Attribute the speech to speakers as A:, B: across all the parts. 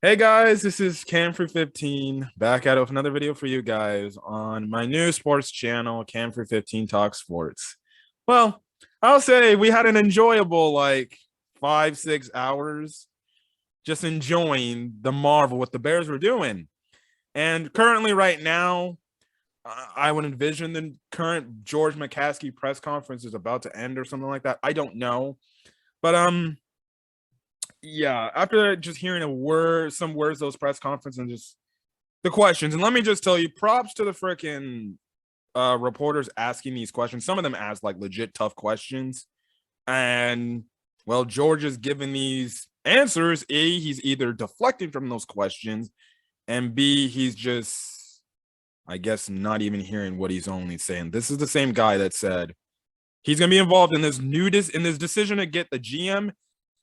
A: Hey guys, this is Cam for 15 back at it with another video for you guys on my new sports channel, Cam for 15 Talk Sports. Well, I'll say we had an enjoyable 5, 6 hours just enjoying the marvel what the Bears were doing. And currently, right now, I would envision the current George McCaskey press conference is about to end or something like that. I don't know, but yeah, after just hearing some words, those press conferences and just the questions. And let me just tell you, props to the freaking reporters asking these questions. Some of them ask like legit tough questions. And well, George is giving these answers. A, he's either deflecting from those questions, and B, he's just, I guess, not even hearing what he's only saying. This is the same guy that said he's going to be involved in this decision to get the GM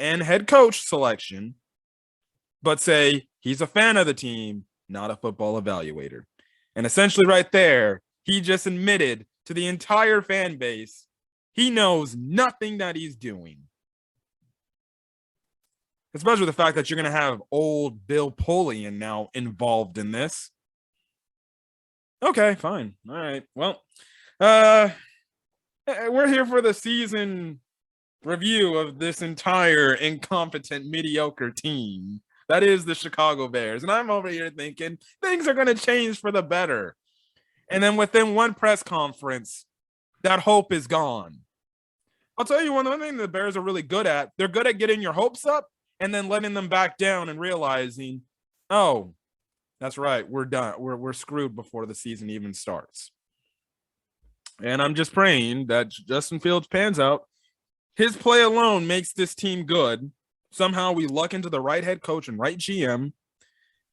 A: and head coach selection, but say he's a fan of the team, not a football evaluator. And essentially, right there, he just admitted to the entire fan base he knows nothing that he's doing. Especially the fact that you're going to have old Bill Polian now involved in this. Okay, fine. All right. Well, we're here for the season review of this entire incompetent, mediocre team that is the Chicago Bears. And I'm over here thinking things are going to change for the better. And then within one press conference, that hope is gone. I'll tell you one thing the Bears are really good at. They're good at getting your hopes up and then letting them back down and realizing, oh, that's right, we're done. We're screwed before the season even starts. And I'm just praying that Justin Fields pans out. His play alone makes this team good. Somehow we luck into the right head coach and right GM,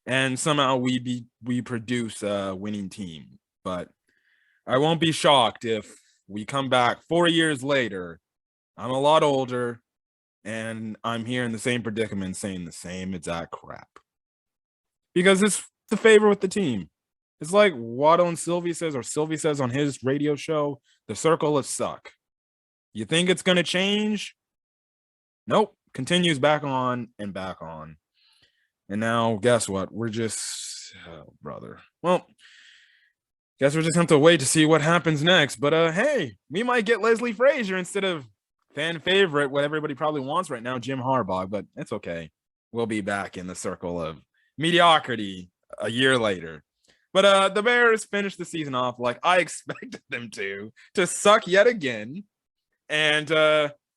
A: and somehow we produce a winning team. But I won't be shocked if we come back 4 years later. I'm a lot older, and I'm here in the same predicament saying the same exact crap. Because it's the favor with the team. It's like Waddle and Sylvie says, or Sylvie says on his radio show, the circle of suck. You think it's going to change? Nope. Continues back on and back on. And now, guess what? We're just, brother. Well, guess we're just have to wait to see what happens next. But hey, we might get Leslie Frazier instead of fan favorite, what everybody probably wants right now, Jim Harbaugh. But it's okay. We'll be back in the circle of mediocrity a year later. But the Bears finished the season off like I expected them to suck yet again. And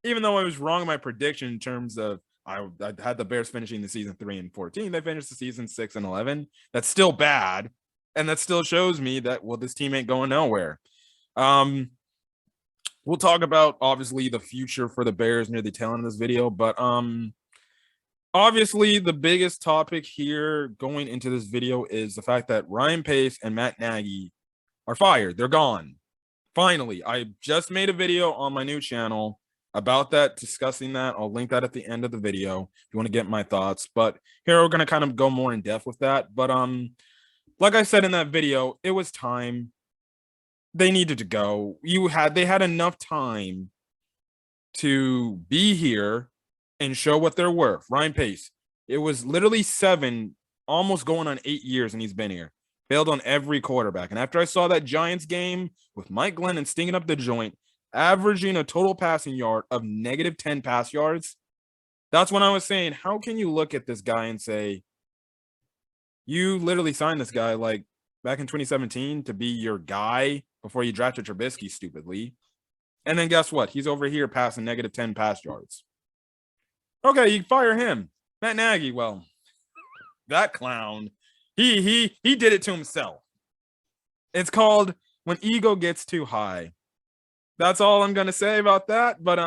A: even though I was wrong in my prediction in terms of I had the Bears finishing the season 3-14, they finished the season 6-11. That's still bad, and that still shows me that this team ain't going nowhere. We'll talk about obviously the future for the Bears near the tail end of this video, but obviously the biggest topic here going into this video is the fact that Ryan Pace and Matt Nagy are fired. They're gone. Finally, I just made a video on my new channel about that, discussing that. I'll link that at the end of the video if you want to get my thoughts. But here we're going to kind of go more in depth with that. But like I said in that video, it was time. They needed to go. They had enough time to be here and show what they're worth. Ryan Pace, it was literally 7, almost going on 8 years, and he's been here. Failed on every quarterback. And after I saw that Giants game with Mike Glennon stinging up the joint, averaging a total passing yard of -10 pass yards, that's when I was saying, how can you look at this guy and say, you literally signed this guy like back in 2017 to be your guy before you drafted Trubisky stupidly. And then guess what? He's over here passing -10 pass yards. Okay, you fire him. Matt Nagy, well, that clown, he did it to himself. It's called when ego gets too high. That's all I'm gonna say about that. But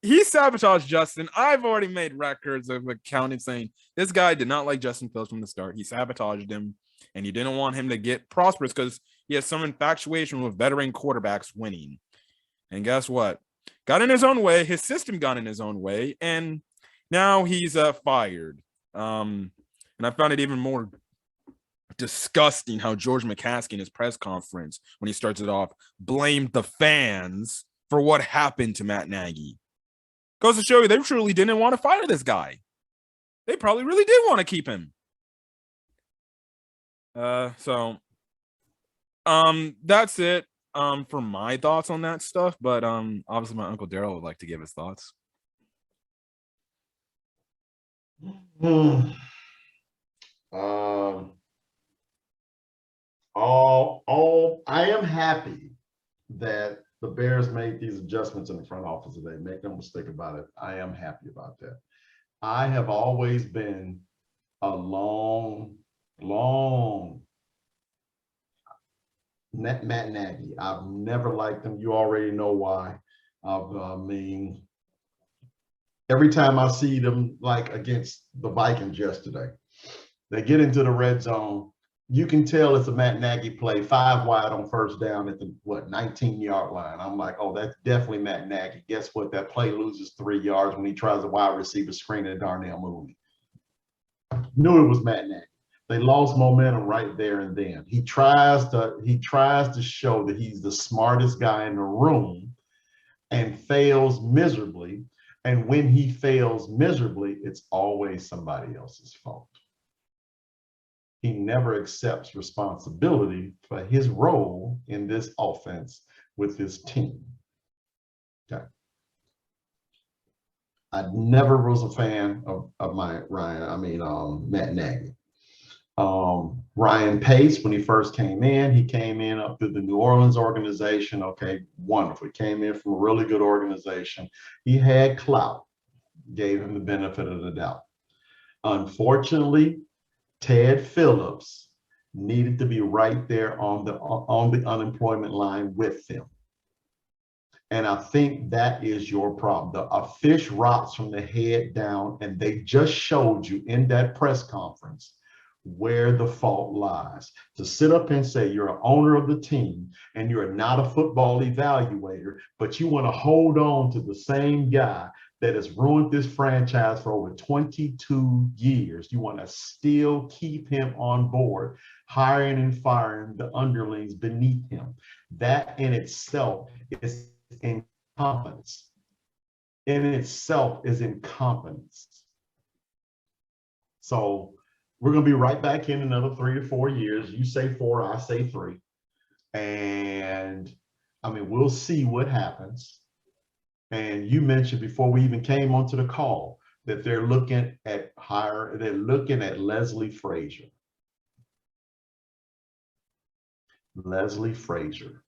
A: he sabotaged Justin. I've already made records of accounting saying this guy did not like Justin Fields from the start. He sabotaged him, and he didn't want him to get prosperous because he has some infatuation with veteran quarterbacks winning. And guess what? Got in his own way. His system got in his own way, and now he's fired. And I found it even more disgusting how George McCaskey in his press conference, when he starts it off, blamed the fans for what happened to Matt Nagy. Goes to show you they truly didn't want to fire this guy. They probably really did want to keep him. So that's it for my thoughts on that stuff. But obviously my Uncle Darrel would like to give his thoughts.
B: Um, I am happy that the Bears made these adjustments in the front office today. Make no mistake about it. I am happy about that. I have always been a long Matt Nagy. I've never liked him. You already know why. I mean, every time I see them, like against the Vikings yesterday, they get into the red zone. You can tell it's a Matt Nagy play, 5 wide on first down at the 19-yard line. I'm like, oh, that's definitely Matt Nagy. Guess what? That play loses 3 yards when he tries a wide receiver screen at Darnell Mooney. Knew it was Matt Nagy. They lost momentum right there and then. He tries to show that he's the smartest guy in the room and fails miserably. And when he fails miserably, it's always somebody else's fault. He never accepts responsibility for his role in this offense with his team. Okay. I never was a fan of Matt Nagy. Ryan Pace, when he first came in, he came in up through the New Orleans organization. Okay, wonderful. He came in from a really good organization. He had clout, gave him the benefit of the doubt. Unfortunately, Ted Phillips needed to be right there on the unemployment line with them. And I think that is your problem. A fish rots from the head down, and they just showed you in that press conference where the fault lies. To sit up and say you're an owner of the team and you're not a football evaluator, but you want to hold on to the same guy that has ruined this franchise for over 22 years. You want to still keep him on board, hiring and firing the underlings beneath him. That in itself is incompetence. In itself is incompetence. So we're going to be right back in another 3 to 4 years. You say 4, I say 3. And I mean, we'll see what happens. And you mentioned before we even came onto the call that they're looking at Leslie Frazier. Leslie Frazier.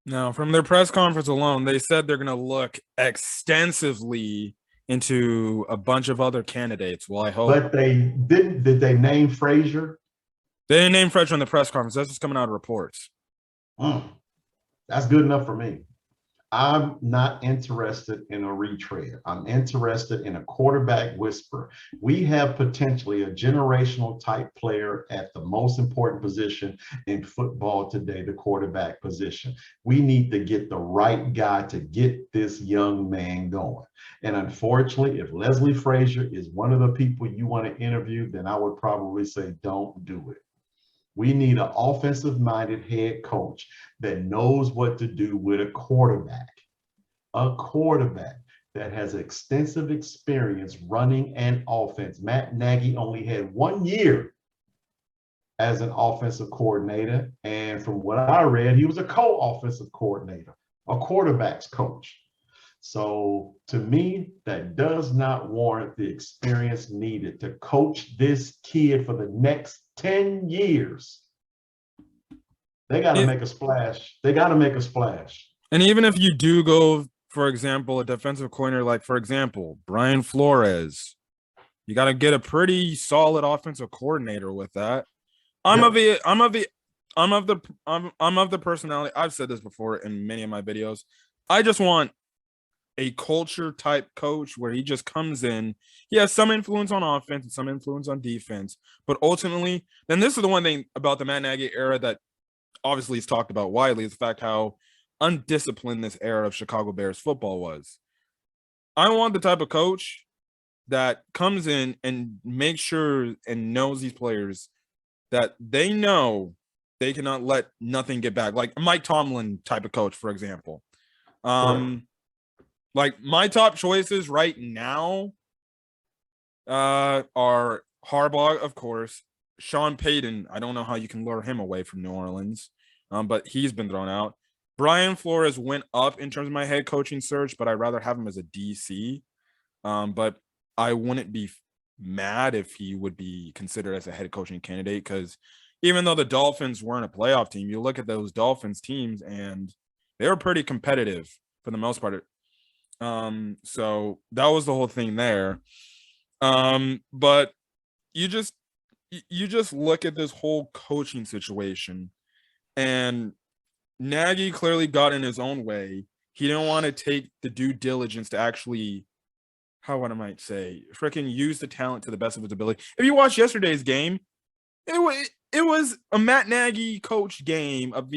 A: Now, from their press conference alone, they said they're going to look extensively into a bunch of other candidates. Well, I hope.
B: But did they name Frazier?
A: They didn't name Frazier in the press conference. That's just coming out of reports.
B: That's good enough for me. I'm not interested in a retread. I'm interested in a quarterback whisperer. We have potentially a generational type player at the most important position in football today, the quarterback position. We need to get the right guy to get this young man going. And unfortunately, if Leslie Frazier is one of the people you want to interview, then I would probably say don't do it. We need an offensive-minded head coach that knows what to do with a quarterback that has extensive experience running an offense. Matt Nagy only had 1 year as an offensive coordinator. And from what I read, he was a co-offensive coordinator, a quarterback's coach. So to me, that does not warrant the experience needed to coach this kid for the next 10 years. They got to make a splash. They got to make a splash.
A: And even if you do go, for example, a defensive coordinator, like, for example, Brian Flores, you got to get a pretty solid offensive coordinator with that. I'm of the personality. I've said this before in many of my videos. I just want a culture type coach where he just comes in. He has some influence on offense and some influence on defense, but ultimately, then this is the one thing about the Matt Nagy era that obviously is talked about widely, is the fact how undisciplined this era of Chicago Bears football was. I want the type of coach that comes in and makes sure and knows these players that they know they cannot let nothing get back. Like Mike Tomlin type of coach, for example. Like my top choices right now Are Harbaugh, of course. Sean Payton, I don't know how you can lure him away from New Orleans, but he's been thrown out. Brian Flores went up in terms of my head coaching search, but I'd rather have him as a DC. But I wouldn't be mad if he would be considered as a head coaching candidate, because even though the Dolphins weren't a playoff team, you look at those Dolphins teams and they were pretty competitive for the most part. So that was the whole thing there. But you just look at this whole coaching situation, and Nagy clearly got in his own way. He didn't want to take the due diligence to actually, what I might say, freaking use the talent to the best of his ability. If you watch yesterday's game, it was a Matt Nagy coach game of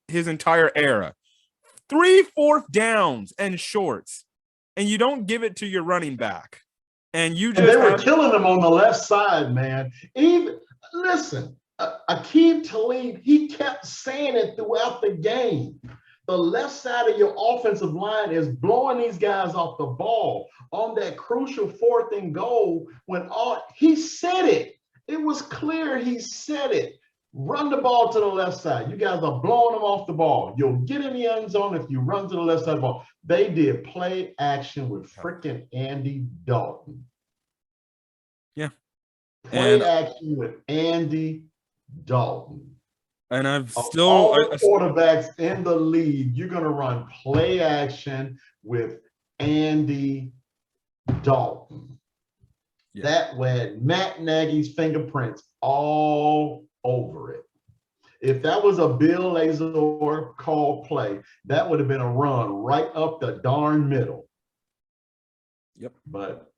A: his entire era. 3 4th downs and shorts, and you don't give it to your running back. And
B: they were killing them on the left side, man. Even listen, Akeem Talib, he kept saying it throughout the game. The left side of your offensive line is blowing these guys off the ball on that crucial 4th and goal. He said it. It was clear he said it. Run the ball to the left side. You guys are blowing them off the ball. You'll get in the end zone if you run to the left side of the ball. They did play action with freaking Andy Dalton.
A: Yeah.
B: Play action with Andy Dalton.
A: And
B: all quarterbacks in the league, you're going to run play action with Andy Dalton. Yeah. That had Matt Nagy's fingerprints all over it. If that was a Bill Lazor called play, that would have been a run right up the darn middle.
A: Yep.
B: But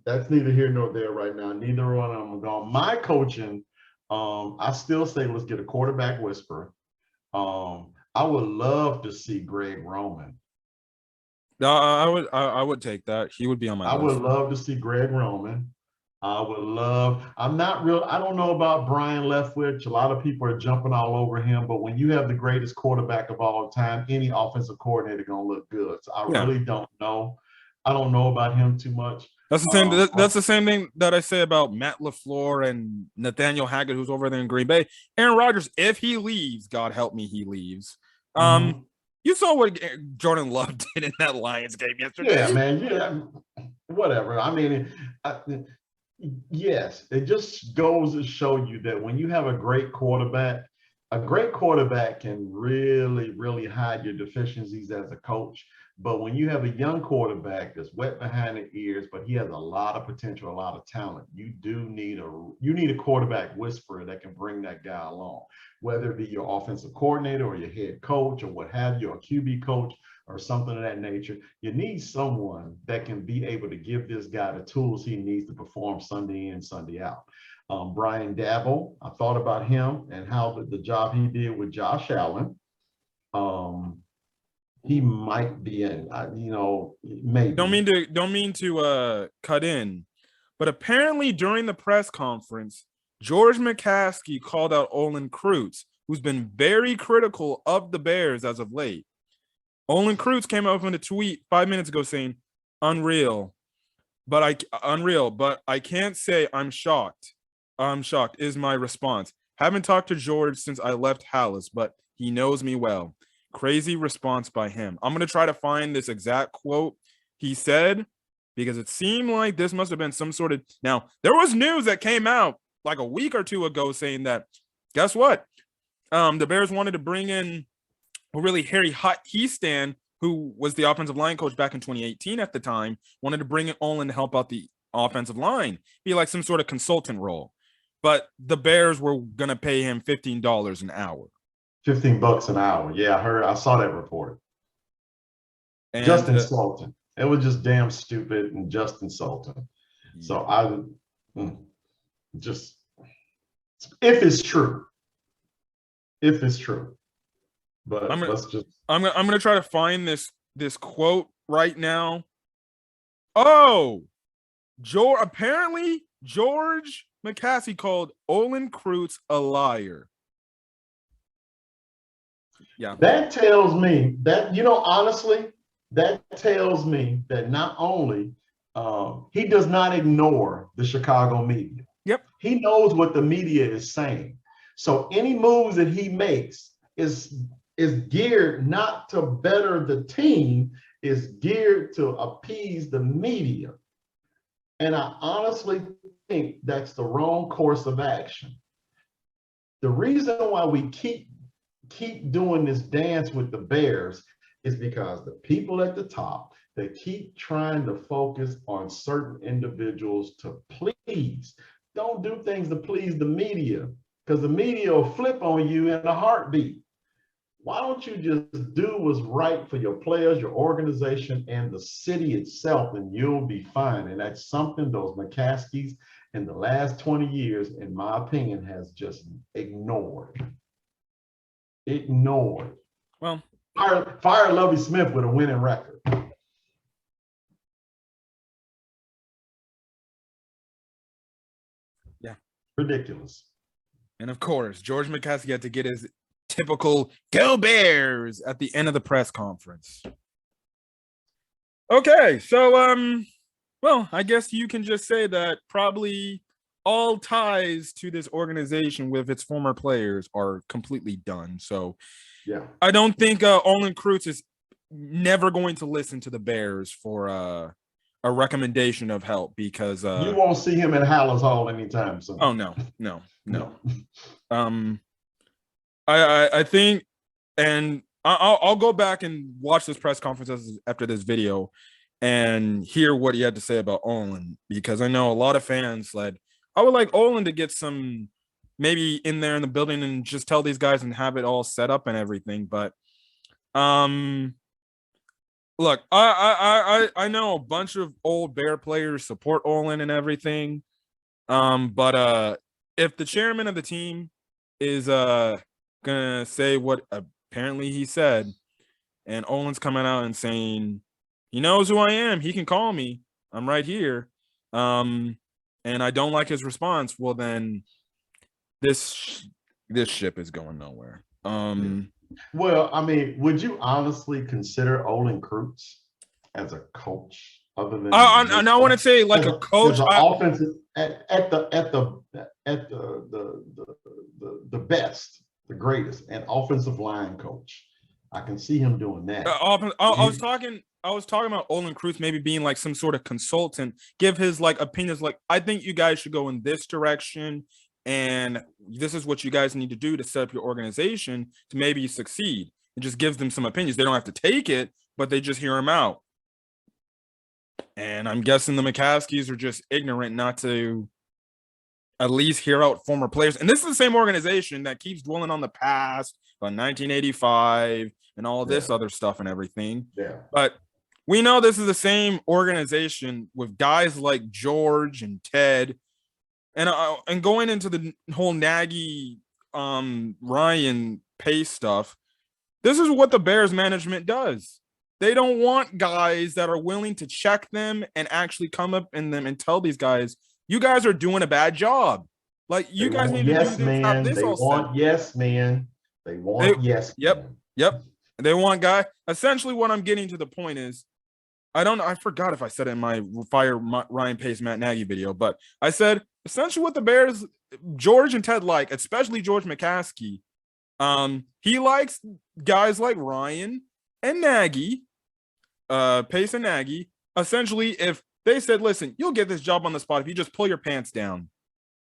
B: that's neither here nor there right now. Neither one of them are gone. My coaching, I still say let's get a quarterback whisperer. I would love to see Greg Roman.
A: No, I would take that. He would be on my list.
B: I would love to see Greg Roman. I don't know about Brian Leftwich. A lot of people are jumping all over him, but when you have the greatest quarterback of all time, any offensive coordinator gonna look good. So I really don't know. I don't know about him too much.
A: That's the same. That's the same thing that I say about Matt LaFleur and Nathaniel Hackett, who's over there in Green Bay. Aaron Rodgers, if he leaves, God help me, he leaves. You saw what Jordan Love did in that Lions game yesterday.
B: Yeah, man. Yeah, whatever. I mean, yes, it just goes to show you that when you have a great quarterback can really, really hide your deficiencies as a coach. But when you have a young quarterback that's wet behind the ears, but he has a lot of potential, a lot of talent, you need a quarterback whisperer that can bring that guy along, whether it be your offensive coordinator or your head coach or what have you, a QB coach or something of that nature. You need someone that can be able to give this guy the tools he needs to perform Sunday in, Sunday out. Brian Daboll, I thought about him and how the job he did with Josh Allen. He might be in, maybe.
A: Don't mean to cut in, but apparently during the press conference, George McCaskey called out Olin Kreutz, who's been very critical of the Bears as of late. Olin Kreutz came up with a tweet 5 minutes ago saying, unreal, but I can't say I'm shocked. I'm shocked is my response. Haven't talked to George since I left Hallis, but he knows me well. Crazy response by him. I'm going to try to find this exact quote he said, because it seemed like this must have been some sort of... Now, there was news that came out like a week or two ago saying that, guess what? The Bears wanted to bring in Harry Heastan, who was the offensive line coach back in 2018 at the time, wanted to bring in Olin to help out the offensive line, be like some sort of consultant role. But the Bears were going to pay him $15 an hour.
B: $15 an hour. Yeah, I saw that report. And, just insulting. It was just damn stupid and just insulting. Yeah. So just, if it's true, but I'm gonna
A: try to find this quote right now. Oh, apparently George McCaskey called Olin Kreutz a liar. Yeah.
B: That tells me that, honestly, that tells me that not only he does not ignore the Chicago media.
A: Yep.
B: He knows what the media is saying. So any moves that he makes is geared not to better the team, is geared to appease the media. And I honestly think that's the wrong course of action. The reason why we keep doing this dance with the Bears is because the people at the top, they keep trying to focus on certain individuals to please. Don't do things to please the media, because the media will flip on you in a heartbeat. Why don't you just do what's right for your players, your organization, and the city itself, and you'll be fine. And that's something those McCaskies in the last 20 years, in my opinion, has just ignored. Ignored.
A: Well,
B: fire Lovie Smith with a winning record.
A: Yeah.
B: Ridiculous.
A: And of course, George McCaskey had to get his typical "Go Bears" at the end of the press conference. Okay, so well, I guess you can just say that probably all ties to this organization with its former players are completely done. So
B: yeah,
A: I don't think Olin Kreutz is never going to listen to the Bears for a recommendation of help, because
B: you won't see him in Hallis Hall anytime soon.
A: Oh no. I think, and I'll go back and watch this press conference after this video and hear what he had to say about Olin, because I know a lot of fans said, I would like Olin to get some, maybe in there in the building and just tell these guys and have it all set up and everything. But look, I know a bunch of old Bear players support Olin and everything. But if the chairman of the team is gonna say what apparently he said, and Olin's coming out and saying he knows who I am, he can call me, I'm right here, and I don't like his response, well then this ship is going nowhere.
B: Well, I mean, would you honestly consider Olin Kreutz as a coach, other than
A: I want to say like a coach,
B: offensive at the best, the greatest, an offensive line coach? I can see him doing that.
A: I was talking about Olin Kreutz maybe being like some sort of consultant, give his like opinions, like I think you guys should go in this direction, and this is what you guys need to do to set up your organization to maybe succeed. It just gives them some opinions. They don't have to take it, but they just hear him out. And I'm guessing the McCaskies are just ignorant not to at least hear out former players. And this is the same organization that keeps dwelling on the past, on 1985 and all this other stuff and everything.
B: Yeah.
A: But we know this is the same organization with guys like George and Ted. And going into the whole Nagy, Ryan Pace stuff, this is what the Bears management does. They don't want guys that are willing to check them and actually come up in them and tell these guys, you guys are doing a bad job. Like, you guys need to do this, have this all set. They want
B: yes, man. They want yes.
A: Yep. They want guy. Essentially, what I'm getting to the point is, I forgot if I said it in my Ryan Pace, Matt Nagy video, but I said essentially what the Bears, George and Ted like, especially George McCaskey. He likes guys like Ryan and Nagy, Pace and Nagy. Essentially, if they said, listen, you'll get this job on the spot if you just pull your pants down,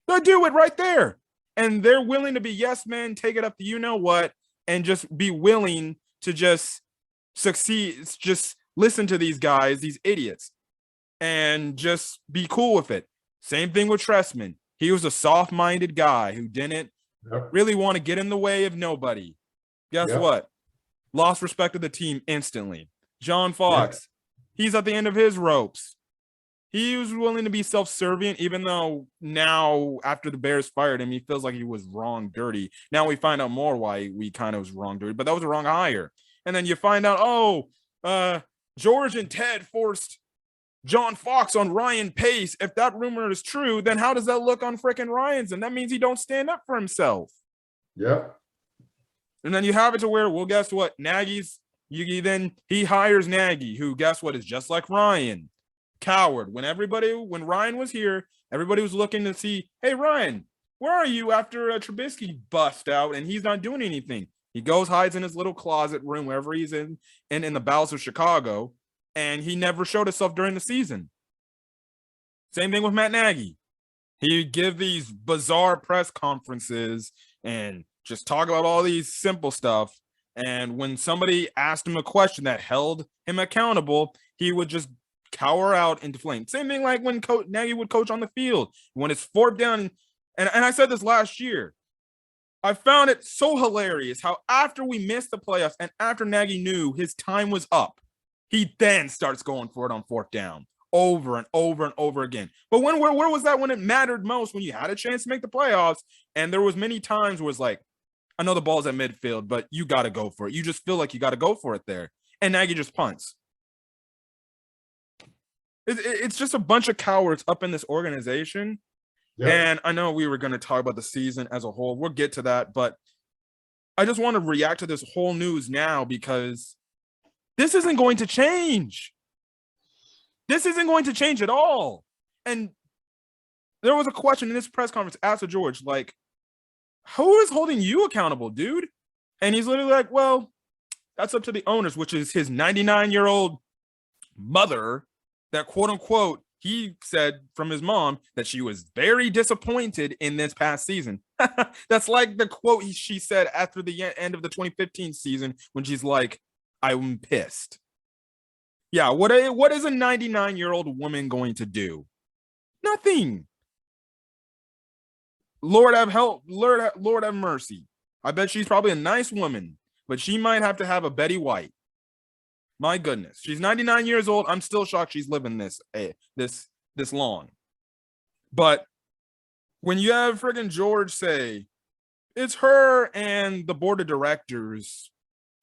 A: they'll do it right there. And they're willing to be yes men, take it up to you know what, and just be willing to just succeed, just listen to these guys, these idiots, and just be cool with it. Same thing with Trestman. He was a soft-minded guy who didn't really want to get in the way of nobody. Guess what? Lost respect of the team instantly. John Fox, he's at the end of his ropes. He was willing to be self-serving, even though now, after the Bears fired him, he feels like he was wrong dirty. Now we find out more why we kind of was wrong dirty, but that was a wrong hire. And then you find out, George and Ted forced John Fox on Ryan Pace. If that rumor is true, then how does that look on frickin' Ryan's? And that means he don't stand up for himself.
B: Yep.
A: And then you have it to where, well, guess what? He hires Nagy, who, guess what, is just like Ryan. coward. When Ryan was here, everybody was looking to see, hey, Ryan, where are you after Trubisky bust out and he's not doing anything? He goes, hides in his little closet room, wherever he's in the bowels of Chicago, and he never showed himself during the season. Same thing with Matt Nagy. He'd give these bizarre press conferences and just talk about all these simple stuff. And when somebody asked him a question that held him accountable, he would just cower out into flame. Same thing like when Nagy would coach on the field. When it's fourth down, and I said this last year, I found it so hilarious how after we missed the playoffs and after Nagy knew his time was up, he then starts going for it on fourth down over and over and over again. But where was that when it mattered most, when you had a chance to make the playoffs? And there was many times where it's like, I know the ball's at midfield, but you got to go for it. You just feel like you got to go for it there. And Nagy just punts. It's just a bunch of cowards up in this organization. Yep. And I know we were going to talk about the season as a whole. We'll get to that, but I just want to react to this whole news now because this isn't going to change. This isn't going to change at all. And there was a question in this press conference asked to George, like, who is holding you accountable, dude? And he's literally like, well, that's up to the owners, which is his 99-year-old mother that, quote unquote, he said from his mom that she was very disappointed in this past season. That's like the quote she said after the end of the 2015 season when she's like, I'm pissed. Yeah, what is a 99-year-old woman going to do? Nothing. Lord have help. Lord have mercy. I bet she's probably a nice woman, but she might have to have a Betty White. My goodness, she's 99 years old. I'm still shocked she's living this long. But when you have friggin' George say, it's her and the board of directors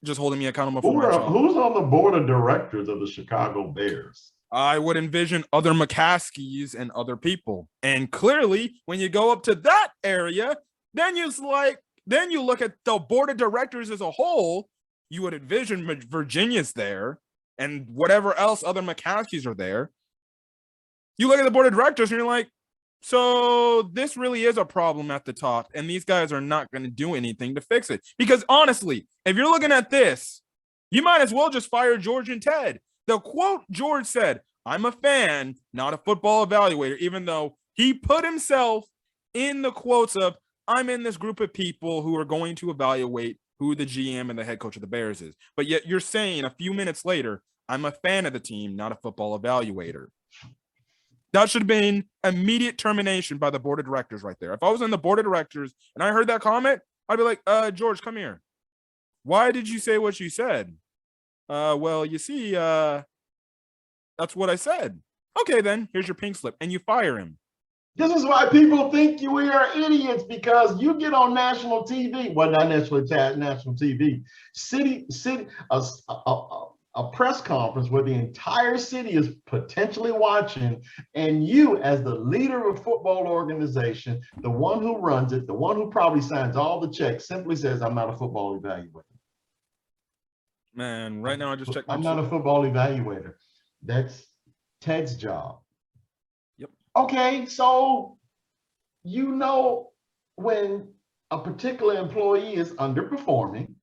A: just holding me accountable for my job.
B: Who's on the board of directors of the Chicago Bears?
A: I would envision other McCaskies and other people. And clearly, when you go up to that area, then you look at the board of directors as a whole. You would envision Virginia's there and whatever else other McCaskies are there. You look at the board of directors and you're like, so this really is a problem at the top, and these guys are not going to do anything to fix it. Because honestly, if you're looking at this, you might as well just fire George and Ted. The quote George said, I'm a fan, not a football evaluator, even though he put himself in the quotes of, I'm in this group of people who are going to evaluate who the GM and the head coach of the Bears is. But yet you're saying a few minutes later, I'm a fan of the team, not a football evaluator. That should have been immediate termination by the board of directors right there. If I was in the board of directors and I heard that comment, I'd be like, George, come here. Why did you say what you said? Well, you see, that's what I said. Okay, then here's your pink slip, and you fire him.
B: This is why people think we are idiots, because you get on national TV, well, not necessarily national TV, a press conference where the entire city is potentially watching, and you, as the leader of a football organization, the one who runs it, the one who probably signs all the checks, simply says, I'm not a football evaluator.
A: Man, right now I just checked.
B: I'm not a football evaluator. That's Ted's job.
A: Yep.
B: Okay, so you know when a particular employee is underperforming,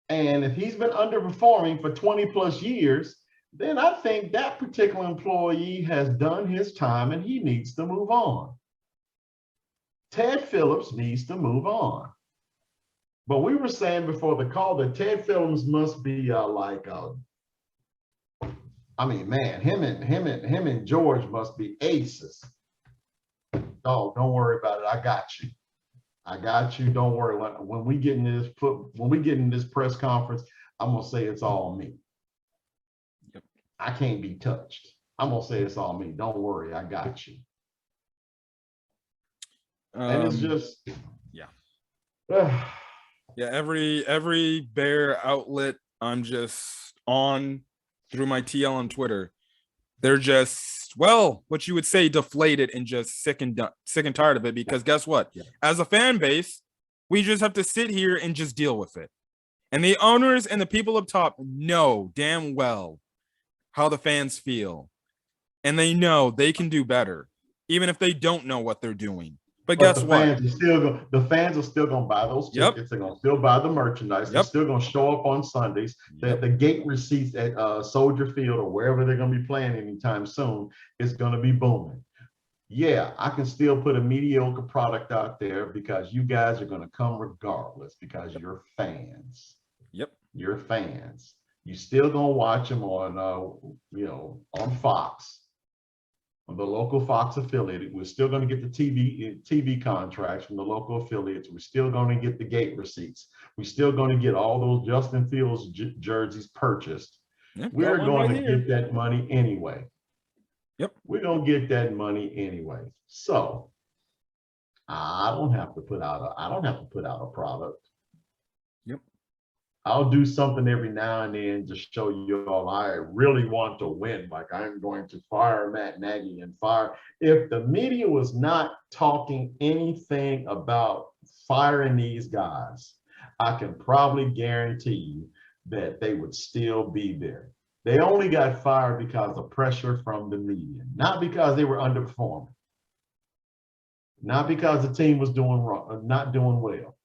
B: and if he's been underperforming for 20 plus years, then I think that particular employee has done his time and he needs to move on. Ted Phillips needs to move on. But we were saying before the call that Ted Phillips must be him and George must be aces. Oh, don't worry about it. I got you. Don't worry. When we get in this press conference, I'm gonna say it's all me.
A: Yep.
B: I can't be touched. I'm gonna say it's all me. Don't worry, I got you. And it's just,
A: yeah. Yeah, every Bear outlet I'm just on through my TL on Twitter, they're just, well, what you would say deflated and just sick and tired of it, because guess what? Yeah. As a fan base, we just have to sit here and just deal with it. And the owners and the people up top know damn well how the fans feel. and they know they can do better, even if they don't know what they're doing. But
B: But
A: guess what?
B: the fans are still gonna buy those
A: Yep.
B: tickets. They're gonna still buy the merchandise. They're
A: Yep.
B: still gonna show up on Sundays.
A: Yep.
B: The gate receipts at Soldier Field or wherever they're gonna be playing anytime soon is gonna be booming. Yeah, I can still put a mediocre product out there because you guys are gonna come regardless because you're fans.
A: Yep.
B: You're fans. You still gonna watch them on on Fox. The local Fox affiliate. We're still going to get the TV contracts from the local affiliates. We're still going to get the gate receipts. We're still going to get all those Justin Fields jerseys purchased.
A: Yep,
B: We're going
A: right
B: to
A: here.
B: get that money anyway.
A: Yep.
B: We're going to get that money anyway. So I don't have to put out a product.
A: Yep.
B: I'll do something every now and then to show you all I really want to win. Like I'm going to fire Matt Nagy and fire. If the media was not talking anything about firing these guys, I can probably guarantee you that they would still be there. They only got fired because of pressure from the media, not because they were underperforming, not because the team was doing wrong, not doing well.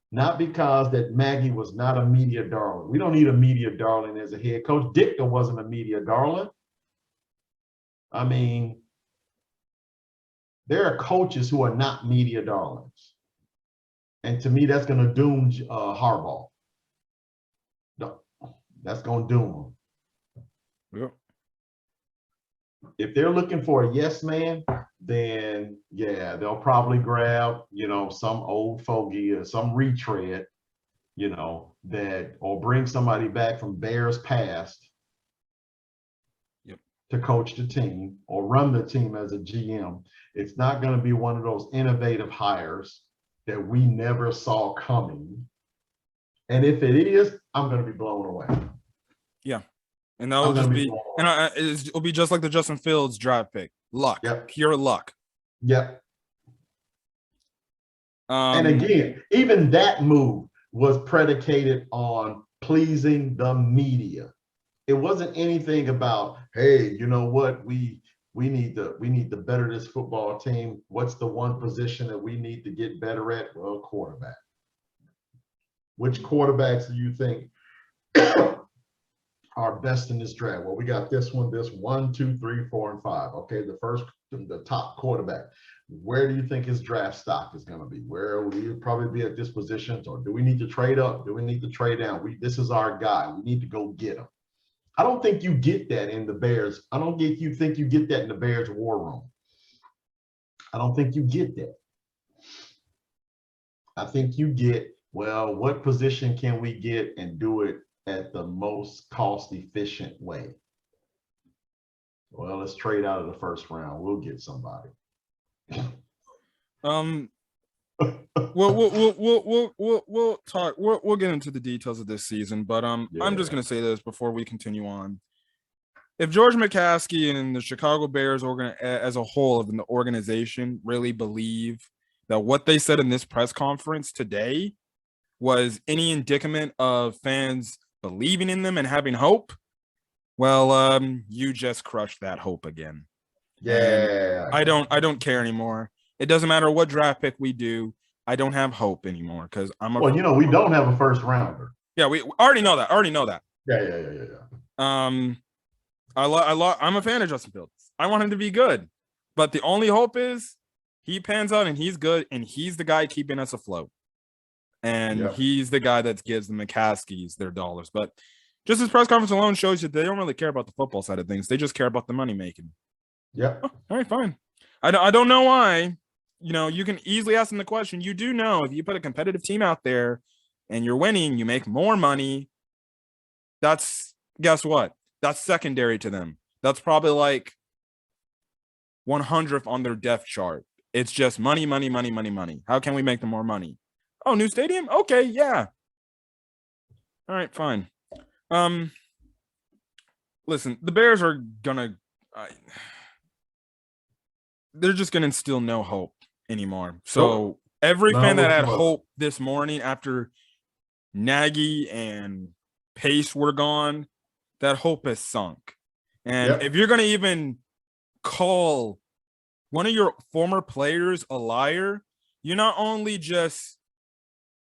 B: Not because that Maggie was not a media darling. We don't need a media darling as a head coach. Ditka wasn't a media darling. I mean, there are coaches who are not media darlings. And to me, that's going to doom Harbaugh. No, that's going to doom him.
A: Yep.
B: If they're looking for a yes man, then yeah, they'll probably grab, some old fogey or some retread, or bring somebody back from Bears past to coach the team or run the team as a GM. It's not going to be one of those innovative hires that we never saw coming. And if it is, I'm going to be blown away.
A: Yeah. And that'll just be, and it'll be just like the Justin Fields draft pick. Luck. Yep. Pure luck.
B: Yep. And again, even that move was predicated on pleasing the media. It wasn't anything about, hey, you know what, we need to better this football team. What's the one position that we need to get better at? Well, quarterback. Which quarterbacks do you think are best in this draft? Well, we got this 1, 2, 3, 4, and 5. Okay, the top quarterback. Where do you think his draft stock is going to be? Where will he probably be at this position? Or do we need to trade up? Do we need to trade down? This is our guy. We need to go get him. I don't think you get that in the Bears. I don't think you get that in the Bears war room. I don't think you get that. I think you get, well, what position can we get and do it at the most cost-efficient way? Well, let's trade out of the first round. We'll get somebody.
A: We'll talk. We'll get into the details of this season, but I'm just gonna say this before we continue on. If George McCaskey and the Chicago Bears as a whole of the organization really believe that what they said in this press conference today was any indicament of fans believing in them and having hope, well, you just crushed that hope again.
B: Yeah.
A: And I don't care anymore. It doesn't matter what draft pick we do. I don't have hope anymore because
B: we don't have a first rounder.
A: Yeah, we already know that.
B: Yeah.
A: I'm a fan of Justin Fields. I want him to be good, but the only hope is he pans out and he's good, and he's the guy keeping us afloat. And he's the guy that gives the McCaskies their dollars. But just his press conference alone shows you they don't really care about the football side of things. They just care about the money making.
B: Yep.
A: Oh, all right, fine. I don't know why. You can easily ask them the question. You do know if you put a competitive team out there and you're winning, you make more money. Guess what? That's secondary to them. That's probably like 100th on their depth chart. It's just money. How can we make them more money? Oh, new stadium? Okay, yeah. All right, fine. Listen, the Bears are gonna they're just gonna instill no hope anymore. So every fan that had hope this morning after Nagy and Pace were gone, that hope has sunk. And if you're gonna even call one of your former players a liar, you not only just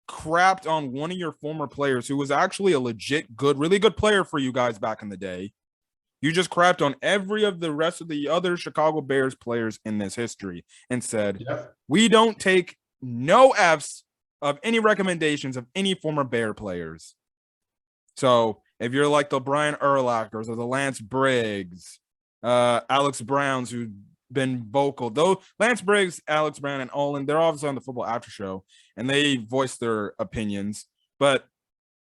A: crapped on one of your former players who was actually a legit good, really good player for you guys back in the day. You just crapped on every of the rest of the other Chicago Bears players in this history and said, we don't take no Fs of any recommendations of any former Bear players. So if you're like the Brian Urlachers or the Lance Briggs, Alex Browns, who've been vocal, though Lance Briggs, Alex Brown, and Olin, they're obviously on the Football After Show and they voice their opinions. But,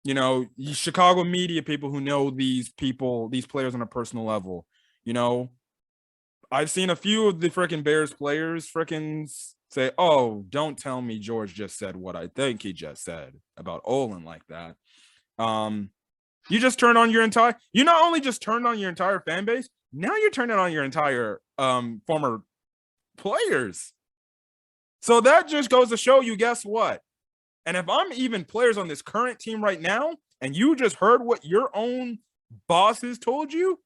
A: you know, Chicago media people who know these people, these players on a personal level, you know, I've seen a few of the freaking Bears players freaking say, oh, don't tell me George just said what I think he just said about Olin like that. You just turned on your entire, you not only just turned on your entire fan base, now you're turning on your entire former players. So that just goes to show you, guess what? And if I'm even players on this current team right now, and you just heard what your own bosses told you,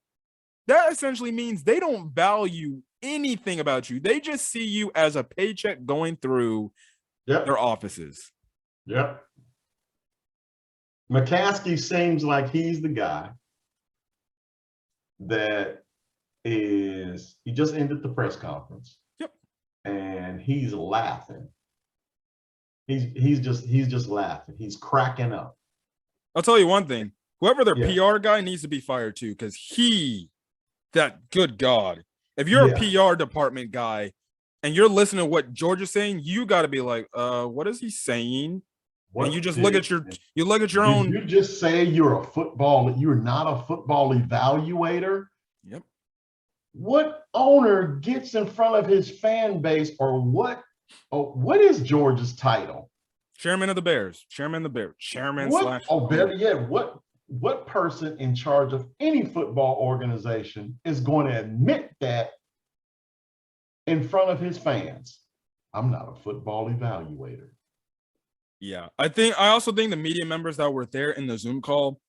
A: that essentially means they don't value anything about you. They just see you as a paycheck going through their offices.
B: Yep. McCaskey seems like he's the guy that is, he just ended the press conference.
A: Yep.
B: And he's laughing. He's just laughing. He's cracking up.
A: I'll tell you one thing. Whoever their PR guy needs to be fired too, because good God. If you're a PR department guy and you're listening to what George is saying, you got to be like, what is he saying? And you just look at your own.
B: You just say you're not a football evaluator.
A: Yep.
B: What owner gets in front of his fan base, or what is George's title?
A: Chairman of the Bears. Chairman of the Bears. Chairman slash.
B: Oh, better yet, what person in charge of any football organization is going to admit that in front of his fans? I'm not a football evaluator.
A: Yeah, I also think the media members that were there in the Zoom call,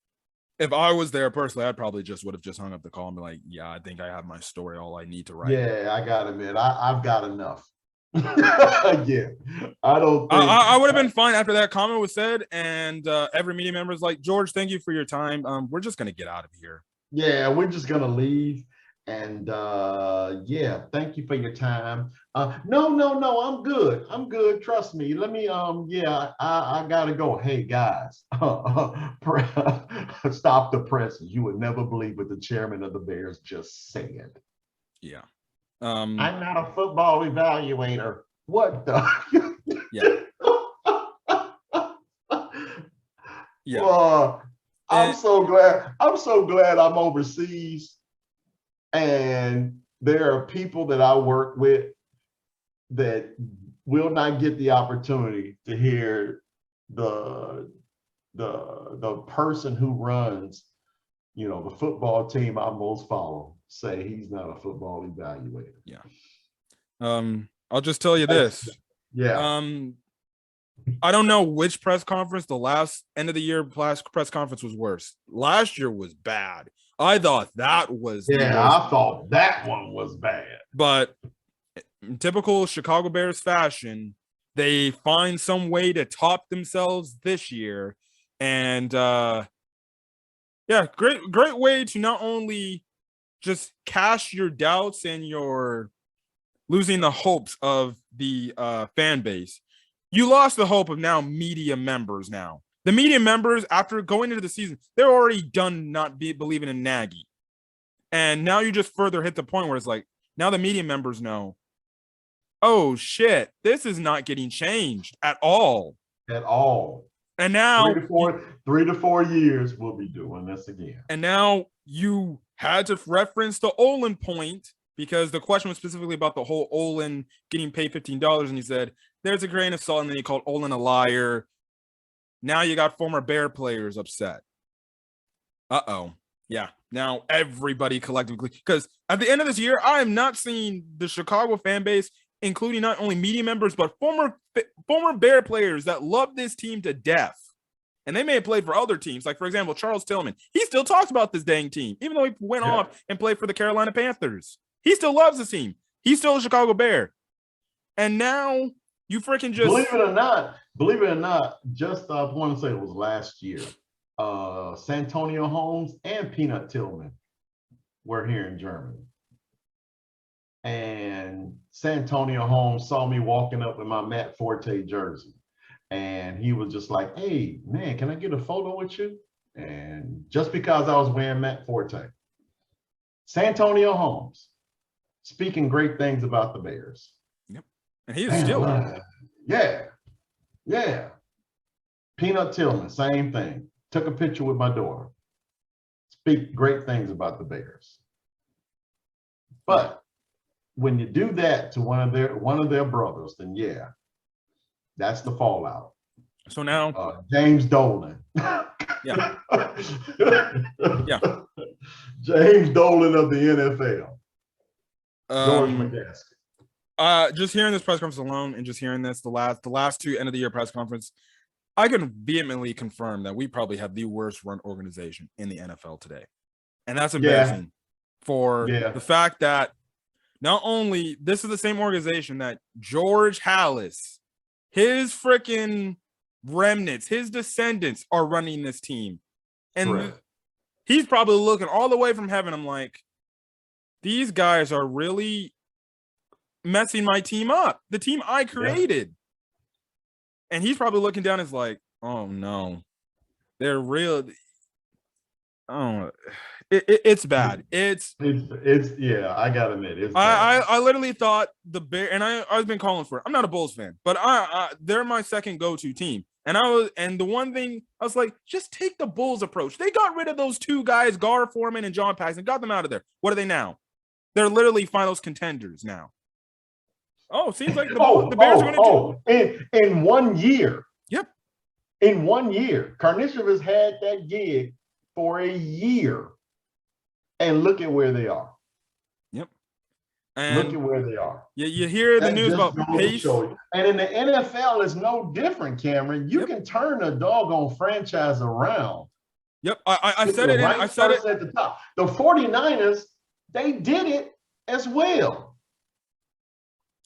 A: if I was there personally, I probably would have just hung up the call and be like, yeah, I think I have my story, all I need to write.
B: Yeah, I gotta admit, I've got enough. Yeah, I
A: would have been fine after that comment was said, and every media member is like, George, thank you for your time. We're just gonna get out of here.
B: Yeah, we're just gonna leave. And yeah, thank you for your time. No, I'm good. Trust me. Let me I gotta go. Hey guys, stop the presses. You would never believe what the chairman of the Bears just said.
A: Yeah.
B: I'm not a football evaluator. What the?
A: Yeah.
B: Yeah. I'm so glad I'm overseas. And there are people that I work with that will not get the opportunity to hear the person who runs, you know, the football team I most follow say he's not a football evaluator.
A: Yeah. I'll just tell you this.
B: Yeah.
A: I don't know which press conference, the last end of the year press conference was worse. Last year was bad. I thought that was
B: I thought that one was bad.
A: But in typical Chicago Bears fashion, they find some way to top themselves this year. And great way to not only just cast your doubts and your losing the hopes of the fan base. You lost the hope of now media members now. The media members, after going into the season, they're already done not believing in Nagy. And now you just further hit the point where it's like, now the media members know, oh, shit, this is not getting changed at all.
B: At all.
A: And now
B: 3 to 4 years, we'll be doing this again.
A: And now you had to reference the Olin point because the question was specifically about the whole Olin getting paid $15. And he said, there's a grain of salt. And then he called Olin a liar. Now you got former Bear players upset. Uh-oh. Yeah. Now everybody collectively, because at the end of this year, I am not seeing the Chicago fan base, including not only media members, but former Bear players that love this team to death. And they may have played for other teams. Like, for example, Charles Tillman. He still talks about this dang team, even though he went off and played for the Carolina Panthers. He still loves the team. He's still a Chicago Bear. And now you freaking just
B: believe it or not, just I want to say it was last year. Santonio Holmes and Peanut Tillman were here in Germany. And Santonio Holmes saw me walking up with my Matt Forte jersey. And he was just like, hey, man, can I get a photo with you? And just because I was wearing Matt Forte. Santonio Holmes speaking great things about the Bears.
A: Yep. And he is still.
B: Yeah. Peanut Tillman, same thing. Took a picture with my daughter. Speak great things about the Bears. But when you do that to one of their brothers, then yeah, that's the fallout.
A: So now
B: James Dolan.
A: Yeah.
B: James Dolan of the NFL. George McGaskey.
A: Just hearing this press conference alone and just hearing this, the last two end of the year press conference, I can vehemently confirm that we probably have the worst run organization in the NFL today. And that's embarrassing for the fact that not only this is the same organization that George Halas, his freaking remnants, his descendants are running this team. And he's probably looking all the way from heaven. I'm like, these guys are really messing my team up, the team I created. And he's probably looking down as like, oh no, they're real. Oh, it's bad. It's
B: yeah, I gotta admit, it's
A: bad. I literally thought the Bear, and I've been calling for it. I'm not a Bulls fan, but they're my second go-to team. And the one thing I was like, just take the Bulls approach. They got rid of those two guys, Gar Forman and John Paxson, got them out of there. What are they now? They're literally finals contenders now. Oh, seems like the Bears are going
B: to do in 1 year.
A: Yep.
B: In 1 year, Karnisovas had that gig for a year, and look at where they are.
A: Yep.
B: And look at where they are.
A: You hear the news about pace.
B: And in the NFL, it's no different, Cameron. You can turn a doggone franchise around.
A: Yep. I said it. I said it
B: at the top. The 49ers, they did it as well.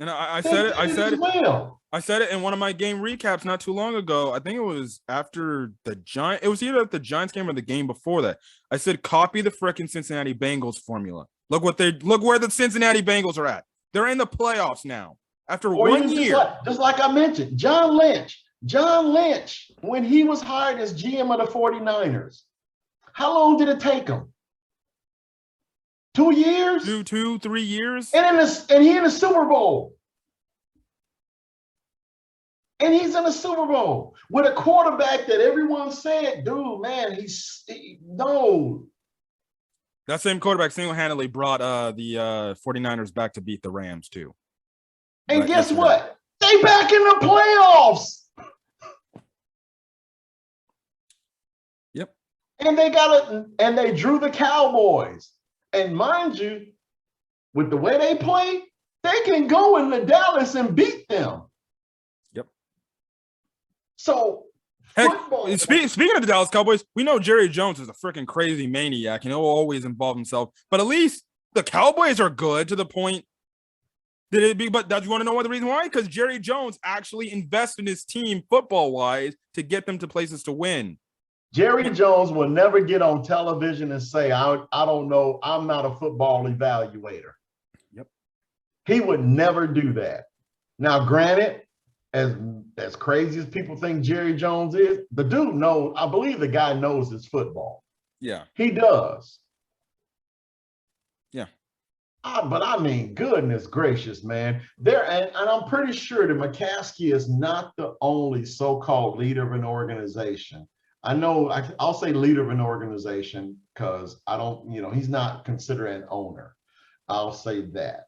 A: And I said it in one of my game recaps not too long ago. I think it was after the Giants. It was either at the Giants game or the game before that. I said, copy the frickin' Cincinnati Bengals formula. Look where the Cincinnati Bengals are at. They're in the playoffs now after 1 year.
B: Just like I mentioned, John Lynch, when he was hired as GM of the 49ers, how long did it take him? 2 years?
A: 3 years.
B: And he in the Super Bowl. And he's in the Super Bowl with a quarterback that everyone said, dude, man, no.
A: That same quarterback single-handedly brought the 49ers back to beat the Rams too.
B: And guess what? They back in the playoffs.
A: Yep.
B: And they drew the Cowboys. And mind you, with the way they play, they can go into Dallas and beat them.
A: Yep.
B: So,
A: speaking of the Dallas Cowboys, we know Jerry Jones is a freaking crazy maniac and he'll always involve himself. But at least the Cowboys are good to the point. But do you want to know what the reason why? Because Jerry Jones actually invested in his team football-wise to get them to places to win.
B: Jerry Jones will never get on television and say, I don't know, I'm not a football evaluator.
A: Yep.
B: He would never do that. Now, granted, as crazy as people think Jerry Jones is, the dude knows, I believe the guy knows his football.
A: Yeah.
B: He does.
A: Yeah.
B: But I mean, goodness gracious, man. And I'm pretty sure that McCaskey is not the only so-called leader of an organization. I know I'll say leader of an organization because he's not considered an owner. I'll say that.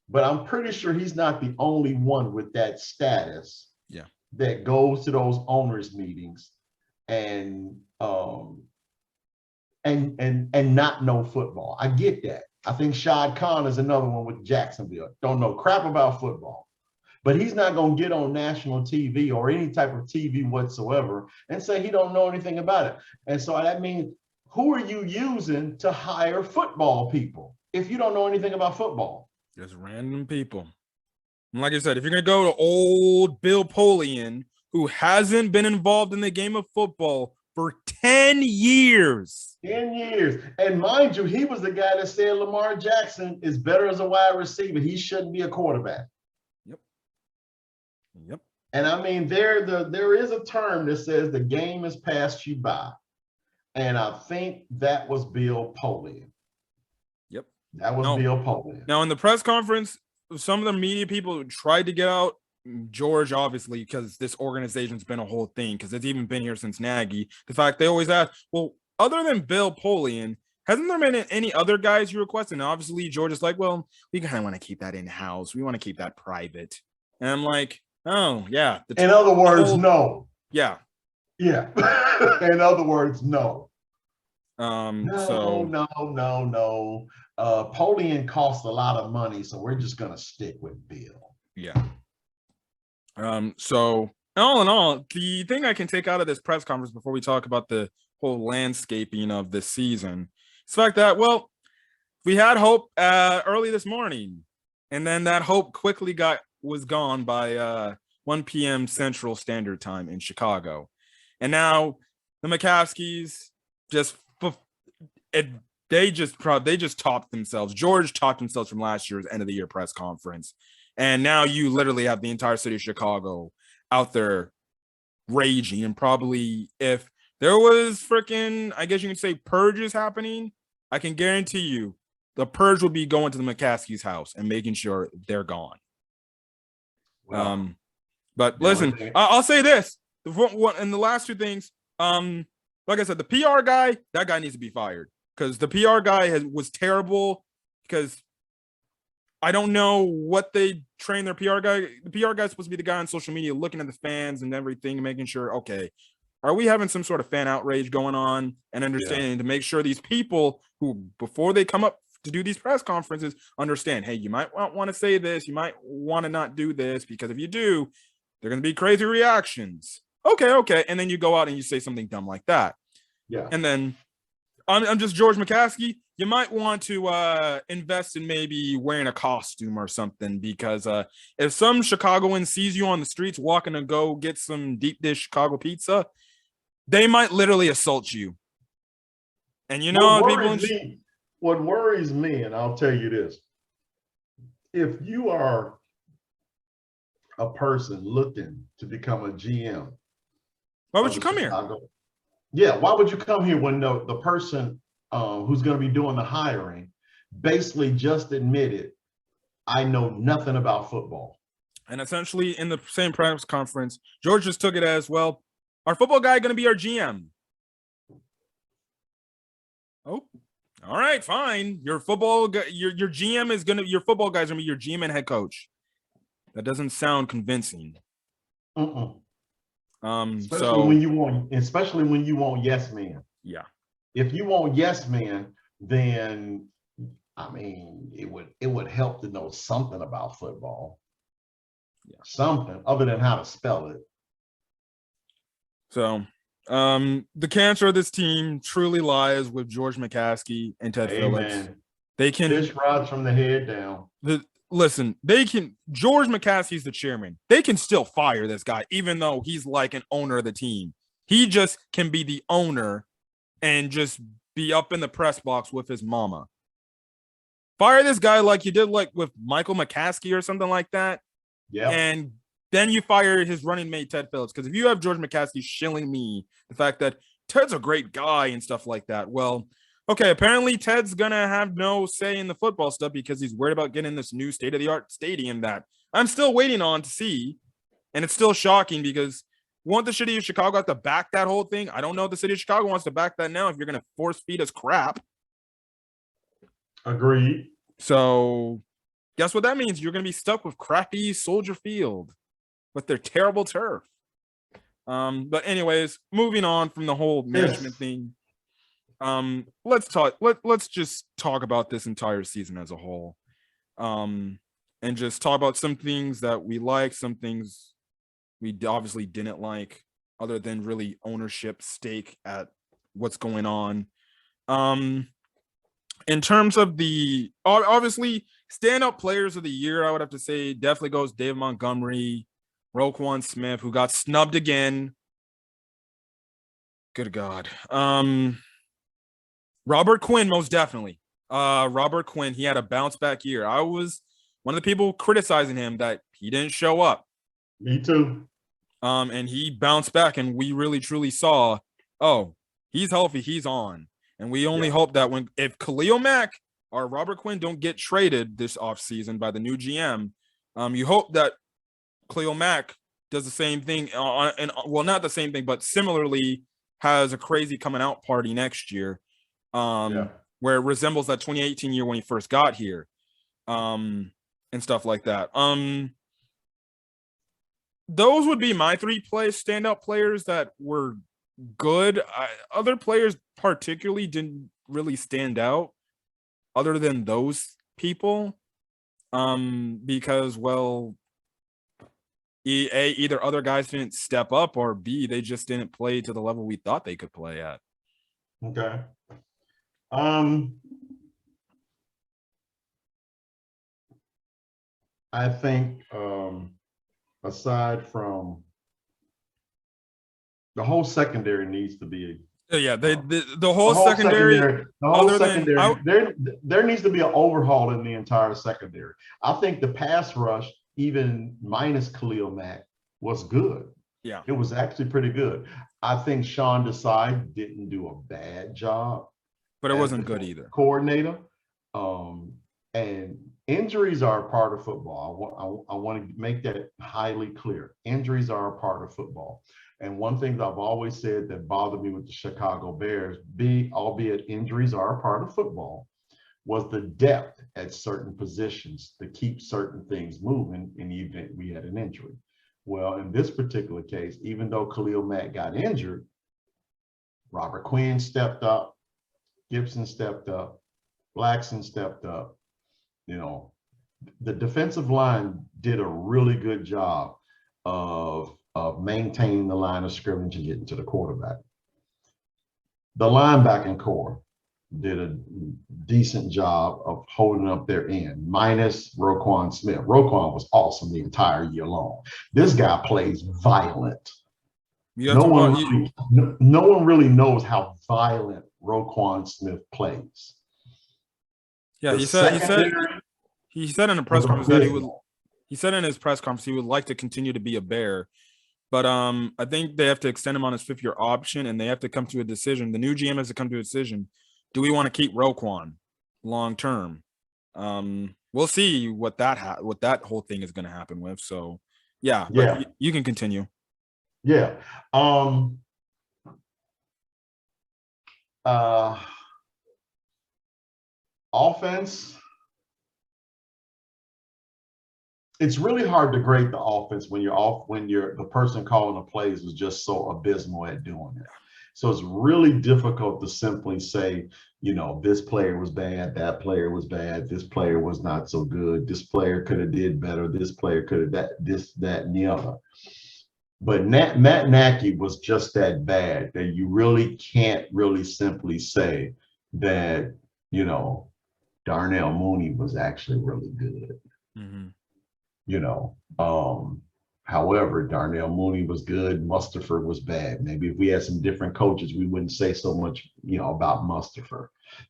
B: But I'm pretty sure he's not the only one with that status that goes to those owners' meetings and not know football. I get that. I think Shad Khan is another one with Jacksonville. Don't know crap about football. But he's not going to get on national TV or any type of TV whatsoever and say he don't know anything about it. And so that means, who are you using to hire football people? if you don't know anything about football?
A: Just random people. And like I said, if you're going to go to old Bill Polian, who hasn't been involved in the game of football for 10 years.
B: 10 years. And mind you, he was the guy that said Lamar Jackson is better as a wide receiver. He shouldn't be a quarterback.
A: Yep.
B: And I mean, there is a term that says the game has passed you by. And I think that was Bill Polian.
A: Yep.
B: That was Bill Polian.
A: Now, in the press conference, some of the media people tried to get out George, obviously, because this organization's been a whole thing, because it's even been here since Nagy. The fact they always ask, well, other than Bill Polian, hasn't there been any other guys you requested? And obviously, George is like, well, we kind of want to keep that in-house. We want to keep that private. And I'm like, oh, yeah.
B: In other words, no.
A: Yeah.
B: Yeah. In other words, no.
A: No.
B: Polian costs a lot of money, so we're just gonna stick with Bill.
A: Yeah. So all in all, the thing I can take out of this press conference before we talk about the whole landscaping of this season is the fact that, well, we had hope early this morning, and then that hope quickly was gone by 1 p.m. Central Standard Time in Chicago. And now the McCaskies they just topped themselves. George topped themselves from last year's end of the year press conference. And now you literally have the entire city of Chicago out there raging. And probably if there was freaking, I guess you could say, purges happening, I can guarantee you the purge will be going to the McCaskies' house and making sure they're gone. Wow. But listen, I'll say this. And the last two things, like I said, the PR guy, that guy needs to be fired, because the PR guy was terrible, because I don't know what they train their PR guy. The PR guy is supposed to be the guy on social media looking at the fans and everything, making sure, okay, are we having some sort of fan outrage going on, and understanding to make sure these people who, before they come up to do these press conferences, understand, hey, you might want to say this, you might want to not do this, because if you do, they're going to be crazy reactions. Okay. And then you go out and you say something dumb like that.
B: Yeah.
A: And then I'm just George McCaskey. You might want to invest in maybe wearing a costume or something, because if some Chicagoan sees you on the streets walking to go get some deep dish Chicago pizza, they might literally assault you. And you know,
B: what worries me, and I'll tell you this, if you are a person looking to become a GM,
A: why would you come here?
B: Yeah, why would you come here when the person who's going to be doing the hiring basically just admitted, I know nothing about football?
A: And essentially, in the same press conference, George just took it as, well, our football guy going to be our GM. Oh, all right, fine. Your football GM is going to, your football guy's going to be your GM and head coach. That doesn't sound convincing.
B: Especially when you want yes men.
A: Yeah.
B: If you want yes men, then I mean, it would help to know something about football. Yeah. Something other than how to spell it.
A: So the cancer of this team truly lies with George McCaskey and Ted Phillips. They can
B: fish rods from the head down.
A: George McCaskey's the chairman. They can still fire this guy, even though he's like an owner of the team. He just can be the owner and just be up in the press box with his mama. Fire this guy like you did like with Michael McCaskey or something like that.
B: Yeah.
A: And then you fire his running mate, Ted Phillips. Because if you have George McCaskey shilling me the fact that Ted's a great guy and stuff like that, well, okay, apparently Ted's going to have no say in the football stuff because he's worried about getting this new state-of-the-art stadium that I'm still waiting on to see. And it's still shocking because won't the city of Chicago have to back that whole thing? I don't know if the city of Chicago wants to back that now if you're going to force feed us crap.
B: Agreed.
A: So guess what that means? You're going to be stuck with crappy Soldier Field with their terrible turf. But anyways, moving on from the whole management thing. Let's just talk about this entire season as a whole. And just talk about some things that we like, some things we obviously didn't like, other than really ownership stake at what's going on. In terms of the obviously standout players of the year, I would have to say definitely goes Dave Montgomery, Roquan Smith, who got snubbed again. Good God. Robert Quinn, most definitely. Robert Quinn, he had a bounce back year. I was one of the people criticizing him that he didn't show up.
B: Me too.
A: And he bounced back, and we really truly saw, oh, he's healthy, he's on. And we only hope that if Khalil Mack or Robert Quinn don't get traded this offseason by the new GM, you hope that Khalil Mack does the same thing, and not the same thing, but similarly has a crazy coming out party next year, where it resembles that 2018 year when he first got here, and stuff like that. Those would be my three standout players that were good. Other players particularly didn't really stand out other than those people, because, well, either other guys didn't step up, or B, they just didn't play to the level we thought they could play at.
B: Okay. I think aside from the whole secondary needs to be
A: the whole secondary.
B: There needs to be an overhaul in the entire secondary. I think the pass rush, even minus Khalil Mack, was good.
A: Yeah,
B: it was actually pretty good. I think Sean Desai didn't do a bad job,
A: but it wasn't good either.
B: Coordinator, and injuries are a part of football. I want to make that highly clear. Injuries are a part of football. And one thing that I've always said that bothered me with the Chicago Bears, albeit injuries are a part of football, was the depth at certain positions to keep certain things moving in the event we had an injury. Well, in this particular case, even though Khalil Mack got injured, Robert Quinn stepped up, Gibson stepped up, Blackson stepped up. The defensive line did a really good job of maintaining the line of scrimmage and getting to the quarterback. The linebacking core did a decent job of holding up their end, minus Roquan Smith. Roquan was awesome the entire year long. This guy plays violent. No one really knows how violent Roquan Smith plays.
A: Yeah, he said in a press conference that he said in his press conference he would like to continue to be a Bear. But I think they have to extend him on his 5th-year option, and they have to come to a decision. The new GM has to come to a decision. Do we want to keep Roquan long term? We'll see what that whole thing is going to happen with. So, but you can continue.
B: Yeah. Offense. It's really hard to grade the offense when the person calling the plays was just so abysmal at doing it. So it's really difficult to simply say, this player was bad, that player was bad, this player was not so good, this player could have did better, this player could have that, and the other. But Matt Nagy was just that bad that you really can't really simply say that, Darnell Mooney was actually really good.
A: Mm-hmm.
B: However, Darnell Mooney was good. Mustipher was bad. Maybe if we had some different coaches, we wouldn't say so much, about Mustipher.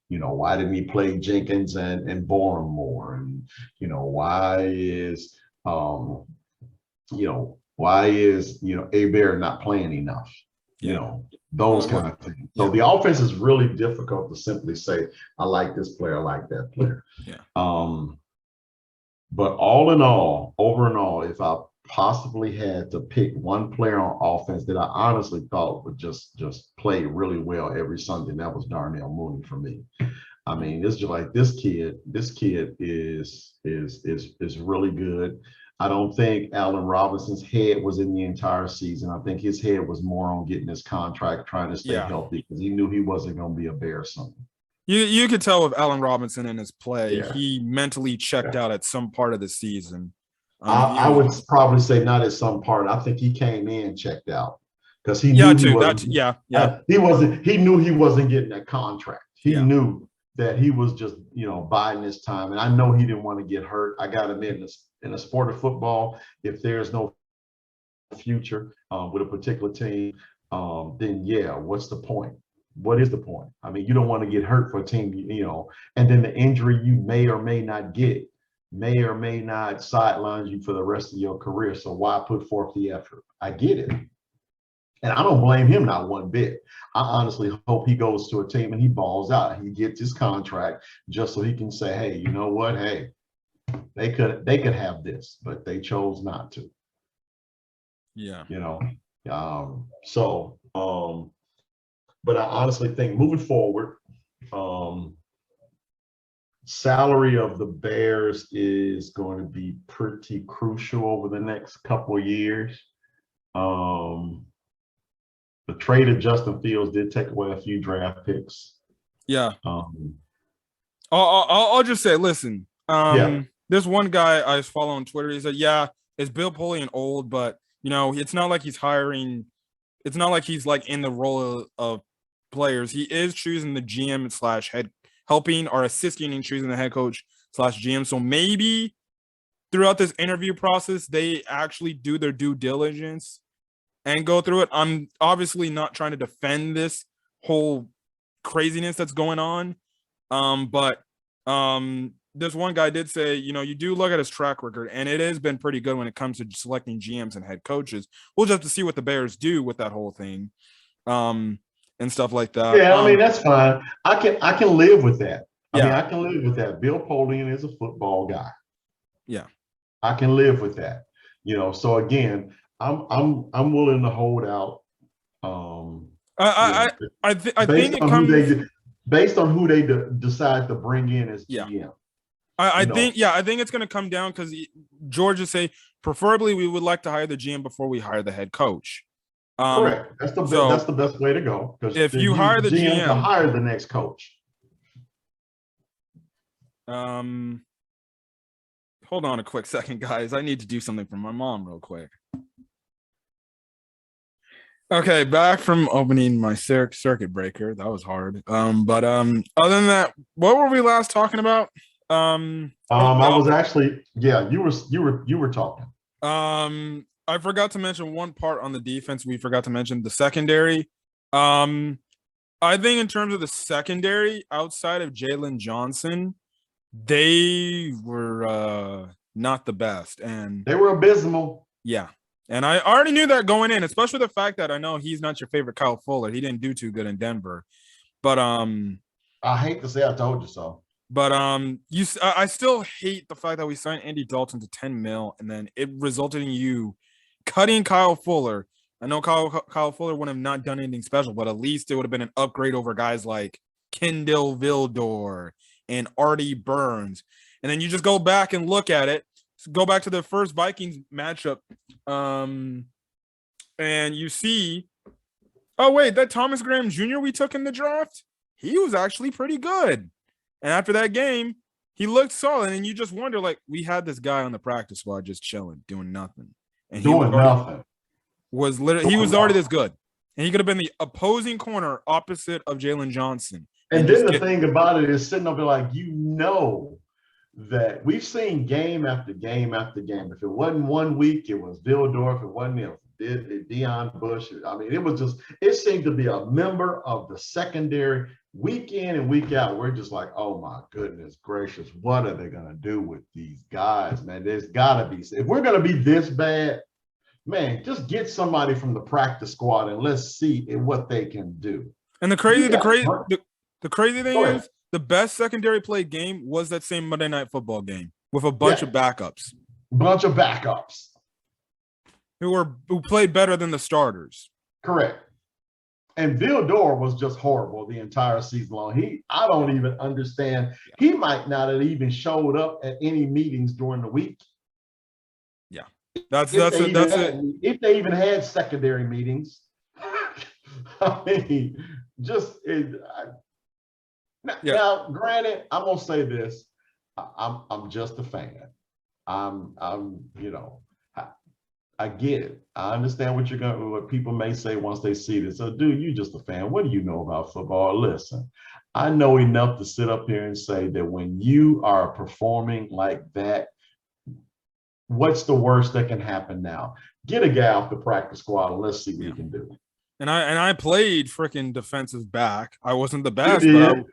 B: Why didn't he play Jenkins and Bourne more? And, why is Hebert not playing enough? Those kind of things. So the offense is really difficult to simply say, I like this player, I like that player.
A: Yeah.
B: But all in all, over and all, if I possibly had to pick one player on offense that I honestly thought would just play really well every Sunday, and that was Darnell Mooney for me. I mean, it's just like this kid is really good. I don't think Allen Robinson's head was in the entire season. I think his head was more on getting his contract, trying to stay healthy, because he knew he wasn't going to be a Bear soon.
A: You could tell with Allen Robinson in his play, he mentally checked out at some part of the season.
B: I would probably say not at some part. I think he came in checked out because he knew he wasn't getting that contract. He knew that he was just, biding his time. And I know he didn't want to get hurt. I got to admit, in a sport of football, if there's no future with a particular team, then yeah, what's the point? What is the point? I mean, you don't want to get hurt for a team, and then the injury you may or may not get may or may not sideline you for the rest of your career. So why put forth the effort? I get it. And I don't blame him not one bit. I honestly hope he goes to a team and he balls out. He gets his contract just so he can say, hey, you know what? Hey, they could have this, but they chose not to.
A: Yeah.
B: But I honestly think moving forward, salary of the Bears is going to be pretty crucial over the next couple of years. The trade of Justin Fields did take away a few draft picks.
A: Yeah. I'll just say, listen. There's one guy I follow on Twitter. He said, "Yeah, is Bill Polian old, but it's not like he's hiring. It's not like he's like in the role of players. He is choosing the GM / head, helping or assisting in choosing the head coach / GM. So maybe throughout this interview process, they actually do their due diligence and go through it. I'm obviously not trying to defend this whole craziness that's going on. But this one guy did say, you do look at his track record, and it has been pretty good when it comes to selecting GMs and head coaches. We'll just have to see what the Bears do with that whole thing, and stuff like that.
B: Yeah, I mean, that's fine. I can live with that. I mean,
A: Yeah.
B: I can live with that. Bill Polian is a football guy.
A: Yeah.
B: I can live with that. So again, I'm willing to hold out.
A: I think it comes
B: based on who they decide to bring in as GM.
A: I think it's going to come down because George would say, preferably we would like to hire the GM before we hire the head coach.
B: Correct. That's the best way to go. Because
A: if you hire the GM
B: to hire the next coach.
A: Hold on a quick second, guys. I need to do something for my mom real quick. Okay, back from opening my circuit breaker. That was hard. But other than that, what were we last talking about?
B: I was actually, you were talking.
A: I forgot to mention one part on the defense. We forgot to mention the secondary. I think in terms of the secondary, outside of Jalen Johnson, they were not the best, and
B: they were abysmal.
A: Yeah. And I already knew that going in, especially the fact that I know he's not your favorite Kyle Fuller. He didn't do too good in Denver. But
B: I hate to say I told you so.
A: But I still hate the fact that we signed Andy Dalton to $10 million, and then it resulted in you cutting Kyle Fuller. I know Kyle Fuller would have not done anything special, but at least it would have been an upgrade over guys like Kendall Vildor and Artie Burns. And then you just go back and look at it. Go back to the first Vikings matchup, and you see, oh wait, that Thomas Graham Jr. we took in the draft, he was actually pretty good. And after that game, he looked solid, and you just wonder, like, we had this guy on the practice squad just chilling, doing nothing, and he was already this good, and he could have been the opposing corner opposite of Jalen Johnson.
B: And then the thing about it is sitting over like, that we've seen game after game after game. If it wasn't 1 week, it was Vildor. If it wasn't Deion Bush. I mean, it seemed to be a member of the secondary week in and week out. We're just like, oh my goodness gracious, what are they going to do with these guys, man? There's got to be, if we're going to be this bad, man, just get somebody from the practice squad and let's see what they can do.
A: And the crazy thing is, the best secondary play game was that same Monday Night Football game with a bunch of backups. Who played better than the starters.
B: Correct. And Vildor was just horrible the entire season long. I don't even understand. He might not have even showed up at any meetings during the week.
A: Yeah. If
B: they even had secondary meetings. I mean, Now, granted, I'm gonna say this. I'm just a fan. I get it. I understand what people may say once they see this. So, dude, you just a fan. What do you know about football? Listen, I know enough to sit up here and say that when you are performing like that, what's the worst that can happen now? Get a guy off the practice squad and let's see what he can do.
A: And I played freaking defensive back. I wasn't the
B: You
A: best, but
B: did.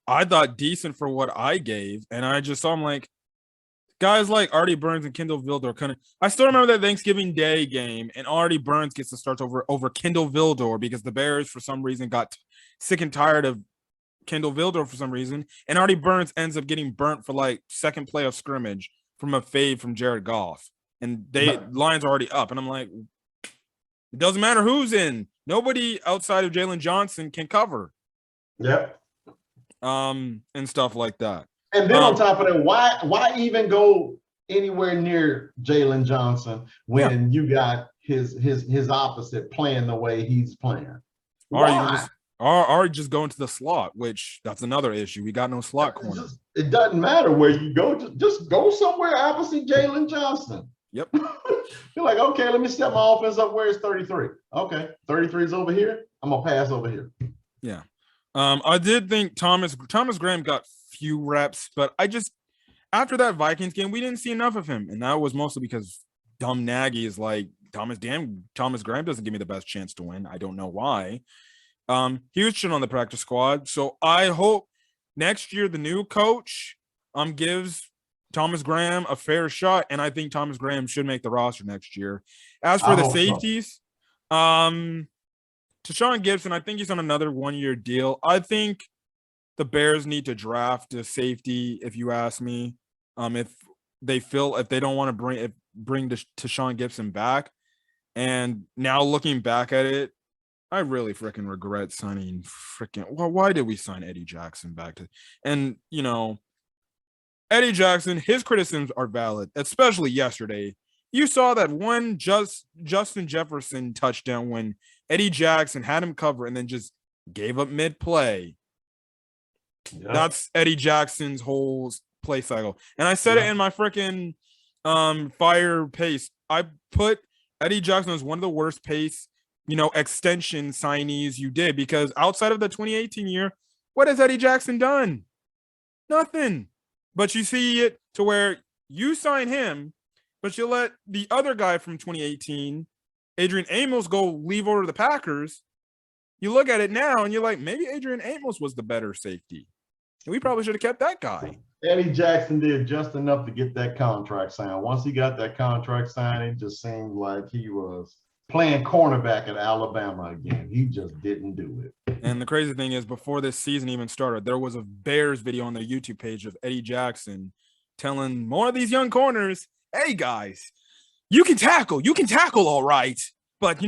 A: I thought decent for what I gave. And I just saw him like guys like Artie Burns and Kendall Vildor kind of. I still remember that Thanksgiving Day game, and Artie Burns gets to start over Kendall Vildor because the Bears for some reason got sick and tired of Kendall Vildor for some reason, and Artie Burns ends up getting burnt for like second play of scrimmage from a fade from Jared Goff, and lines are already up, and I'm like, it doesn't matter who's in. Nobody outside of Jalen Johnson can cover.
B: Yep.
A: And stuff like that.
B: And then on top of that, why even go anywhere near Jalen Johnson when you got his opposite playing the way he's playing? Why?
A: Or just going to the slot, which that's another issue. We got no slot corner.
B: It doesn't matter where you go. Just go somewhere opposite Jalen Johnson.
A: Yep.
B: You're like, okay, let me set my offense up where it's 33. Okay, 33 is over here. I'm gonna pass over here.
A: Yeah. I did think Thomas Graham got few reps, but after that Vikings game, we didn't see enough of him, and that was mostly because dumb Nagy is like, Thomas Graham doesn't give me the best chance to win. I don't know why. He was shit on the practice squad, so I hope next year the new coach gives Thomas Graham a fair shot, and I think Thomas Graham should make the roster next year. As for the safeties, Tashawn Gibson, I think he's on another 1-year deal. I think the Bears need to draft a safety, if you ask me. If they don't want to bring Tashawn Gibson back. And now looking back at it, I really freaking regret signing why did we sign Eddie Jackson back to? And, Eddie Jackson, his criticisms are valid, especially yesterday. You saw that one Justin Jefferson touchdown when Eddie Jackson had him cover and then just gave up mid-play. Yeah. That's Eddie Jackson's whole play cycle. And I said it in my freaking fire pace. I put Eddie Jackson as one of the worst pace, extension signees you did, because outside of the 2018 year, what has Eddie Jackson done? Nothing. But you see it to where you sign him, but you let the other guy from 2018, Adrian Amos, leave over to the Packers. You look at it now and you're like, maybe Adrian Amos was the better safety. And we probably should have kept that guy.
B: Eddie Jackson did just enough to get that contract signed. Once he got that contract signed, it just seemed like he was playing cornerback at Alabama again. He just didn't do it.
A: And the crazy thing is, before this season even started, there was a Bears video on their YouTube page of Eddie Jackson telling more of these young corners, hey, guys, you can tackle all right. But,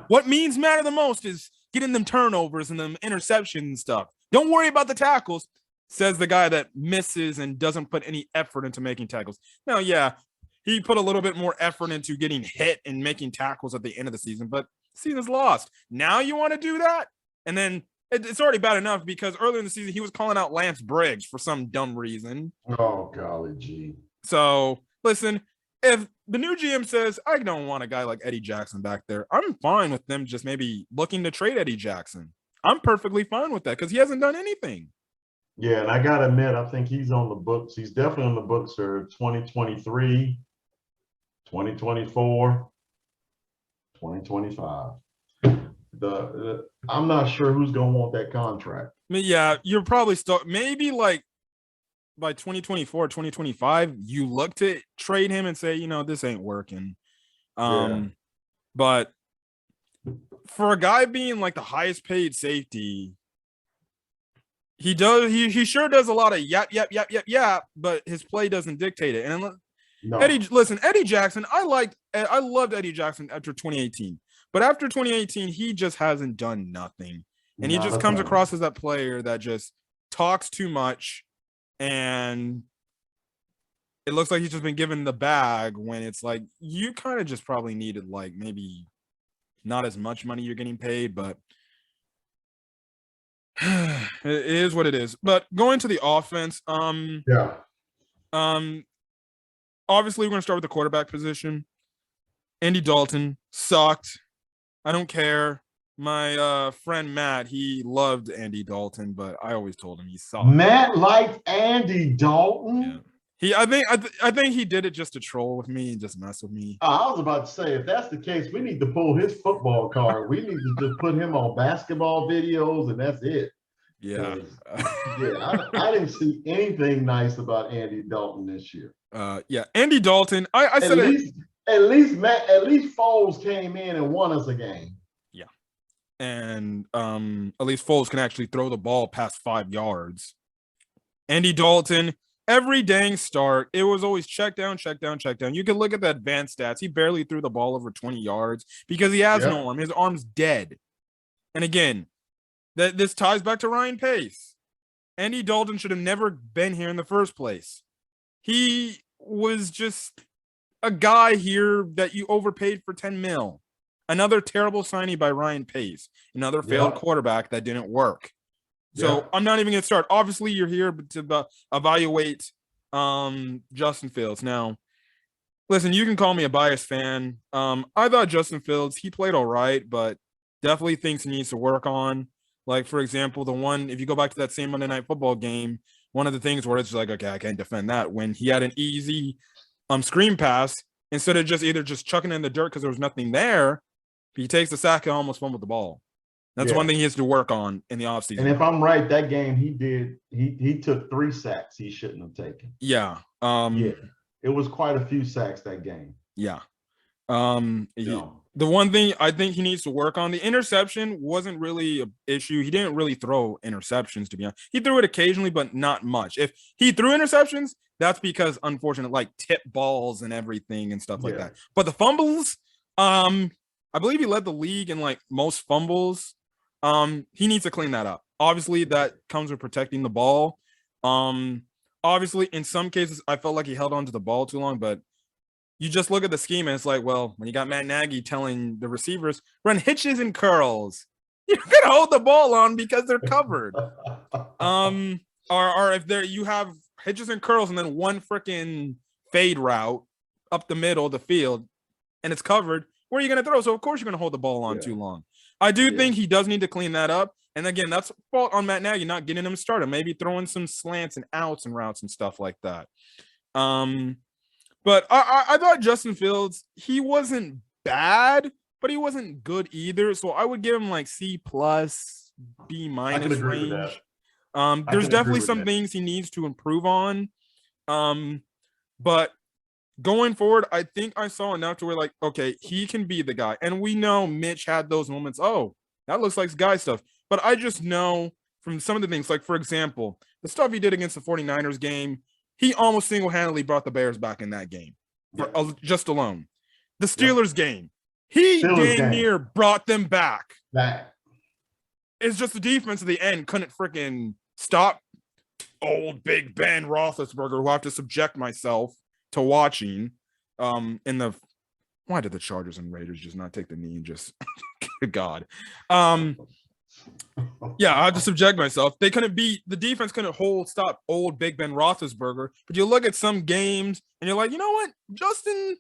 A: what matter the most is getting them turnovers and them interceptions and stuff. Don't worry about the tackles, says the guy that misses and doesn't put any effort into making tackles. Now, yeah, he put a little bit more effort into getting hit and making tackles at the end of the season, but the season's lost. Now you want to do that? And then it's already bad enough because earlier in the season, he was calling out Lance Briggs for some dumb reason.
B: Oh, golly gee.
A: So, listen, if the new GM says, I don't want a guy like Eddie Jackson back there, I'm fine with them just maybe looking to trade Eddie Jackson. I'm perfectly fine with that because he hasn't done anything.
B: Yeah, and I got to admit, I think he's on the books. He's definitely on the books for 2023, 2024, 2025. I'm not sure who's going to want that contract.
A: I mean, yeah, you're probably still maybe like by 2024, 2025, you look to trade him and say, this ain't working. But for a guy being like the highest paid safety, he sure does a lot of yap, but his play doesn't dictate it. And Eddie Jackson, I loved Eddie Jackson after 2018. But after 2018, he just hasn't done nothing. And he just comes across as that player that just talks too much. And it looks like he's just been given the bag when it's like, you kind of just probably needed like maybe not as much money you're getting paid, but it is what it is. But going to the offense, obviously we're going to start with the quarterback position. Andy Dalton sucked. I don't care. My friend Matt, he loved Andy Dalton, but I always told him he sucked.
B: Matt liked Andy Dalton.
A: Yeah. I think he did it just to troll with me and just mess with me.
B: I was about to say, if that's the case, we need to pull his football card. We need to just put him on basketball videos, and that's it.
A: Yeah.
B: I didn't see anything nice about Andy Dalton this year.
A: Yeah, Andy Dalton. I said
B: at least Foles came in and won us a game.
A: Yeah, and at least Foles can actually throw the ball past 5 yards. Andy Dalton, every dang start, it was always check down, check down, check down. You can look at the advanced stats. He barely threw the ball over 20 yards because he has no arm. His arm's dead. And again, this ties back to Ryan Pace. Andy Dalton should have never been here in the first place. He was just a guy here that you overpaid for 10 mil. Another terrible signing by Ryan Pace. Another failed quarterback that didn't work. So I'm not even going to start. Obviously, you're here to evaluate Justin Fields. Now, listen, you can call me a biased fan. I thought Justin Fields, he played all right, but definitely things he needs to work on. Like, for example, if you go back to that same Monday Night Football game, one of the things where it's like, okay, I can't defend that, when he had an easy screen pass, instead of just chucking it in the dirt because there was nothing there, he takes the sack and almost fumbled the ball. That's one thing he has to work on in the offseason.
B: And if I'm right, that game he took 3 sacks he shouldn't have taken.
A: Yeah.
B: It was quite a few sacks that game.
A: Yeah. The one thing I think he needs to work on, the interception wasn't really an issue. He didn't really throw interceptions, to be honest. He threw it occasionally, but not much. If he threw interceptions, that's because, unfortunate, like tip balls and everything and stuff like that. But the fumbles, I believe he led the league in like most fumbles. He needs to clean that up. Obviously, that comes with protecting the ball. Obviously, in some cases, I felt like he held on to the ball too long, but you just look at the scheme and it's like, well, when you got Matt Nagy telling the receivers, run hitches and curls, you're going to hold the ball on because they're covered. Or if you have hitches and curls and then one freaking fade route up the middle of the field and it's covered, where are you going to throw? So, of course, you're going to hold the ball on too long. I do think he does need to clean that up. And again, that's fault on Matt Nagy not getting him started. Maybe throwing some slants and outs and routes and stuff like that. But I thought Justin Fields, he wasn't bad, but he wasn't good either. So I would give him like C+, B- range. There's definitely some things he needs to improve on. But going forward, I think I saw enough to where like, okay, he can be the guy. And we know Mitch had those moments. Oh, that looks like guy stuff. But I just know from some of the things, like, for example, the stuff he did against the 49ers game, he almost single-handedly brought the Bears back in that game, just alone. The Steelers game, he damn near brought them back. It's just the defense at the end couldn't freaking stop old Big Ben Roethlisberger, who I have to subject myself to watching. Why did the Chargers and Raiders just not take the knee and just God? Yeah, I have to subject myself. They couldn't beat the defense, couldn't stop old Big Ben Roethlisberger. But you look at some games and you're like, you know what, Justin,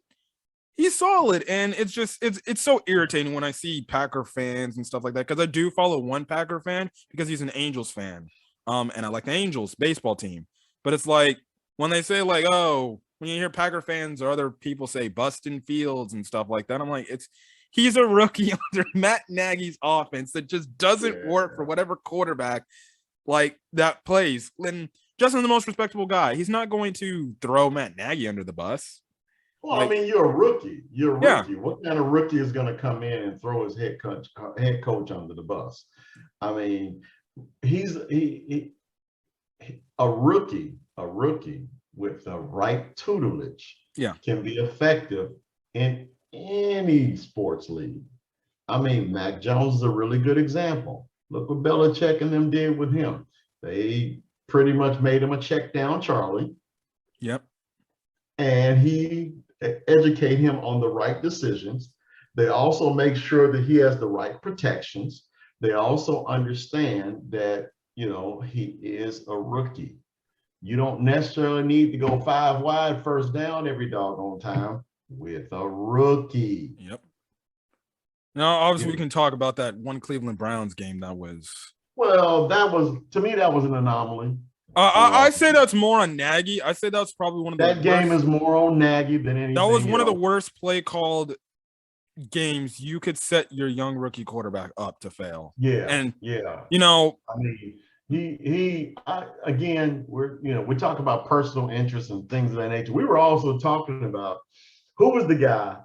A: he's solid. And it's just it's so irritating when I see Packer fans and stuff like that, because I do follow one Packer fan because he's an Angels fan, and I like the Angels baseball team. But it's like when they say like, oh, when you hear Packer fans or other people say Bustin' Fields and stuff like that, I'm like, he's a rookie under Matt Nagy's offense that just doesn't work for whatever quarterback like that plays. And Justin's the most respectable guy. He's not going to throw Matt Nagy under the bus.
B: Well, I mean, you're a rookie. You're a rookie. What kind of rookie is going to come in and throw his head coach under the bus? I mean, he's a rookie with the right tutelage can be effective in any sports league. I mean, Mac Jones is a really good example. Look what Belichick and them did with him. They pretty much made him a check down Charlie.
A: Yep.
B: And he educate him on the right decisions. They also make sure that he has the right protections. They also understand that, you know, he is a rookie. You don't necessarily need to go 5 wide first down every doggone time with a rookie.
A: Yep. Now, obviously, we can talk about that one Cleveland Browns game that was.
B: Well, to me, that was an anomaly.
A: I say that's more on Nagy. I say that's probably one of the
B: that game is more on Nagy than anything.
A: That was one
B: else.
A: of the worst play called games you could set your young rookie quarterback up to fail.
B: Yeah,
A: and
B: yeah,
A: you know,
B: I mean, again, we talk about personal interests and things of that nature. We were also talking about who was the guy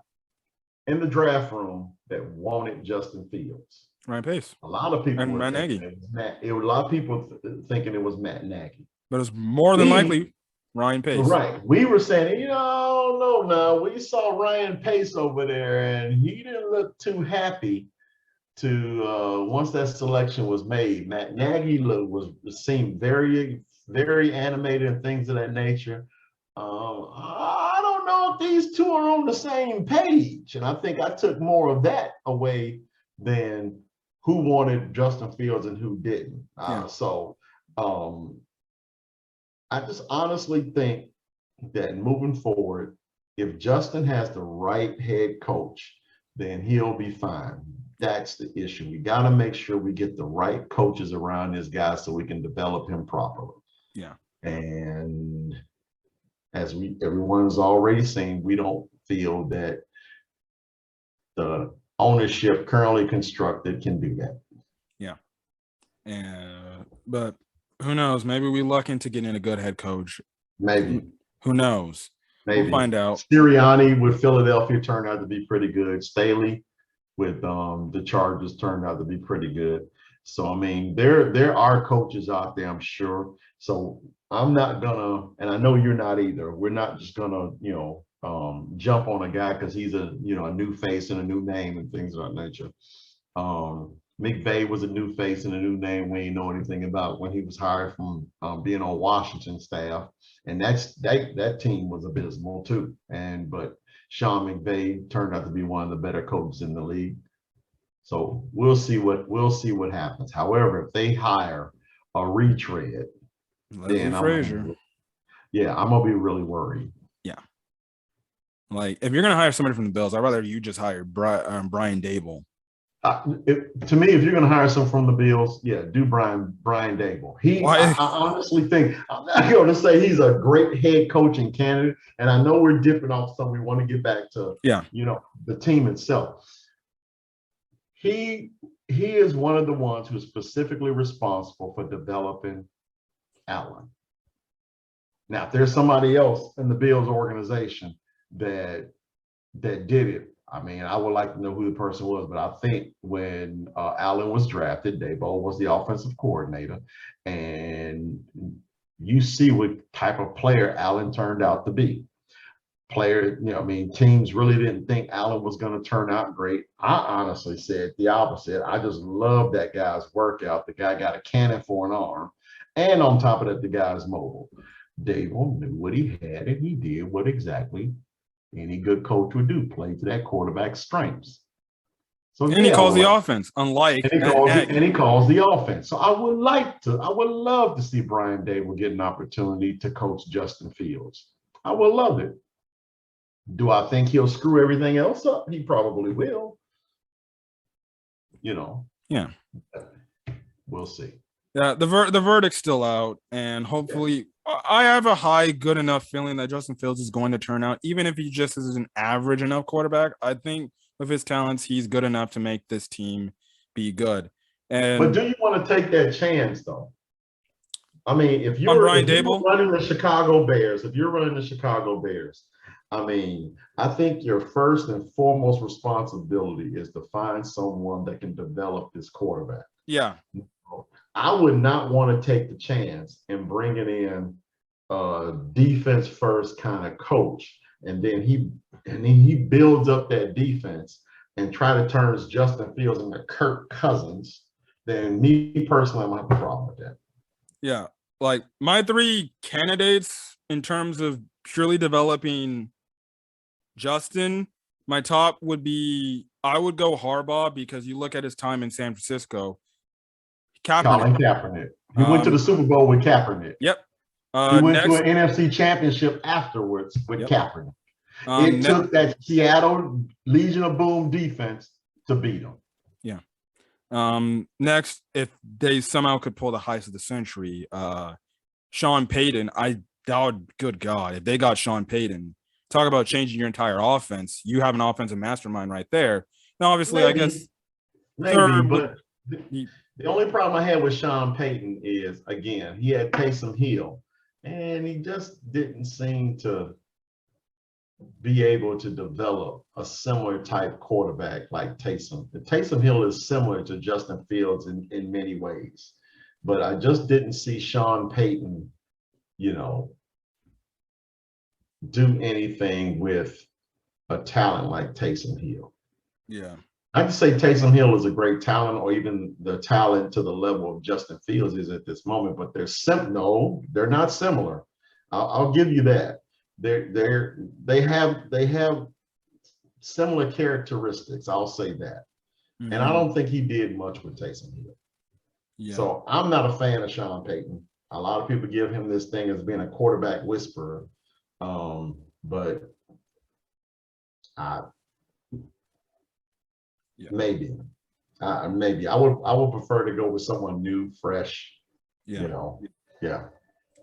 B: in the draft room that wanted Justin Fields.
A: Ryan Pace.
B: A lot of people
A: and
B: were
A: Matt
B: thinking
A: Nagy.
B: It was a lot of people thinking it was Matt Nagy,
A: but it's more than likely Ryan Pace.
B: Right. We were saying, no. We saw Ryan Pace over there, and he didn't look too happy to once that selection was made. Matt Nagy seemed very, very animated and things of that nature. I don't know if these two are on the same page, and I think I took more of that away than who wanted Justin Fields and who didn't. So I just honestly think that moving forward, if Justin has the right head coach, then he'll be fine. That's the issue. We got to make sure we get the right coaches around this guy so we can develop him properly.
A: Yeah.
B: And as everyone's already seen, we don't feel that the ownership currently constructed can do that.
A: Yeah. But who knows? Maybe we luck into getting a good head coach.
B: Maybe.
A: Who knows?
B: Maybe.
A: We'll find out.
B: Sirianni with Philadelphia turned out to be pretty good. Staley with the Chargers turned out to be pretty good. So, I mean, there are coaches out there, I'm sure. So I'm not gonna, and I know you're not either. We're not just gonna, jump on a guy because he's a new face and a new name and things of that nature. McVay was a new face and a new name we didn't know anything about when he was hired from being on Washington staff, and that team was abysmal too. But Sean McVay turned out to be one of the better coaches in the league. So we'll see what happens. However, if they hire a retread, then I'm gonna be really worried.
A: Yeah. Like if you're gonna hire somebody from the Bills, I'd rather you just hire Brian Daboll.
B: To me, if you're going to hire someone from the Bills, do Brian Daboll. I honestly think, I'm not going to say he's a great head coaching candidate, and I know we're different off some. We want to get back to the team itself. He is one of the ones who is specifically responsible for developing Allen. Now, if there's somebody else in the Bills organization that did it, I mean, I would like to know who the person was, but I think when Allen was drafted, Daboll was the offensive coordinator, and you see what type of player Allen turned out to be. Teams really didn't think Allen was going to turn out great. I honestly said the opposite. I just love that guy's workout. The guy got a cannon for an arm, and on top of that, the guy's mobile. Daboll knew what he had, and he did what exactly any good coach would do, play to that quarterback's strengths. So
A: he calls the offense, unlike
B: and he calls the offense. So I would love to see Brian Daboll get an opportunity to coach Justin Fields. I would love it. Do I think he'll screw everything else up? He probably will.
A: Yeah.
B: We'll see.
A: Yeah, the verdict's still out, and hopefully I have a high good enough feeling that Justin Fields is going to turn out, even if he just is an average enough quarterback. I think with his talents, he's good enough to make this team be good.
B: But do you want to take that chance, though? I mean, if you're running the Chicago Bears, I mean, I think your first and foremost responsibility is to find someone that can develop this quarterback.
A: Yeah.
B: I would not want to take the chance and bringing in a defense first kind of coach, and then he builds up that defense and try to turn Justin Fields into Kirk Cousins. Then me personally, I'm gonna have a problem with that.
A: Yeah, like my three candidates in terms of purely developing Justin, my top would be I would go Harbaugh because you look at his time in San Francisco.
B: Colin Kaepernick. He went to the Super Bowl with Kaepernick.
A: Yep.
B: He went to an NFC championship afterwards with Kaepernick. It took that Seattle Legion of Boom defense to beat them.
A: Yeah. Next, if they somehow could pull the heist of the century, Sean Payton, good God, if they got Sean Payton, talk about changing your entire offense. You have an offensive mastermind right there. Now, obviously,
B: Maybe,
A: I guess
B: but the only problem I had with Sean Payton is, again, he had Taysom Hill, and he just didn't seem to be able to develop a similar type quarterback like Taysom. Taysom Hill is similar to Justin Fields in many ways, but I just didn't see Sean Payton, do anything with a talent like Taysom Hill.
A: Yeah.
B: I can say Taysom Hill is a great talent, or even the talent to the level of Justin Fields is at this moment, but they're not similar. I'll give you that. They have similar characteristics. I'll say that. Mm-hmm. And I don't think he did much with Taysom Hill. Yeah. So I'm not a fan of Sean Payton. A lot of people give him this thing as being a quarterback whisperer. But maybe I would prefer to go with someone new, fresh. Yeah. Yeah.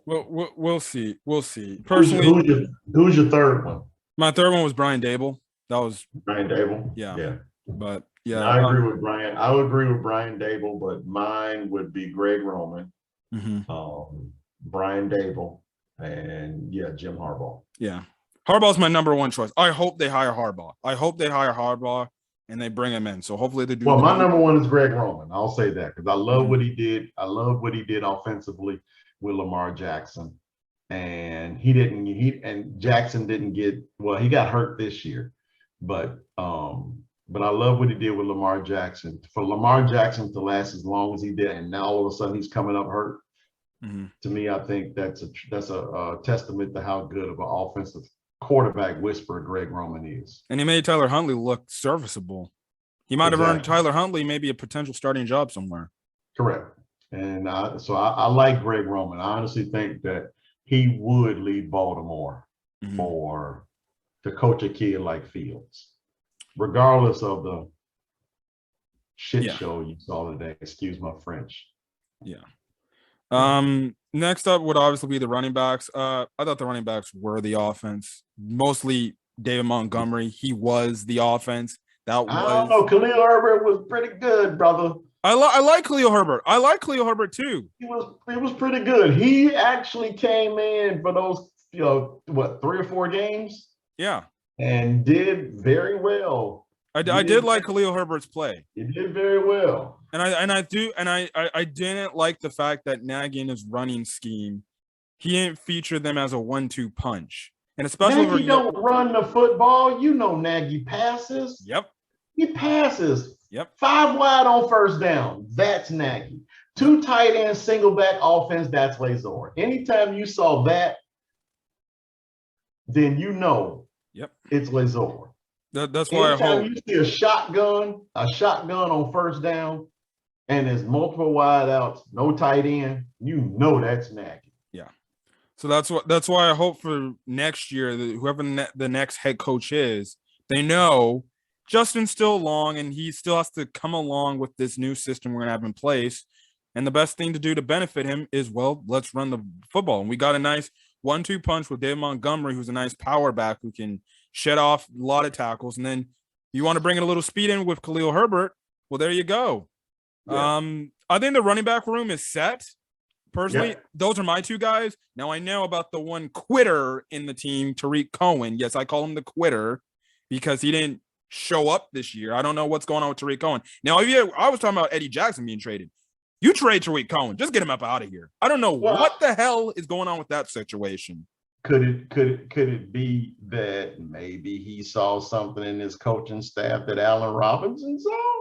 A: Well, we'll see. We'll see. Personally,
B: who's your third one?
A: My third one was Brian Dable. That was
B: Brian Dable.
A: Yeah.
B: Yeah.
A: But yeah,
B: I agree with Brian. I would agree with Brian Dable, but mine would be Greg Roman, Brian Dable, and Jim Harbaugh.
A: Yeah. Harbaugh's my number one choice. I hope they hire Harbaugh. And they bring him in. So hopefully they do.
B: Well, my number one is Greg Roman. I'll say that because I love what he did. I love what he did offensively with Lamar Jackson. And Jackson didn't he got hurt this year. But I love what he did with Lamar Jackson. For Lamar Jackson to last as long as he did, and now all of a sudden he's coming up hurt. Mm-hmm. To me, I think that's a testament to how good of an offensive quarterback whisperer Greg Roman is.
A: And he made Tyler Huntley look serviceable. He might have earned Tyler Huntley maybe a potential starting job somewhere.
B: Correct. And so I like Greg Roman. I honestly think that he would lead Baltimore to coach a kid like Fields, regardless of the shit show you saw today. Excuse my French.
A: Yeah. Next up would obviously be the running backs. I thought the running backs were the offense. Mostly David Montgomery. He was the offense. I don't
B: know. Khalil Herbert was pretty good, brother.
A: I like Khalil Herbert. I like Khalil Herbert too.
B: He was pretty good. He actually came in for those, 3 or 4 games.
A: Yeah.
B: And did very well.
A: I did like Khalil Herbert's play.
B: He did very well.
A: And I didn't like the fact that Nagy in his running scheme, he didn't feature them as a 1-2 punch. And especially
B: Nagy don't run the football. Nagy passes.
A: Yep.
B: He passes.
A: Yep.
B: 5 wide on first down. That's Nagy. 2 tight end single back offense. That's Lazor. Anytime you saw that, then it's Lazor.
A: That's why
B: anytime you see a shotgun on first down, and there's multiple wideouts, no tight end, that's Nagy.
A: Yeah. So that's why I hope for next year that whoever the next head coach is, they know Justin's still along and he still has to come along with this new system we're gonna have in place. And the best thing to do to benefit him is, let's run the football. And we got a nice 1-2 punch with David Montgomery, who's a nice power back who can shed off a lot of tackles. And then you want to bring in a little speed in with Khalil Herbert. Well, there you go. Yeah. I think the running back room is set. Personally, those are my 2 guys. Now I know about the one quitter in the team, Tariq Cohen. Yes, I call him the quitter because he didn't show up this year. I don't know what's going on with Tariq Cohen. Now, I was talking about Eddie Jackson being traded. You trade Tariq Cohen, just get him up out of here. I don't know what the hell is going on with that situation.
B: Could it be that maybe he saw something in his coaching staff that Allen Robinson saw?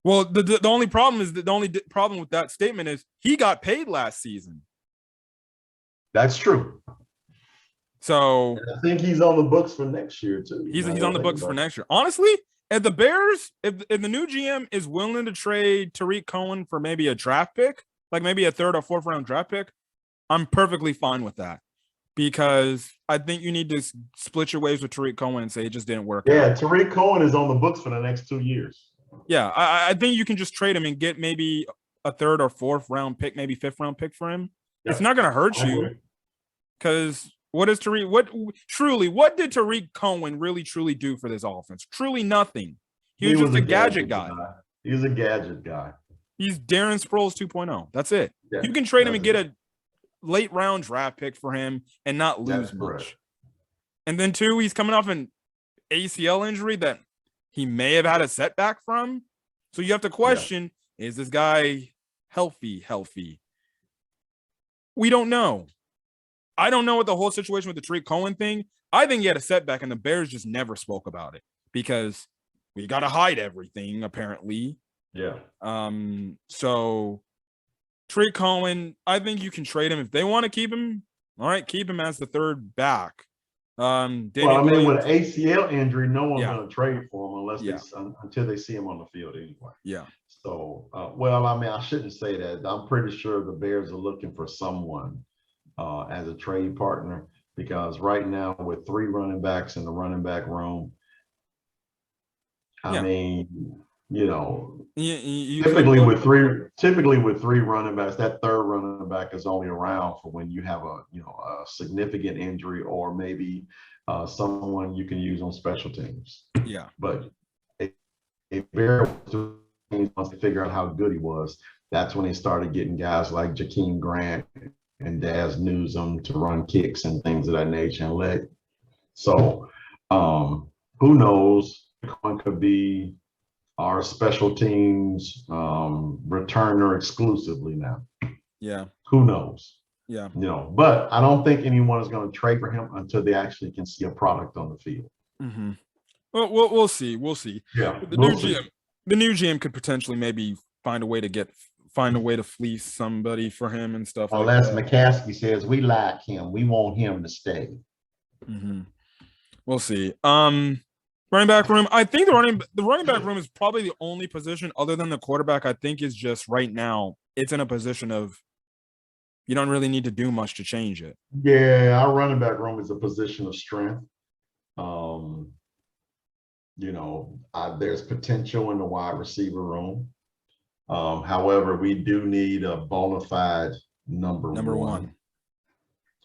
A: Well, the only problem is the only problem with that statement is he got paid last season.
B: That's true.
A: So
B: and I think he's on the books for next year too.
A: He's on the books for next year. Honestly, if the Bears, if the new GM is willing to trade Tariq Cohen for maybe a draft pick, like maybe a 3rd or 4th round draft pick, I'm perfectly fine with that. Because I think you need to split your ways with Tariq Cohen and say it just didn't work out.
B: Yeah, Tariq Cohen is on the books for the next 2 years.
A: Yeah, I think you can just trade him and get maybe a third or fourth round pick, maybe fifth round pick for him.
B: Yeah,
A: It's not going to hurt you because what did Tariq Cohen really truly do for this offense? Truly nothing. He was just a gadget guy.
B: He was a gadget guy.
A: He's Darren Sproles 2.0. That's it.
B: Yeah,
A: you can trade him and get a late round draft pick for him and not lose much.
B: Correct.
A: And then two, he's coming off an ACL injury that he may have had a setback from. So you have to question, is this guy healthy? We don't know. I don't know what the whole situation with the Tariq Cohen thing. I think he had a setback and the Bears just never spoke about it because we got to hide everything, apparently.
B: Yeah.
A: So Tariq Cohen, I think you can trade him if they want to keep him. All right, keep him as the third back.
B: With an ACL injury, no one's going to trade for him until they see him on the field anyway.
A: Yeah.
B: So, I shouldn't say that. I'm pretty sure the Bears are looking for someone as a trade partner because right now with 3 running backs in the running back room, typically with three running backs, that third running back is only around for when you have a significant injury or maybe someone you can use on special teams.
A: Yeah.
B: But if Bear wants to figure out how good he was, that's when they started getting guys like Jakeem Grant and Daz Newsome to run kicks and things of that nature and So who knows? One could be our special teams returner exclusively now.
A: Yeah.
B: Who knows?
A: Yeah.
B: But I don't think anyone is going to trade for him until they actually can see a product on the field.
A: Mm-hmm. Well, we'll see. We'll see.
B: Yeah.
A: The new GM could potentially maybe find a way to fleece somebody for him and stuff.
B: Unless McCaskey says we like him, we want him to stay.
A: Mm-hmm. We'll see. Running back room. I think the running back room is probably the only position other than the quarterback. I think is just right now it's in a position of you don't really need to do much to change it.
B: Yeah, our running back room is a position of strength. There's potential in the wide receiver room. However, we do need a bona fide number one.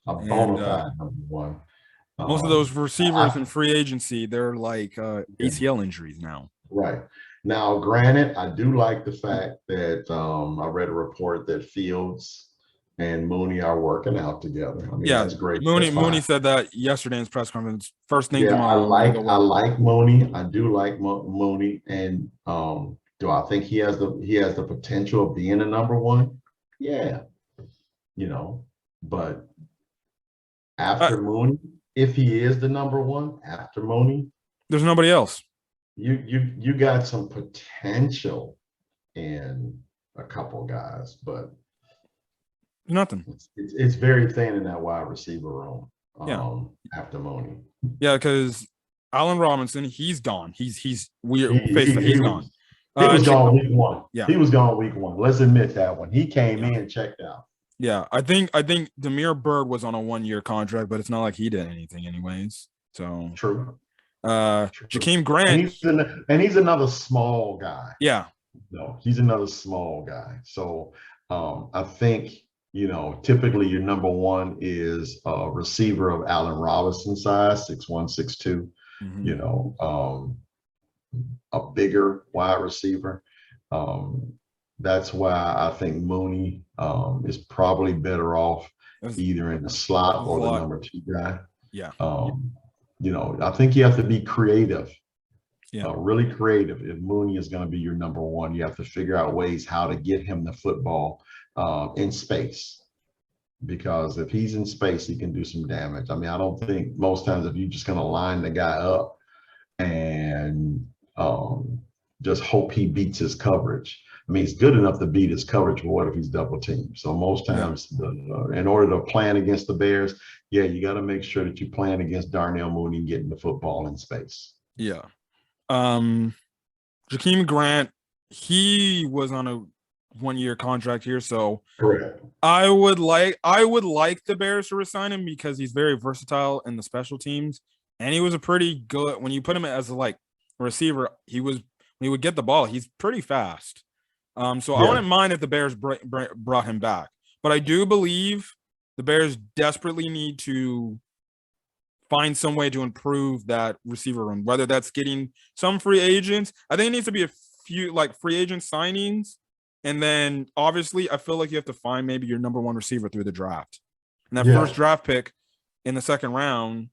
B: A bona fide number one.
A: Most of those receivers in free agency, they're like ACL injuries now.
B: Right. Now, granted, I do like the fact that I read a report that Fields and Mooney are working out together. That's great.
A: Mooney said that yesterday in his press conference. First thing tomorrow.
B: I like Mooney. I do like Mooney. And do I think he has the potential of being a number one? Yeah. But after Mooney, if he is the number one after Mooney,
A: there's nobody else.
B: You got some potential in a couple guys, but
A: nothing.
B: It's very thin in that wide receiver room. After Mooney.
A: Yeah, because Allen Robinson, he's gone. He's gone.
B: He was gone week one. Yeah, he was gone week one. Let's admit that one. He came in, checked out.
A: Yeah, I think Damiere Byrd was on a 1-year contract, but it's not like he did anything anyways. So
B: true.
A: Jakeem Grant,
B: and he's another small guy.
A: Yeah.
B: No, he's another small guy. So I think typically your number one is a receiver of Allen Robinson size, 6'1", 6'2". Mm-hmm. A bigger wide receiver. That's why I think Mooney is probably better off either in the slot or the number 2 guy.
A: Yeah.
B: I think you have to be creative. Yeah. Really creative. If Mooney is going to be your number one, you have to figure out ways how to get him the football in space. Because if he's in space, he can do some damage. I don't think most times if you're just going to line the guy up and just hope he beats his coverage. It's good enough to beat his coverage, but what if he's double teamed? So most times, in order to plan against the Bears, you got to make sure that you plan against Darnell Mooney getting the football in space.
A: Yeah. Jakeem Grant, he was on a 1-year contract here, so
B: correct.
A: I would like the Bears to resign him because he's very versatile in the special teams, and he was a pretty good when you put him as a receiver. He was He would get the ball. He's pretty fast. So I
B: Yeah.
A: wouldn't mind if the Bears brought him back. But I do believe the Bears desperately need to find some way to improve that receiver room, whether that's getting some free agents. I think it needs to be a few like free agent signings. And then obviously I feel like you have to find maybe your number one receiver through the draft. And that first draft pick in the second round,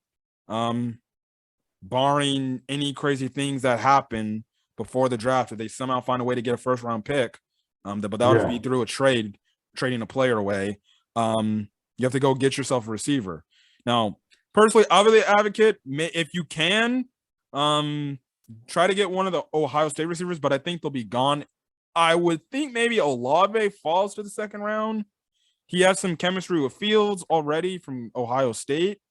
A: barring any crazy things that happen before the draft, if they somehow find a way to get a first round pick, but that would be through a trading a player away. You have to go get yourself a receiver. Now, personally, I'll be the advocate. If you can, try to get one of the Ohio State receivers, but I think they'll be gone. I would think maybe Olave falls to the second round. He has some chemistry with Fields already from Ohio State.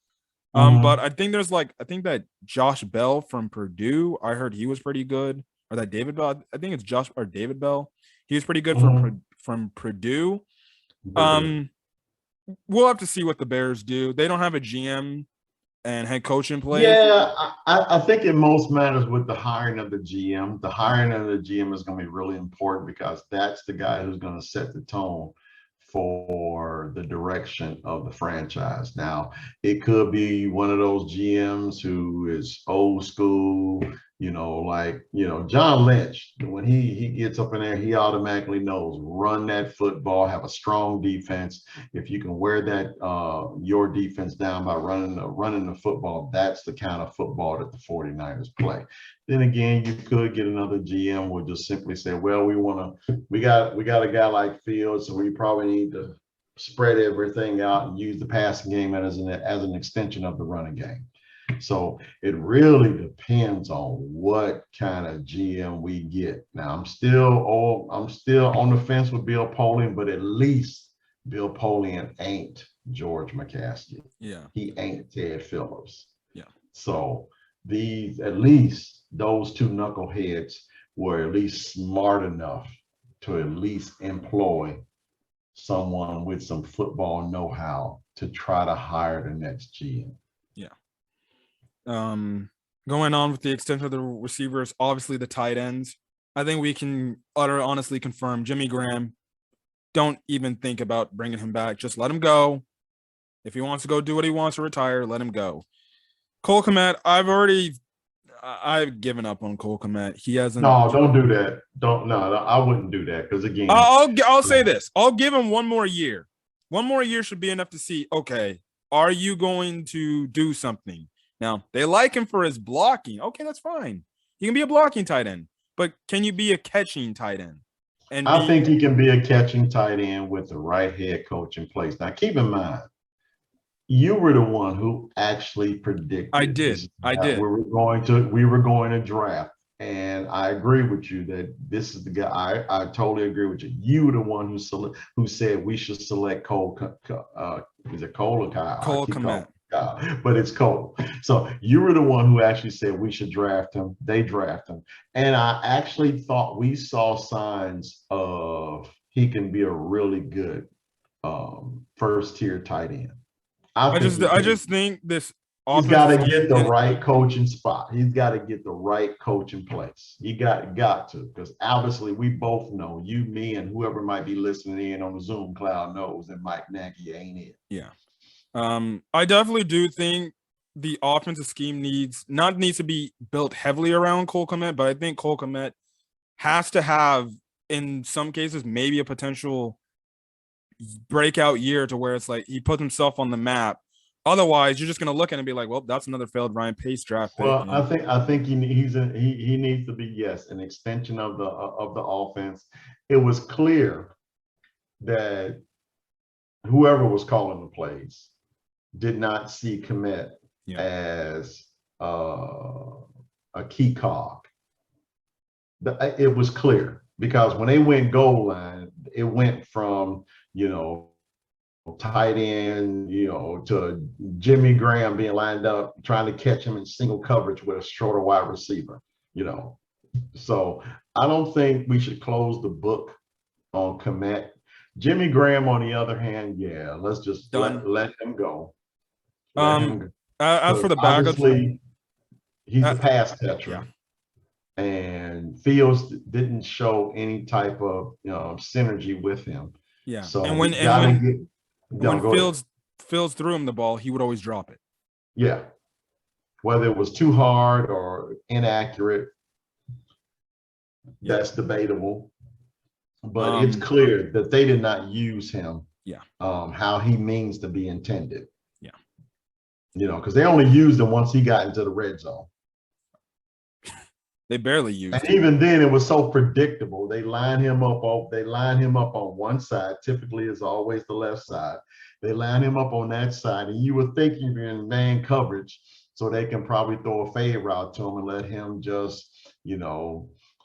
A: But I think that Josh Bell from Purdue, I heard he was pretty good. Or that David Bell, I think it's Josh or David Bell. He was pretty good from Purdue. We'll have to see what the Bears do. They don't have a GM and head coach in place.
B: Yeah, I think it most matters with the hiring of the GM. The hiring of the GM is going to be really important because that's the guy who's going to set the tone for the direction of the franchise. Now, it could be one of those GMs who is old school, like John Lynch. When he gets up in there, he automatically knows run that football, have a strong defense. If you can wear that your defense down by running the football, that's the kind of football that the 49ers play. Then again, you could get another GM would just simply say, well, we got a guy like Fields, so we probably need to spread everything out and use the passing game as an extension of the running game. So it really depends on what kind of GM we get. Now I'm still on the fence with Bill Polian, but at least Bill Polian ain't George McCaskey.
A: Yeah.
B: He ain't Ted Phillips.
A: Yeah.
B: So at least those two knuckleheads were at least smart enough to at least employ someone with some football know-how to try to hire the next GM.
A: Yeah. Going on with the extension of the receivers, obviously the tight ends. I think we can honestly confirm Jimmy Graham. Don't even think about bringing him back. Just let him go. If he wants to go do what he wants to retire, let him go. Cole Kmet, I've given up on Cole Kmet. He hasn't.
B: No, don't do that. I wouldn't do that because again,
A: I'll say this. I'll give him one more year. One more year should be enough to see. Okay, are you going to do something? Now they like him for his blocking. Okay, that's fine. He can be a blocking tight end, but can you be a catching tight end? And
B: I think he can be a catching tight end with the right head coach in place. Now, keep in mind, you were the one who actually predicted.
A: I did.
B: We were going to draft, and I agree with you that this is the guy. I totally agree with you. You were the one who said we should select Cole. Is it Cole or Kyle?
A: Cole Kmet.
B: But it's Cole. So you were the one who actually said we should draft him. They draft him, and I actually thought we saw signs of he can be a really good first tier tight end.
A: I just think this.
B: He's got to get the right coaching spot. He's got to get the right coach in place. You got to, because obviously we both know, you, me, and whoever might be listening in on the Zoom cloud knows that Mike Nagy ain't it.
A: Yeah. I definitely do think the offensive scheme needs to be built heavily around Cole Kmet, but I think Cole Kmet has to have, in some cases, maybe a potential breakout year to where it's like he put himself on the map. Otherwise, you're just going to look at it and be like, well, that's another failed Ryan Pace draft pick.
B: Well, I think he needs to be, yes, an extension of the offense. It was clear that whoever was calling the plays did not see Kmet as a key cog. It was clear because when they went goal line, it went from, tight end, to Jimmy Graham being lined up, trying to catch him in single coverage with a shorter wide receiver, So I don't think we should close the book on Kmet. Jimmy Graham, on the other hand, let's just let him go.
A: As for the backup,
B: he's a pass catcher.
A: Yeah.
B: and Fields didn't show any type of synergy with him.
A: Yeah.
B: So
A: And
B: we
A: when
B: gotta get.
A: when
B: Go ahead.
A: Fields threw him the ball, he would always drop it.
B: Yeah, whether it was too hard or inaccurate, that's debatable. But it's clear that they did not use him.
A: Yeah.
B: How he means to be intended.
A: Yeah.
B: Because they only used him once he got into the red zone.
A: They barely used
B: and
A: him.
B: Even then, it was so predictable. They line him up on one side. Typically, it's always the left side. They line him up on that side, and you would think you're in man coverage, so they can probably throw a fade route to him and let him just,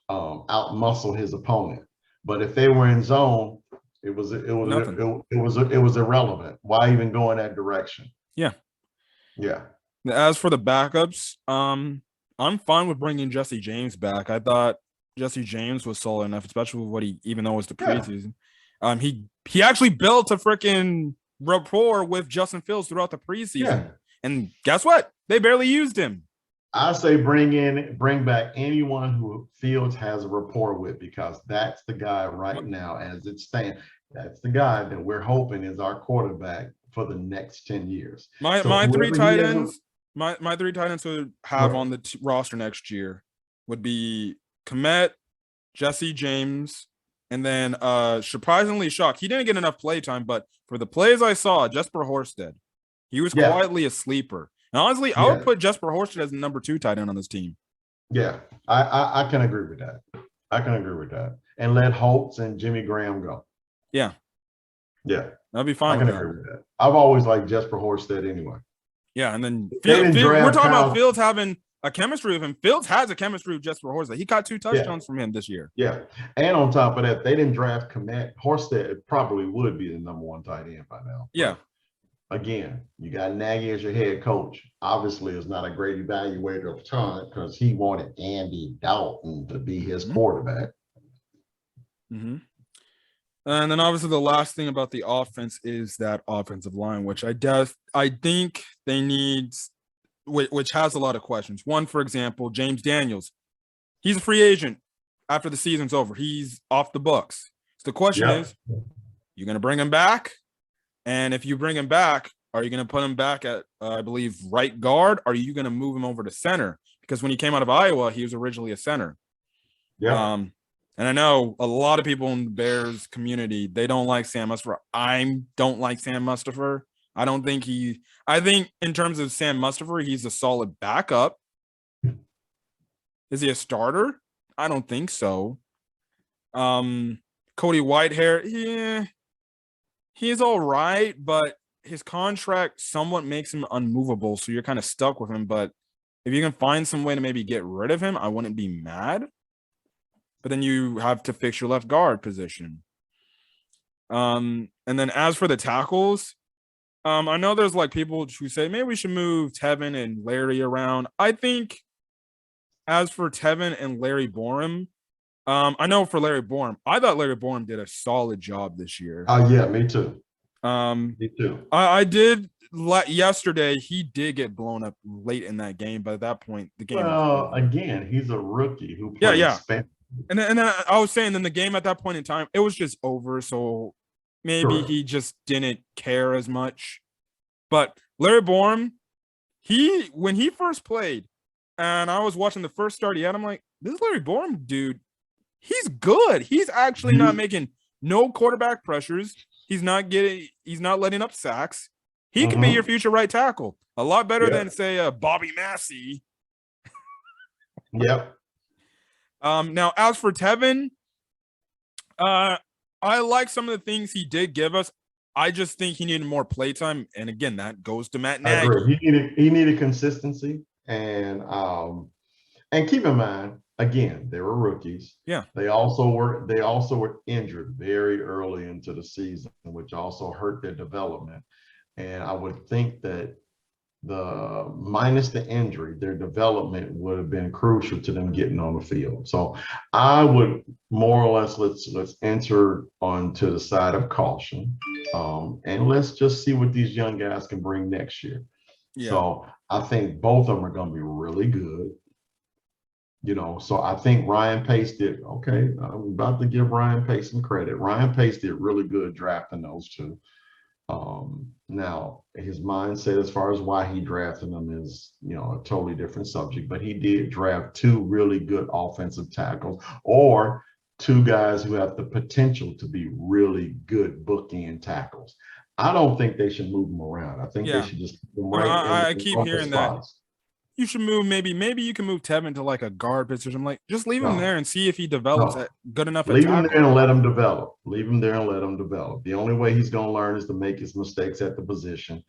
B: out muscle his opponent. But if they were in zone, it was irrelevant. Why even go in that direction?
A: Yeah.
B: Yeah.
A: As for the backups, I'm fine with bringing Jesse James back. I thought Jesse James was solid enough, especially with what even though it was the preseason. He actually built a freaking rapport with Justin Fields throughout the preseason. Yeah. And guess what? They barely used him.
B: I say bring back anyone who Fields has a rapport with, because that's the guy right now as it stands. That's the guy that we're hoping is our quarterback for the next 10 years.
A: My three tight ends to have on the roster next year would be Kmet, Jesse James, and then surprisingly shocked, he didn't get enough play time, but for the plays I saw, Jesper Horsted, he was quietly a sleeper. And honestly, I would put Jesper Horsted as the number 2 tight end on this team.
B: Yeah, I can agree with that. And let Holtz and Jimmy Graham go.
A: Yeah.
B: Yeah.
A: That'd be fine.
B: I can agree with that. I've always liked Jesper Horsted anyway.
A: Yeah, and then we're talking about Fields having a chemistry with him. Fields has a chemistry with Jesper Horsted. He caught 2 touchdowns from him this year.
B: Yeah, and on top of that, they didn't draft Kmet. Horsted probably would be the number 1 tight end by now.
A: Yeah.
B: Again, you got Nagy as your head coach. Obviously, is not a great evaluator of talent because he wanted Andy Dalton to be his quarterback.
A: Mm-hmm. And then obviously the last thing about the offense is that offensive line, which I think they need, which has a lot of questions. One, for example, James Daniels. He's a free agent after the season's over. He's off the books. So the question is, you're going to bring him back? And if you bring him back, are you going to put him back at, I believe, right guard? Or are you going to move him over to center? Because when he came out of Iowa, he was originally a center.
B: Yeah.
A: And I know a lot of people in the Bears community, they don't like Sam Mustipher. I don't like Sam Mustipher. I think in terms of Sam Mustipher, he's a solid backup. Is he a starter? I don't think so. Cody Whitehair, he's all right, but his contract somewhat makes him unmovable. So you're kind of stuck with him. But if you can find some way to maybe get rid of him, I wouldn't be mad. But then you have to fix your left guard position. And then as for the tackles, I know there's like people who say maybe we should move Tevin and Larry around. I think as for Tevin and Larry Borum, I know for Larry Borum, I thought Larry Borum did a solid job this year.
B: Oh yeah, me too.
A: Me too. I did yesterday. He did get blown up late in that game, but at that point, the game.
B: Well, again, he's a rookie who plays.
A: And then I was saying, then the game at that point in time, it was just over. So maybe he just didn't care as much. But Larry Borum, when he first played, and I was watching the first start he had, I'm like, this Larry Borum dude, he's good. He's actually not making no quarterback pressures. He's not letting up sacks. He can be your future right tackle. A lot better than, say, Bobby Massey.
B: Yep.
A: Now, as for Tevin, I like some of the things he did give us. I just think he needed more playtime, and again, that goes to Matt Nagy.
B: I agree. He needed consistency, and keep in mind, again, they were rookies.
A: Yeah.
B: They also were injured very early into the season, which also hurt their development. And I would think that minus the injury, their development would have been crucial to them getting on the field. So I would more or less let's enter onto the side of caution, and let's just see what these young guys can bring next year. Yeah. So I think both of them are going to be really good. So I think Ryan Pace did okay. I'm about to give Ryan Pace some credit. Ryan Pace did really good drafting those two. Now his mindset as far as why he drafted them is, a totally different subject, but he did draft two really good offensive tackles or two guys who have the potential to be really good bookend tackles. I don't think they should move them around. I think they
A: Yeah.
B: should just put them
A: I, mean,
B: right in
A: I
B: the
A: keep
B: normal
A: hearing that
B: spots.
A: you should move maybe you can move Tevin to like a guard position. Like just leave him there
B: No,
A: and see if he develops
B: no.
A: at good enough at
B: Leave him there
A: tackle.
B: and let him develop. Leave him there and let him develop. The only way he's going to learn is to make his mistakes at the position,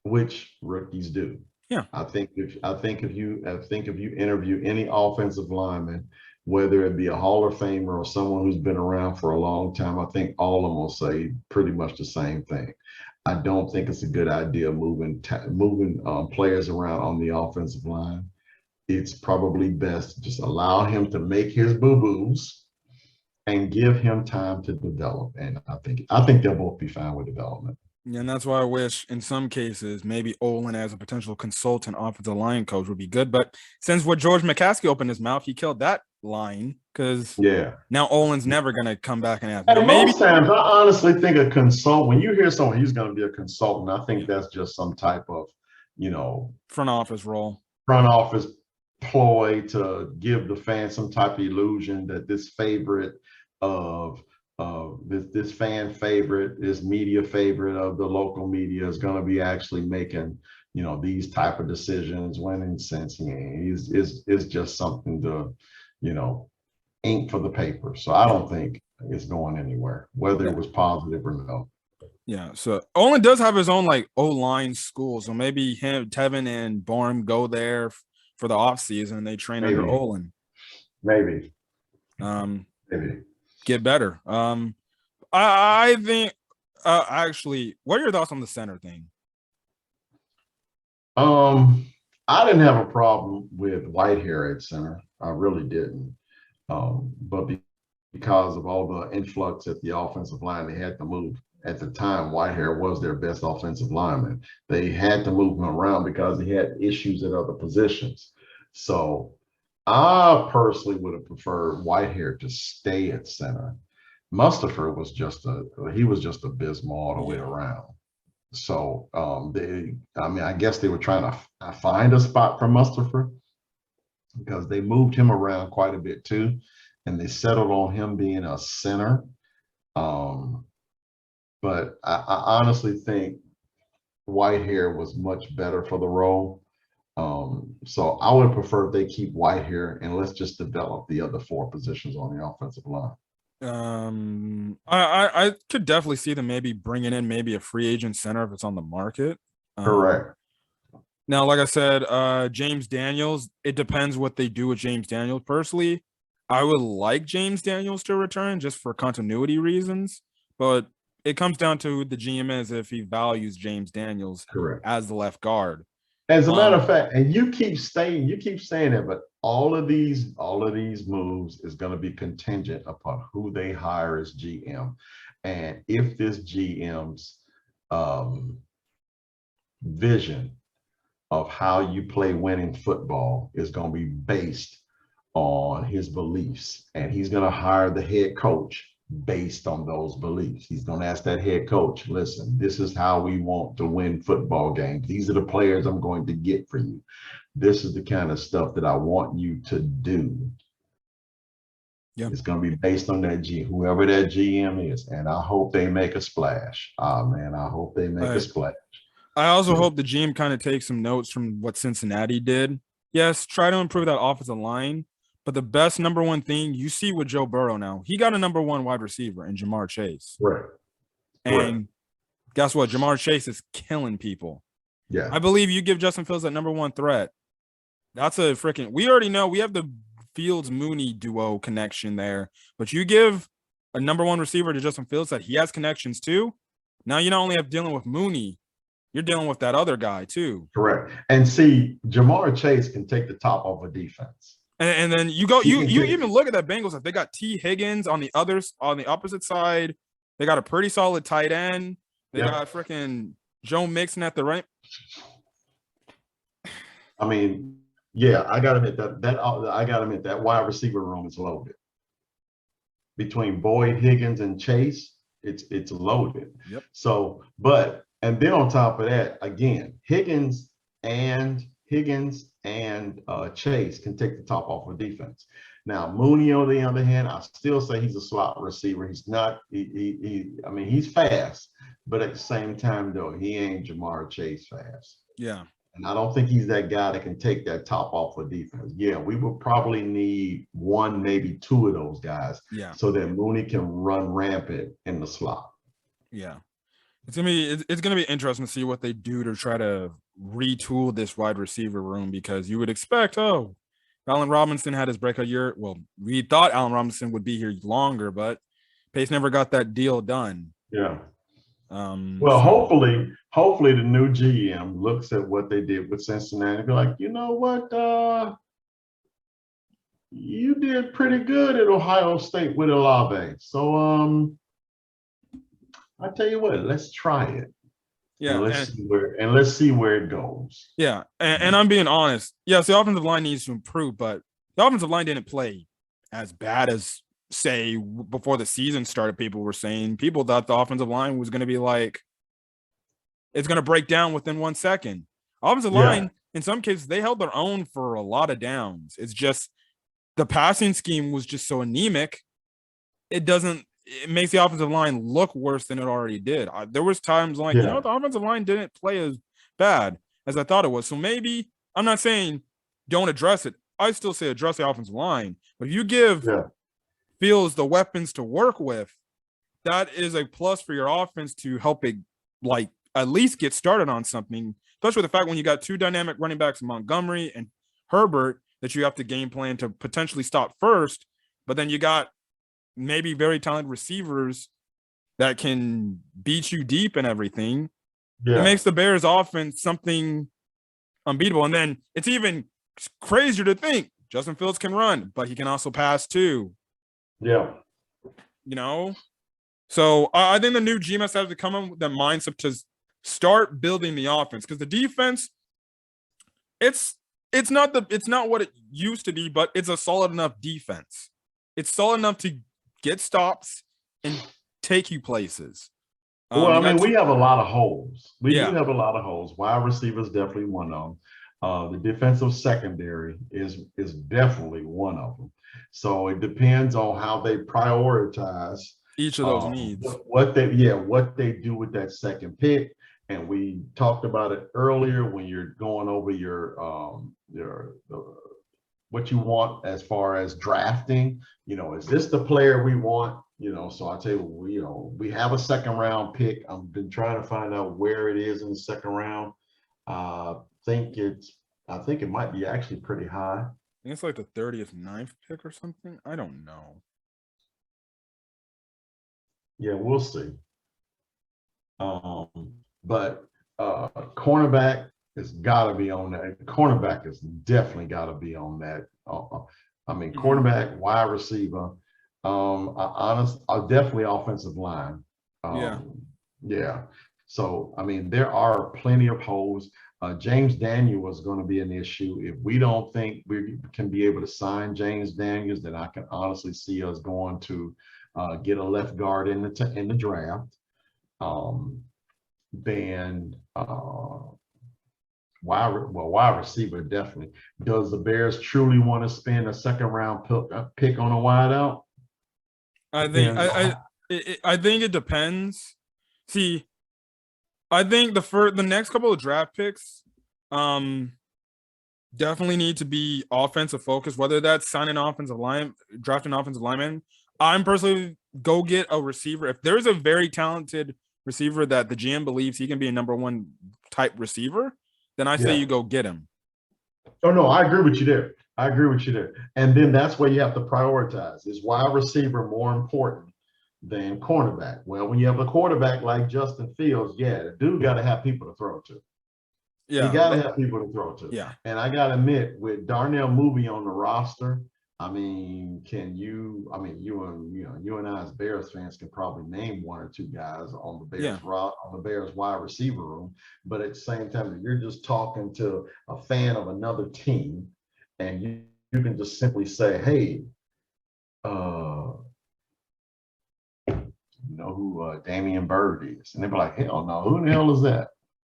B: which rookies do.
A: Yeah.
B: I think if you interview any offensive lineman, whether it be a Hall of Famer or someone who's been around for a long time, I think all of them will say pretty much the same thing. I don't think it's a good idea moving players around on the offensive line. It's probably best to just allow him to make his boo-boos and give him time to develop. And I think they'll both be fine with development.
A: Yeah, and that's why I wish in some cases maybe Olin as a potential consultant offensive line coach would be good. But since what George McCaskey opened his mouth, he killed that line because
B: Yeah.
A: now Olin's never gonna come back and ask.
B: And
A: Maybe
B: most times, I honestly think a consultant, when you hear someone, he's going to be a consultant, I think that's just some type of,
A: front office role.
B: front office ploy to give the fan some type of illusion that this favorite of this fan favorite, this media favorite of the local media is going to be actually making these type of decisions when in sense is just something to ink for the paper. So I don't think it's going anywhere, whether it was positive or no.
A: Yeah, so Olin does have his own like O-line school, so maybe him, Tevin, and Borm go there for the off season and they train under Olin.
B: Maybe.
A: Get better. I think actually, what are your thoughts on the center thing?
B: I didn't have a problem with Whitehair at center. I really didn't. But because of all the influx at the offensive line, they had to move. At the time, Whitehair was their best offensive lineman. They had to move him around because he had issues at other positions. So I personally would have preferred Whitehair to stay at center. Mustafa was just abysmal all the way around. So I guess they were trying to find a spot for Mustafa because they moved him around quite a bit too, and they settled on him being a center. But I honestly think Whitehair was much better for the role. So I would prefer if they keep Whitehair and let's just develop the other four positions on the offensive line.
A: I could definitely see them maybe bringing in maybe a free agent center if it's on the market.
B: Correct.
A: Now, like I said, James Daniels, it depends what they do with James Daniels. Personally, I would like James Daniels to return just for continuity reasons, but it comes down to the GM as if he values James Daniels as the left guard.
B: As a matter of fact, and you keep saying it, but all of these moves is going to be contingent upon who they hire as GM. And if this GM's vision of how you play winning football is going to be based on his beliefs, and he's going to hire the head coach based on those beliefs. He's going to ask that head coach, listen, this is how we want to win football games. These are the players I'm going to get for you. This is the kind of stuff that I want you to do. Yeah. It's going to be based on that whoever that GM is. And I hope they make a splash. Oh, man, I hope they make a splash.
A: I also hope the GM kind of takes some notes from what Cincinnati did. Yes, try to improve that offensive line. But the best number one thing you see with Joe Burrow now, he got a number one wide receiver in Jamar Chase.
B: Right.
A: And guess what? Jamar Chase is killing people.
B: Yeah.
A: I believe you give Justin Fields that number one threat. That's a freaking – we already know we have the Fields-Mooney duo connection there. But you give a number one receiver to Justin Fields that he has connections too. Now you not only have dealing with Mooney, you're dealing with that other guy too.
B: Correct. And see, Jamar Chase can take the top off a defense.
A: And then you even look at that Bengals. If they got T. Higgins on the opposite side, they got a pretty solid tight end. They got freaking Joe Mixon at the right.
B: I mean, Yeah, I gotta admit that wide receiver room is loaded. Between Boyd, Higgins, and Chase, it's loaded.
A: Yep.
B: So, and then on top of that, again, Higgins and Chase can take the top off of defense. Now, Mooney, on the other hand, I still say he's a slot receiver. He's not. I mean, he's fast, but at the same time, though, he ain't Jamar Chase fast.
A: Yeah.
B: And I don't think he's that guy that can take that top off of defense. Yeah, we would probably need one, maybe two of those guys.
A: Yeah.
B: So that Mooney can run rampant in the slot.
A: Yeah. It's gonna be interesting to see what they do to try to retool this wide receiver room, because you would expect, Allen Robinson had his breakout year. Well, we thought Allen Robinson would be here longer, but Pace never got that deal done.
B: Yeah. Well, hopefully the new GM looks at what they did with Cincinnati and be like, you know what, you did pretty good at Ohio State with Olave. So I tell you what, let's try it.
A: Yeah,
B: and let's see where it goes.
A: Yeah, and I'm being honest. Yes, the offensive line needs to improve, but the offensive line didn't play as bad as, say, before the season started. People were saying people thought the offensive line was going to be like, it's going to break down within 1 second. Offensive line, in some cases, they held their own for a lot of downs. It's just the passing scheme was just so anemic. It makes the offensive line look worse than it already did. There was times like, the offensive line didn't play as bad as I thought it was. So maybe, I'm not saying don't address it. I still say address the offensive line. But if you give Fields the weapons to work with, that is a plus for your offense to help it, like, at least get started on something, especially with the fact when you got two dynamic running backs, Montgomery and Herbert, that you have to game plan to potentially stop first. But then you got maybe very talented receivers that can beat you deep and everything. It makes the Bears offense something unbeatable. And then it's even crazier to think Justin Fields can run, but he can also pass too.
B: Yeah.
A: You know? So I think the new GM has to come in with that mindset to start building the offense, because the defense, it's not what it used to be, but it's a solid enough defense. It's solid enough to get stops and take you places.
B: Well, I mean, we have a lot of holes. We do have a lot of holes. Wide receivers definitely one of them. The defensive secondary is definitely one of them. So it depends on how they prioritize
A: each of those needs.
B: What they do with that second pick. And we talked about it earlier when you're going over your what you want as far as drafting. Is this the player we want? So I tell you, we have a second round pick. I've been trying to find out where it is in the second round. I think it might be actually pretty high.
A: I think it's like the 30th, 9th pick or something. I don't know.
B: Yeah, we'll see. But cornerback has got to be on that. Cornerback has definitely got to be on that. I mean, cornerback, wide receiver. Definitely offensive line. Yeah. So, I mean, there are plenty of holes. James Daniels is going to be an issue. If we don't think we can be able to sign James Daniels, then I can honestly see us going to get a left guard in the draft. Then wide receiver definitely. Does the Bears truly want to spend a second round pick on a wideout?
A: I think it depends. See, I think the next couple of draft picks definitely need to be offensive focused, whether that's signing offensive line, drafting offensive lineman. I'm personally go get a receiver. If there's a very talented receiver that the GM believes he can be a number one type receiver, then I say you go get him.
B: Oh, no, I agree with you there. And then that's where you have to prioritize. Is wide receiver more important than cornerback? Well, when you have a quarterback like Justin Fields, the dude got to have people to throw to.
A: Yeah,
B: you got to have people to throw to.
A: Yeah.
B: And I got to admit, with Darnell Mooney on the roster, I mean, you and I as Bears fans can probably name one or two guys on the Bears on the Bears wide receiver room. But at the same time, you're just talking to a fan of another team. and you can just simply say, hey, you know who Damian Bird is, and they'd be like, hell no, who the hell is that?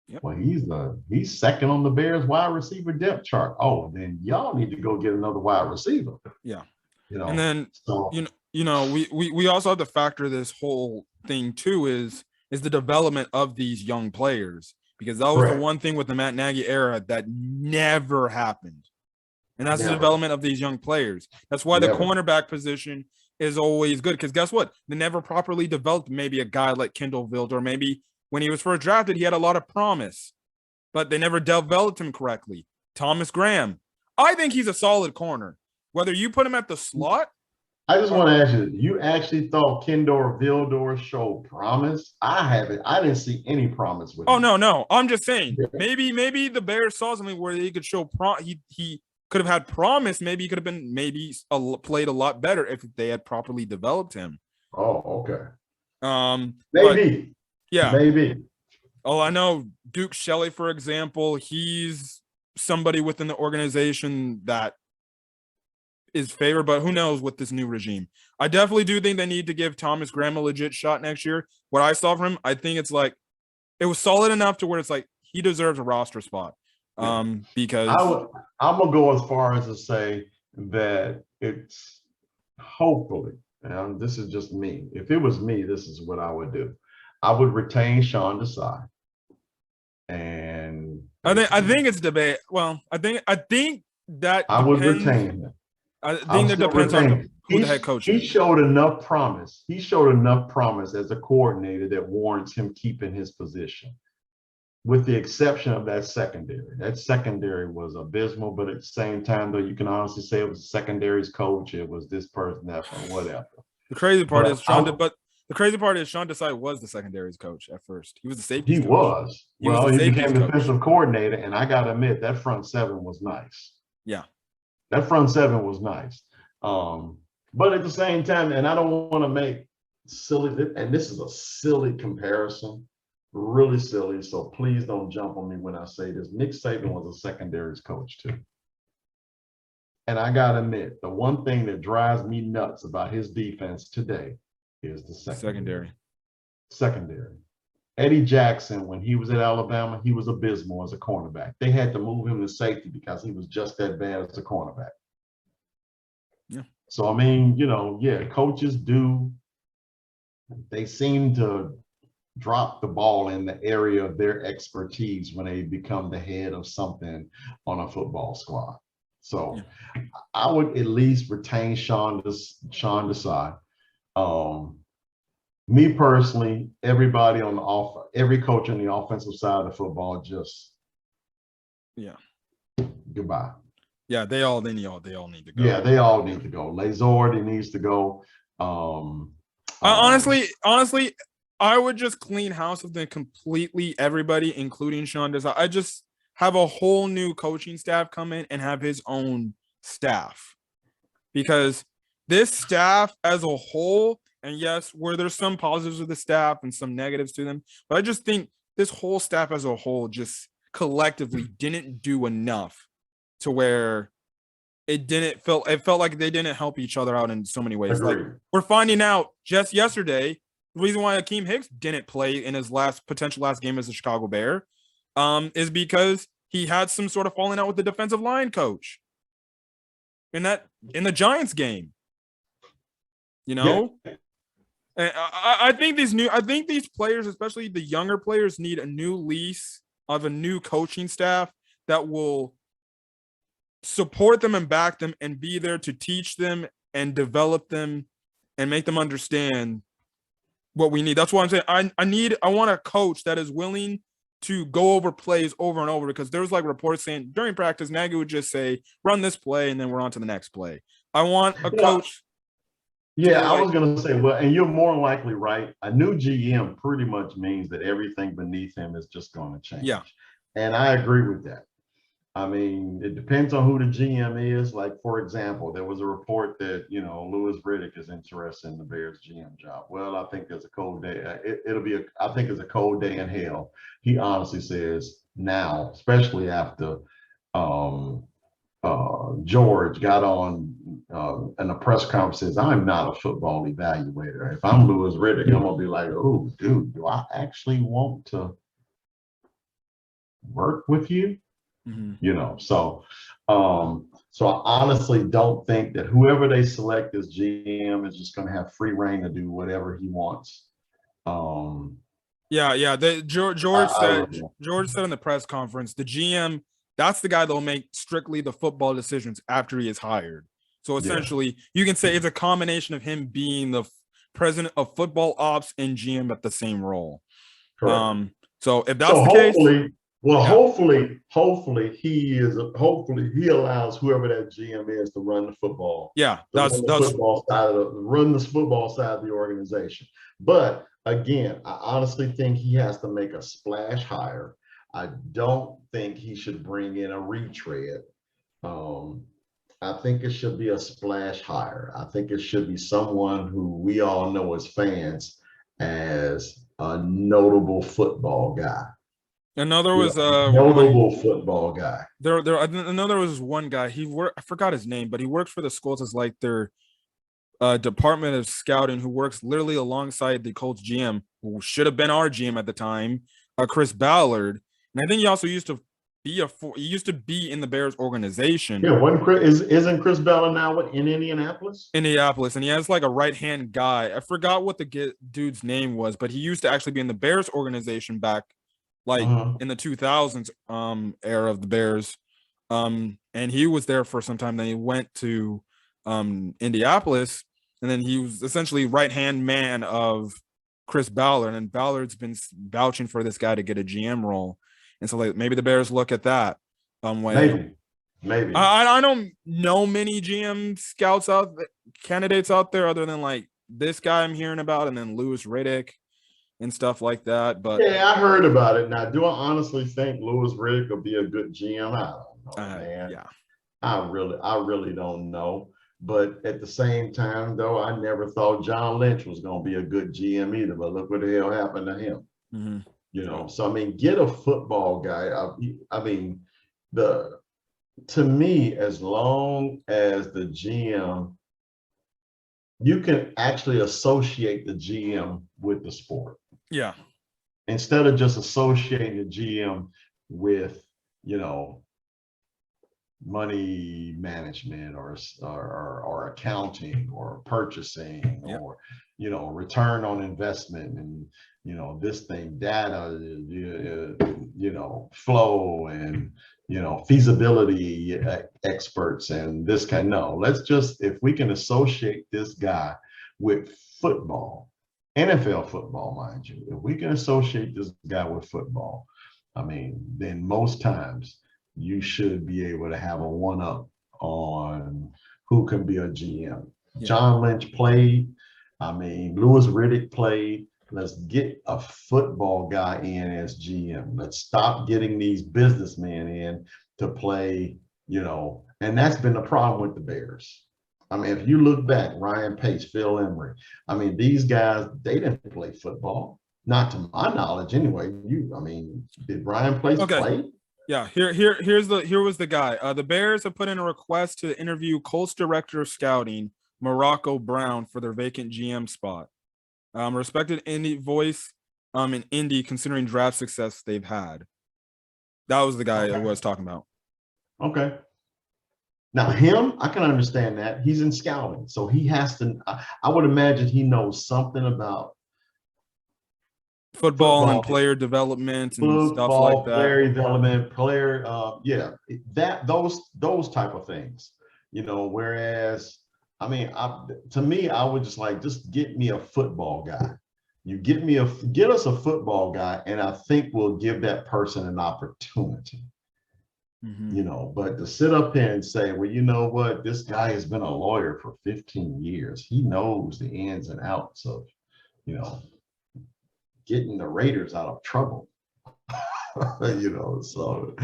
A: Yep.
B: Well, he's second on the Bears wide receiver depth chart. Oh, then y'all need to go get another wide receiver.
A: Yeah.
B: You know,
A: And then
B: so
A: we also have to factor this whole thing too is the development of these young players, because that was
B: correct.
A: the one thing with the Matt Nagy era that never happened. And that's the
B: Never.
A: development of these young players. That's why the
B: Never.
A: cornerback position is always good, because guess what? They never properly developed maybe a guy like Kendall Vilt, or maybe when he was first drafted, he had a lot of promise, but they never developed him correctly. Thomas Graham, I think he's a solid corner. Whether you put him at the slot,
B: I just want to ask you, you actually thought Kendall Vildor showed promise? I haven't. I didn't see any promise with him.
A: no. I'm just saying, maybe the Bears saw something where he could show he could have had promise. Maybe he could have been played a lot better if they had properly developed him.
B: Oh, okay.
A: Maybe. Yeah.
B: Maybe.
A: Oh, I know Duke Shelley, for example, he's somebody within the organization that is favored, but who knows with this new regime. I definitely do think they need to give Thomas Graham a legit shot next year. What I saw from him, I think it's like it was solid enough to where it's like he deserves a roster spot. Because
B: I'm gonna go as far as to say that it's hopefully, and this is just me. If it was me, this is what I would do. I would retain Sean Desai. And
A: I think it's debate. Well, I think that
B: I would retain him.
A: I think that depends on who the head coach is.
B: He showed enough promise. He showed enough promise as a coordinator that warrants him keeping his position, with the exception of that secondary. That secondary was abysmal, but at the same time, though, you can honestly say it was the secondary's coach. It was this person, that or whatever.
A: The crazy part is Sean Desai was the secondary's coach at first. He was the safety.
B: He was. He became the defensive coordinator, and I gotta admit that front seven was nice.
A: Yeah.
B: That front seven was nice. But at the same time, and I don't want to make silly, and this is a silly comparison, really silly, so please don't jump on me when I say this. Nick Saban was a secondaries coach too. And I gotta admit, the one thing that drives me nuts about his defense today is the secondary. Eddie Jackson, when he was at Alabama, he was abysmal as a cornerback. They had to move him to safety because he was just that bad as a cornerback.
A: Yeah.
B: So, I mean, coaches they seem to drop the ball in the area of their expertise when they become the head of something on a football squad. So I would at least retain Sean Desai. Me personally, everybody on the every coach on the offensive side of the football, just goodbye.
A: Yeah, they all need to go.
B: Yeah, they all need to go. Lazard, needs to go.
A: Honestly, I would just clean house with them completely, everybody, including Sean Desai. I just have a whole new coaching staff come in and have his own staff, because this staff as a whole, and yes, where there's some positives with the staff and some negatives to them, but I just think this whole staff as a whole just collectively didn't do enough to where it felt like they didn't help each other out in so many ways.
B: Agreed.
A: Like we're finding out just yesterday, the reason why Jakeem Hicks didn't play in his potential last game as a Chicago Bear is because he had some sort of falling out with the defensive line coach in the Giants game. Yeah. And I think these players, especially the younger players, need a new lease of a new coaching staff that will support them and back them and be there to teach them and develop them and make them understand what we need. That's why I'm saying I want a coach that is willing to go over plays over and over, because there's like reports saying during practice, Nagy would just say, run this play, and then we're on to the next play. I want a coach.
B: Yeah, I was going to say, well, and you're more likely right. A new GM pretty much means that everything beneath him is just going to change.
A: Yeah.
B: And I agree with that. I mean, it depends on who the GM is. Like, for example, there was a report that, Louis Riddick is interested in the Bears GM job. Well, I think there's a cold day. I think it's a cold day in hell. He honestly says now, especially after George got on in a press conference, says, I'm not a football evaluator. If I'm Louis Riddick, I'm gonna be like, oh, dude, do I actually want to work with you? So I honestly don't think that whoever they select as GM is just going to have free reign to do whatever he wants.
A: George said in the press conference, the GM, that's the guy that'll make strictly the football decisions after he is hired. So essentially, you can say it's a combination of him being the president of football ops and GM at the same role.
B: Correct.
A: So if that's the case.
B: Hopefully he allows whoever that GM is to run the football.
A: Yeah,
B: run the football side of the organization. But again, I honestly think he has to make a splash hire. I don't think he should bring in a retread. I think it should be a splash hire. I think it should be someone who we all know as fans as a notable football guy.
A: Another was
B: notable football guy.
A: I know there was one guy. I forgot his name, but he works for the Colts as like their department of scouting, who works literally alongside the Colts GM, who should have been our GM at the time, Chris Ballard. And I think he also used to be in the Bears organization.
B: Yeah, isn't Chris Ballard now in Indianapolis?
A: Indianapolis, and he has like a right-hand guy. I forgot what the dude's name was, but he used to actually be in the Bears organization back in the 2000s era of the Bears. And he was there for some time. Then he went to Indianapolis, and then he was essentially right-hand man of Chris Ballard. And Ballard's been vouching for this guy to get a GM role. And so maybe the Bears look at that way.
B: Maybe.
A: I don't know many GM candidates out there other than like this guy I'm hearing about, and then Louis Riddick and stuff like that. But
B: yeah, I heard about it. Now, do I honestly think Louis Riddick will be a good GM? I don't know, man.
A: Yeah,
B: I really don't know. But at the same time, though, I never thought John Lynch was going to be a good GM either. But look what the hell happened to him.
A: Mm-hmm.
B: So I mean, get a football guy. To me, as long as the GM, you can actually associate the GM with the sport.
A: Yeah.
B: Instead of just associating the GM with, money management or accounting or purchasing or, return on investment and, this thing, data, flow and, feasibility experts and this kind. No, if we can associate this guy with football, NFL football, mind you, if we can associate this guy with football, then most times you should be able to have a one-up on who can be a GM. Yeah. John Lynch played. Louis Riddick played. Let's get a football guy in as GM. Let's stop getting these businessmen in to play, and that's been the problem with the Bears. If you look back, Ryan Pace, Phil Emery, these guys, they didn't play football. Not to my knowledge anyway. Did Ryan Pace play?
A: Yeah, here was the guy. The Bears have put in a request to interview Colts director of scouting, Morocco Brown, for their vacant GM spot. Respected indie voice in Indy, considering draft success they've had. That was the guy I was talking about.
B: Okay. Now him, I can understand that. He's in scouting, so he has to. I would imagine he knows something about
A: football and player development and stuff like that.
B: Player development, those type of things. Whereas, to me, I would just get me a football guy. You get us a football guy, and I think we'll give that person an opportunity. Mm-hmm. But to sit up here and say, well, you know what, this guy has been a lawyer for 15 years. He knows the ins and outs of, getting the Raiders out of trouble. So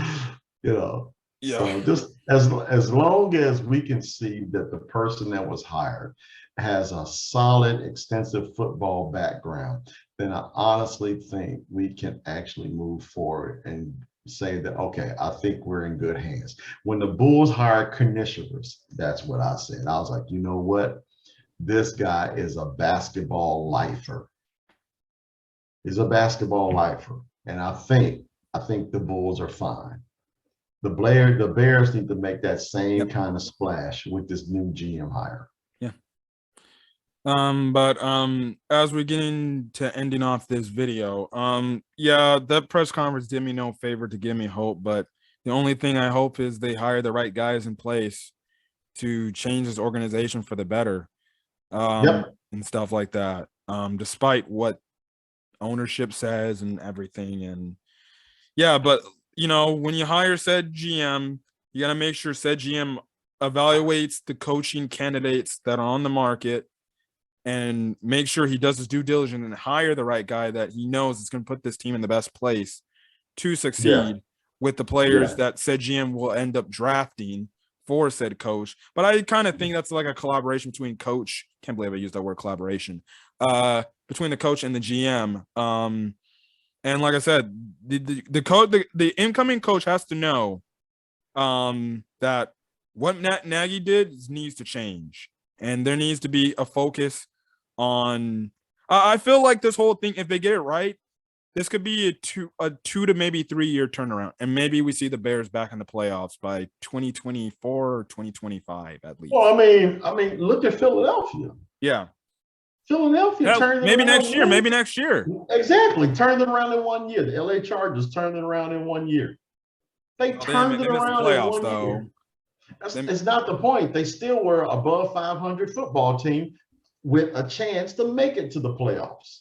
B: just as long as we can see that the person that was hired has a solid, extensive football background, then I honestly think we can actually move forward and say that, okay, I think we're in good hands. When the Bulls hired Knishovers, that's what I said. I was like, you know what? This guy is a basketball lifer. He's a basketball lifer. And I think the Bulls are fine. The Bears need to make that same kind of splash with this new GM hire.
A: Yeah. But as we're getting to ending off this video, yeah, that press conference did me no favor to give me hope, but the only thing I hope is they hire the right guys in place to change this organization for the better. And stuff like that. Despite what ownership says and everything. And yeah, but you know, when you hire said GM, you got to make sure said GM evaluates the coaching candidates that are on the market and make sure he does his due diligence and hire the right guy that he knows is going to put this team in the best place to succeed with the players that said GM will end up drafting for said coach. But I kind of think that's like a collaboration between coach. Can't believe I used that word collaboration. Between the coach and the GM. And like I said, the incoming coach has to know that what Nagy did needs to change. And there needs to be a focus on I feel like this whole thing, if they get it right, this could be a 2 to maybe 3 year turnaround. And maybe we see the Bears back in the playoffs by 2024 or 2025 at least.
B: Well, I mean, look at Philadelphia.
A: Yeah.
B: Philadelphia turned
A: maybe next year. Maybe next year.
B: Exactly. Turned it around in 1 year. The LA Chargers turned it around in 1 year. They turned it around in 1 year. It's not the point. They still were above 500 football team with a chance to make it to the playoffs.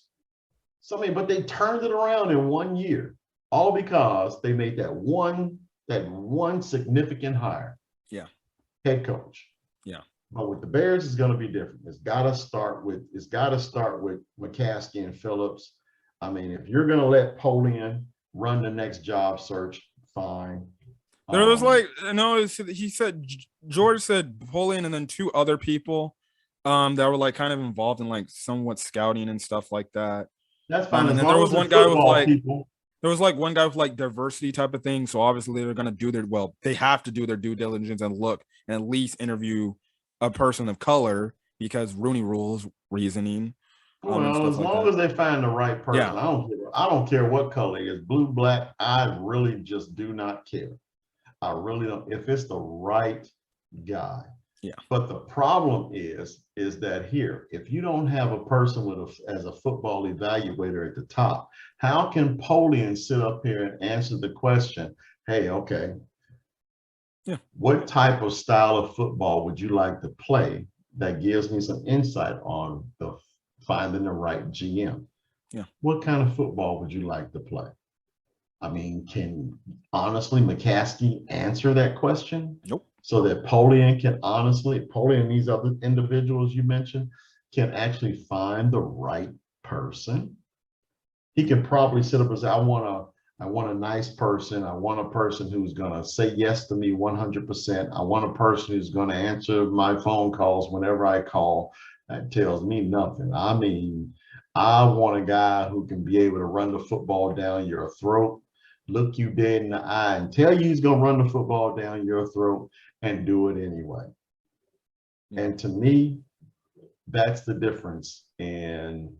B: So, I mean, but they turned it around in 1 year, all because they made that one significant hire.
A: Yeah.
B: Head coach.
A: Yeah.
B: But with the Bears, it's going to be different. It's got to start with McCaskey and Phillips. I mean, if you're going to let Polian run the next job search, fine.
A: There was like, no, he said, George said Polian and then 2 other people that were like kind of involved in like somewhat scouting and stuff like that.
B: That's fine.
A: And then there was one guy with like there was like one guy with like diversity type of thing. So obviously they're gonna do they have to do their due diligence and look and at least interview a person of color because Rooney Rules reasoning.
B: Well, as long as they find the right person, I don't care what color it is, blue, black. I really just do not care. I really don't. If it's the right guy.
A: Yeah.
B: But the problem is that here, if you don't have a person as a football evaluator at the top, how can Polian sit up here and answer the question, hey, okay, what type of style of football would you like to play that gives me some insight on finding the right GM?
A: Yeah.
B: What kind of football would you like to play? I mean, can honestly McCaskey answer that question?
A: Nope.
B: So that Polian and these other individuals you mentioned can actually find the right person. He can probably sit up and say, I want a nice person. I want a person who's going to say yes to me 100%. I want a person who's going to answer my phone calls whenever I call. That tells me nothing. I mean, I want a guy who can be able to run the football down your throat, look you dead in the eye and tell you he's going to run the football down your throat and do it anyway. And to me, that's the difference in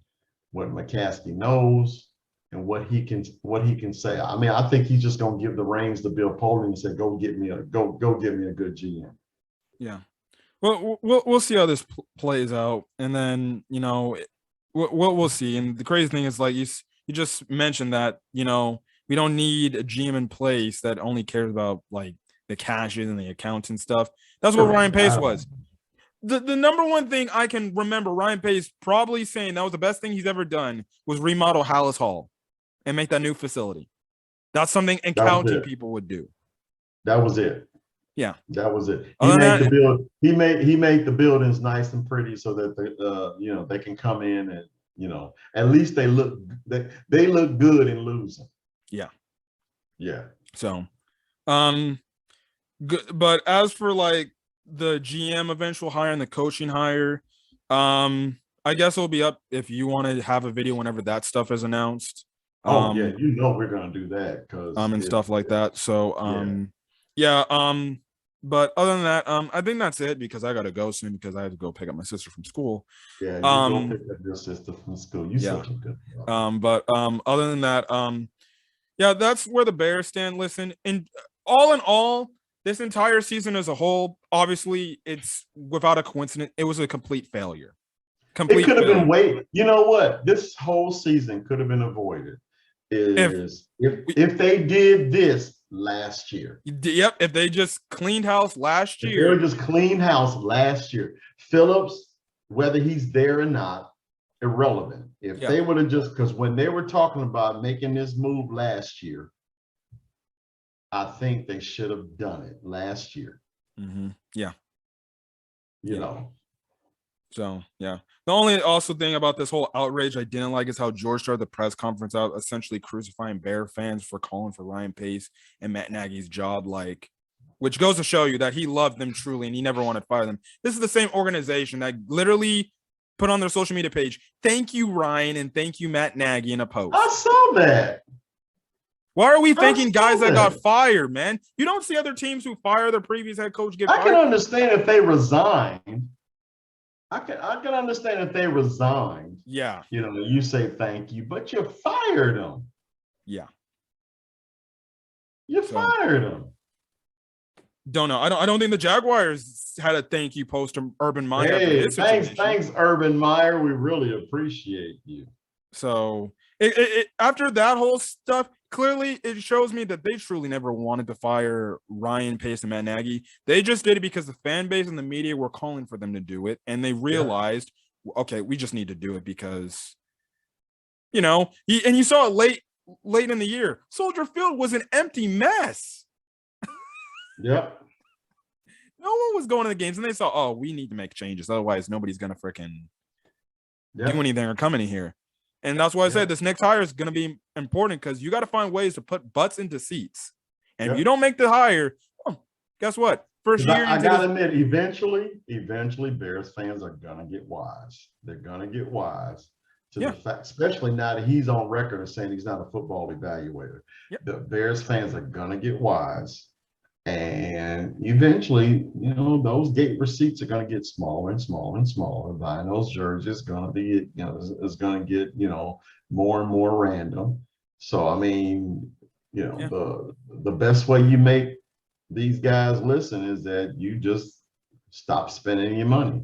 B: what McCaskey knows and what he can say. I mean, I think he's just going to give the reins to Bill Polian and say, go get me a good GM.
A: Yeah. Well, we'll see how this plays out. And then, you know, we'll see. And the crazy thing is, like, you just mentioned that, you know, we don't need a GM in place that only cares about like the cashes and the accounts and stuff. That's what Ryan Pace was. The number one thing I can remember Ryan Pace probably saying that was the best thing he's ever done was remodel Hallis Hall and make that new facility. That's something accounting people would do.
B: That was it.
A: Yeah,
B: that was it. He made the buildings nice and pretty so that they can come in and at least they look good in losing. Yeah.
A: So, good. But as for like the GM eventual hire and the coaching hire, I guess it'll be up if you want to have a video whenever that stuff is announced.
B: Oh yeah, you know we're gonna do that because
A: and stuff like that. So
B: yeah.
A: but other than that, I think that's it because I gotta go soon because I have to go pick up my sister from school.
B: Yeah, you go pick up your sister from school. You
A: Yeah.
B: such a good
A: But other than that, yeah, that's where the Bears stand. Listen, in all, this entire season as a whole, obviously, it's without a coincidence, it was a complete failure.
B: It could have been way. You know what? This whole season could have been avoided. If they did this last year.
A: Yep, if they just cleaned house last year.
B: If they would just cleaned house last year. Phillips, whether he's there or not, irrelevant. If they would have just, because when they were talking about making this move last year, I think they should have done it last year.
A: Yeah.
B: You know.
A: So, yeah. The only also thing about this whole outrage I didn't like is how George started the press conference out essentially crucifying Bear fans for calling for Ryan Pace and Matt Nagy's job, like, which goes to show you that he loved them truly and he never wanted to fire them. This is the same organization that literally put on their social media page, "Thank you, Ryan, and thank you, Matt Nagy," in a post.
B: I saw that.
A: Why are we thanking guys that got fired, man? You don't see other teams who fire their previous head coach get fired.
B: I can understand if they resigned. I can understand if they resigned.
A: Yeah.
B: You know, you say thank you, but you fired them.
A: Yeah.
B: You fired them.
A: Don't know. I don't think the Jaguars had a thank you post to Urban Meyer.
B: Hey, thanks, Urban Meyer. We really appreciate you.
A: So after that whole stuff, clearly it shows me that they truly never wanted to fire Ryan Pace and Matt Nagy. They just did it because the fan base and the media were calling for them to do it, and they realized, okay, we just need to do it because, you know, you saw it late in the year. Soldier Field was an empty mess.
B: Yep.
A: No one was going to the games, and they saw, oh, we need to make changes. Otherwise, nobody's going to freaking do anything or come in here. And that's why I said this next hire is going to be important because you got to find ways to put butts into seats. And if you don't make the hire, guess what? First year.
B: I got to admit, eventually Bears fans are going to get wise. They're going to get wise to the fact, especially now that he's on record as saying he's not a football evaluator. The Bears fans are going to get wise. And eventually, you know, those gate receipts are going to get smaller and smaller and smaller. Buying those jerseys is going to be, you know, is going to get, you know, more and more random. So, I mean, you know, the best way you make these guys listen is that you just stop spending your money.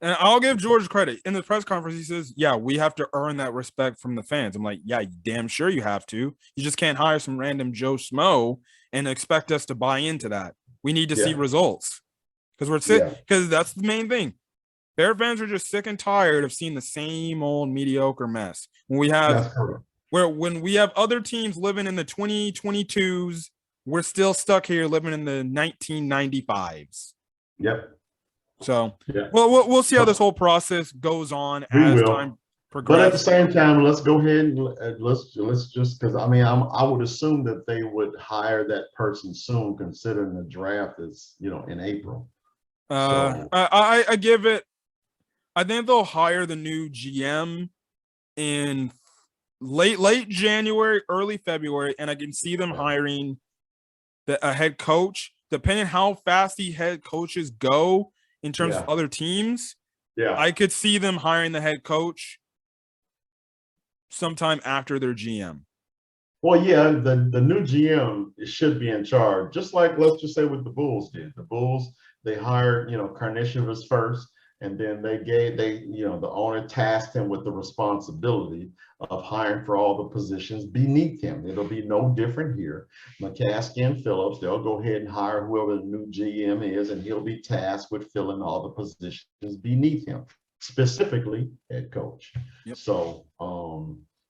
A: And I'll give George credit. In the press conference, he says, yeah, we have to earn that respect from the fans. I'm like, yeah, damn sure you have to. You just can't hire some random Joe Schmo and expect us to buy into that. We need to see results because we're sick. Because that's the main thing. Bear fans are just sick and tired of seeing the same old mediocre mess. When we have when we have other teams living in the 2022s, we're still stuck here living in the 1995s.
B: Yep.
A: So, well, we'll see how this whole process goes on as time progresses.
B: But at the same time, let's go ahead and let's just, because I mean, I would assume that they would hire that person soon, considering the draft is, you know, in April.
A: I give it. I think they'll hire the new GM in late January, early February, and I can see them hiring a head coach, depending how fast the head coaches go. In terms of other teams, I could see them hiring the head coach sometime after their GM.
B: Well, the new GM should be in charge, just like let's just say what the Bulls did. The Bulls, they hired, you know, Karnishevas first, and then the owner tasked him with the responsibility of hiring for all the positions beneath him. It'll be no different here. McCaskey and Phillips, they'll go ahead and hire whoever the new GM is, and he'll be tasked with filling all the positions beneath him, specifically head coach. So,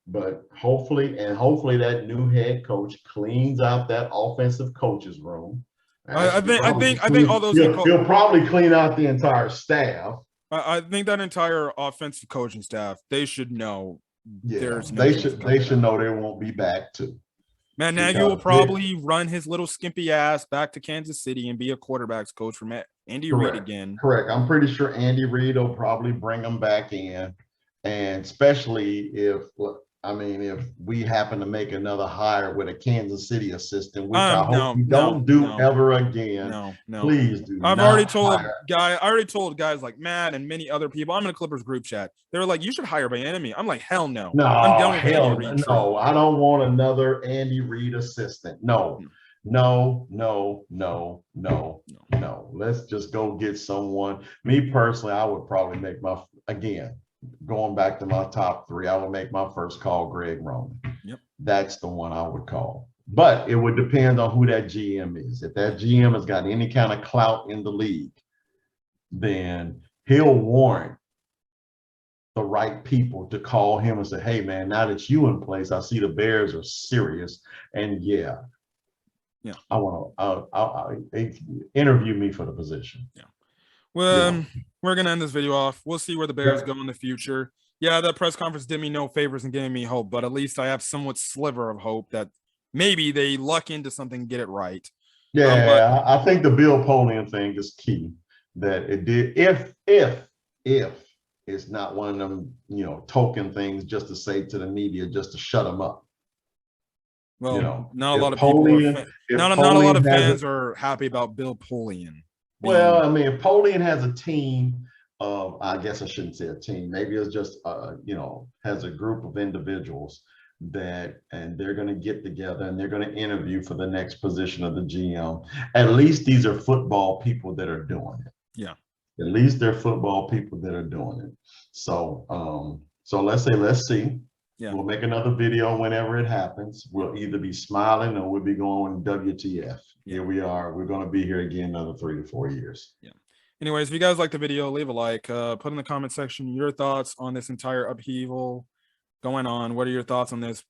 B: but hopefully that new head coach cleans out that offensive coach's room.
A: I think all those
B: he'll probably clean out the entire staff.
A: I think that entire offensive coaching staff, they should know.
B: They should know they won't be back too.
A: Matt Nagy will probably run his little skimpy ass back to Kansas City and be a quarterbacks coach for Andy Reid again.
B: Correct. I'm pretty sure Andy Reid will probably bring him back in, and especially if I mean, if we happen to make another hire with a Kansas City assistant, which I hope
A: No,
B: we don't do ever again,
A: no.
B: please do
A: I've
B: not
A: already told guys like Matt and many other people. I'm in a Clippers group chat. They're like, you should hire Bieniemy. I'm like, hell no.
B: No,
A: I'm done with
B: hell
A: Andy Reid.
B: no. I don't want another Andy Reid assistant. No. Let's just go get someone. Me personally, I would probably make going back to my top three, I would make my first call Greg Roman.
A: Yep.
B: That's the one I would call. But it would depend on who that GM is. If that GM has got any kind of clout in the league, then he'll warrant the right people to call him and say, hey, man, now that you in place, I see the Bears are serious. And yeah. I want to interview me for the position.
A: Yeah. Well, we're going to end this video off. We'll see where the Bears go in the future. Yeah, that press conference did me no favors in giving me hope, but at least I have somewhat sliver of hope that maybe they luck into something and get it right.
B: Yeah, I think the Bill Polian thing is key. That it did, if it's not one of them, token things just to say to the media, just to shut them up.
A: Well, not a lot of people. Not a lot of fans are happy about Bill Polian.
B: Well, I mean, if Polian has a team of, I guess I shouldn't say a team. Maybe it's just, has a group of individuals and they're going to get together and they're going to interview for the next position of the GM. At least these are football people that are doing it.
A: Yeah.
B: At least they're football people that are doing it. So, let's see. Yeah. We'll make another video whenever it happens. We'll either be smiling or we'll be going WTF. Here we are. We're going to be here again another 3 to 4 years.
A: Yeah. Anyways, if you guys like the video, leave a like. Put in the comment section your thoughts on this entire upheaval going on. What are your thoughts on this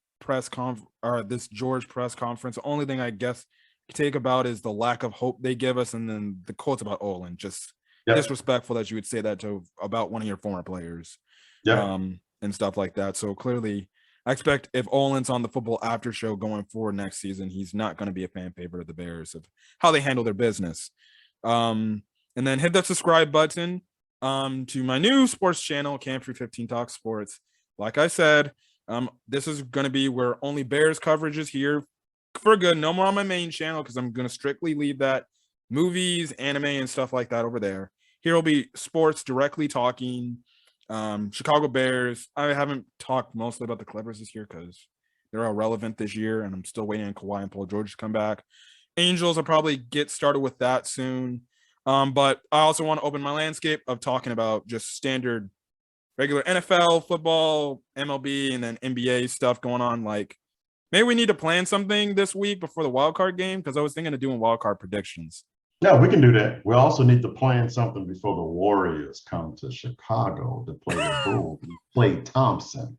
A: this George press conference? The only thing I guess you take about is the lack of hope they give us, and then the quotes about Olin. Just disrespectful that you would say that about one of your former players.
B: Yeah.
A: And stuff like that. So clearly, I expect if Olin's on the Football After Show going forward next season, he's not going to be a fan favorite of the Bears of how they handle their business. And then hit that subscribe button to my new sports channel, Camp 15 Talk Sports. Like I said, this is going to be where only Bears coverage is here for good. No more on my main channel because I'm going to strictly leave that movies, anime, and stuff like that over there. Here will be sports directly talking. Chicago Bears. I haven't talked mostly about the Clippers this year because they're irrelevant this year, and I'm still waiting on Kawhi and Paul George to come back. Angels, I'll probably get started with that soon. But I also want to open my landscape of talking about just standard, regular NFL, football, MLB, and then NBA stuff going on. Like, maybe we need to plan something this week before the wild card game because I was thinking of doing wild card predictions.
B: Yeah, we can do that. We also need to plan something before the Warriors come to Chicago to play the Bulls and play Thompson.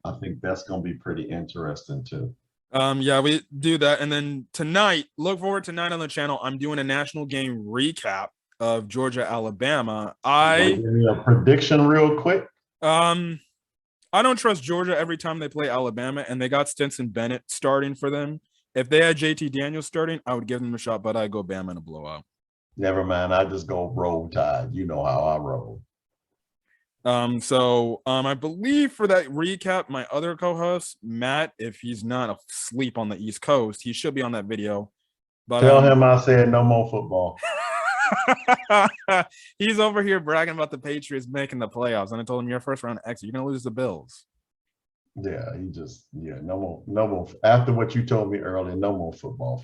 B: I think that's going to be pretty interesting too.
A: Yeah, we do that. And then tonight, look forward to tonight on the channel. I'm doing a national game recap of Georgia, Alabama.
B: Give me a prediction real quick.
A: I don't trust Georgia every time they play Alabama, and they got Stetson Bennett starting for them. If they had JT Daniels starting, I would give them a shot, but I go Bama in a blowout.
B: Never mind. I just go Roll Tide. You know how I roll.
A: I believe for that recap, my other co-host, Matt, if he's not asleep on the East Coast, he should be on that video. But
B: tell him I said no more football.
A: He's over here bragging about the Patriots making the playoffs, and I told him your first round exit, you're gonna lose the Bills.
B: Yeah, no more. After what you told me earlier, no more football.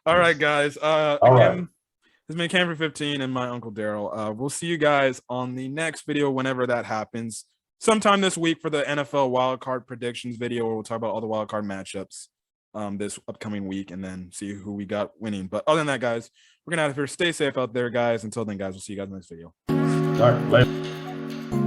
A: All right, guys. Again, this has been Camp 15 and my Uncle Darrel. We'll see you guys on the next video whenever that happens. Sometime this week for the NFL wildcard predictions video, where we'll talk about all the wildcard matchups this upcoming week and then see who we got winning. But other than that, guys, we're gonna out of here. Stay safe out there, guys. Until then, guys, we'll see you guys in the next video.
B: All right, later.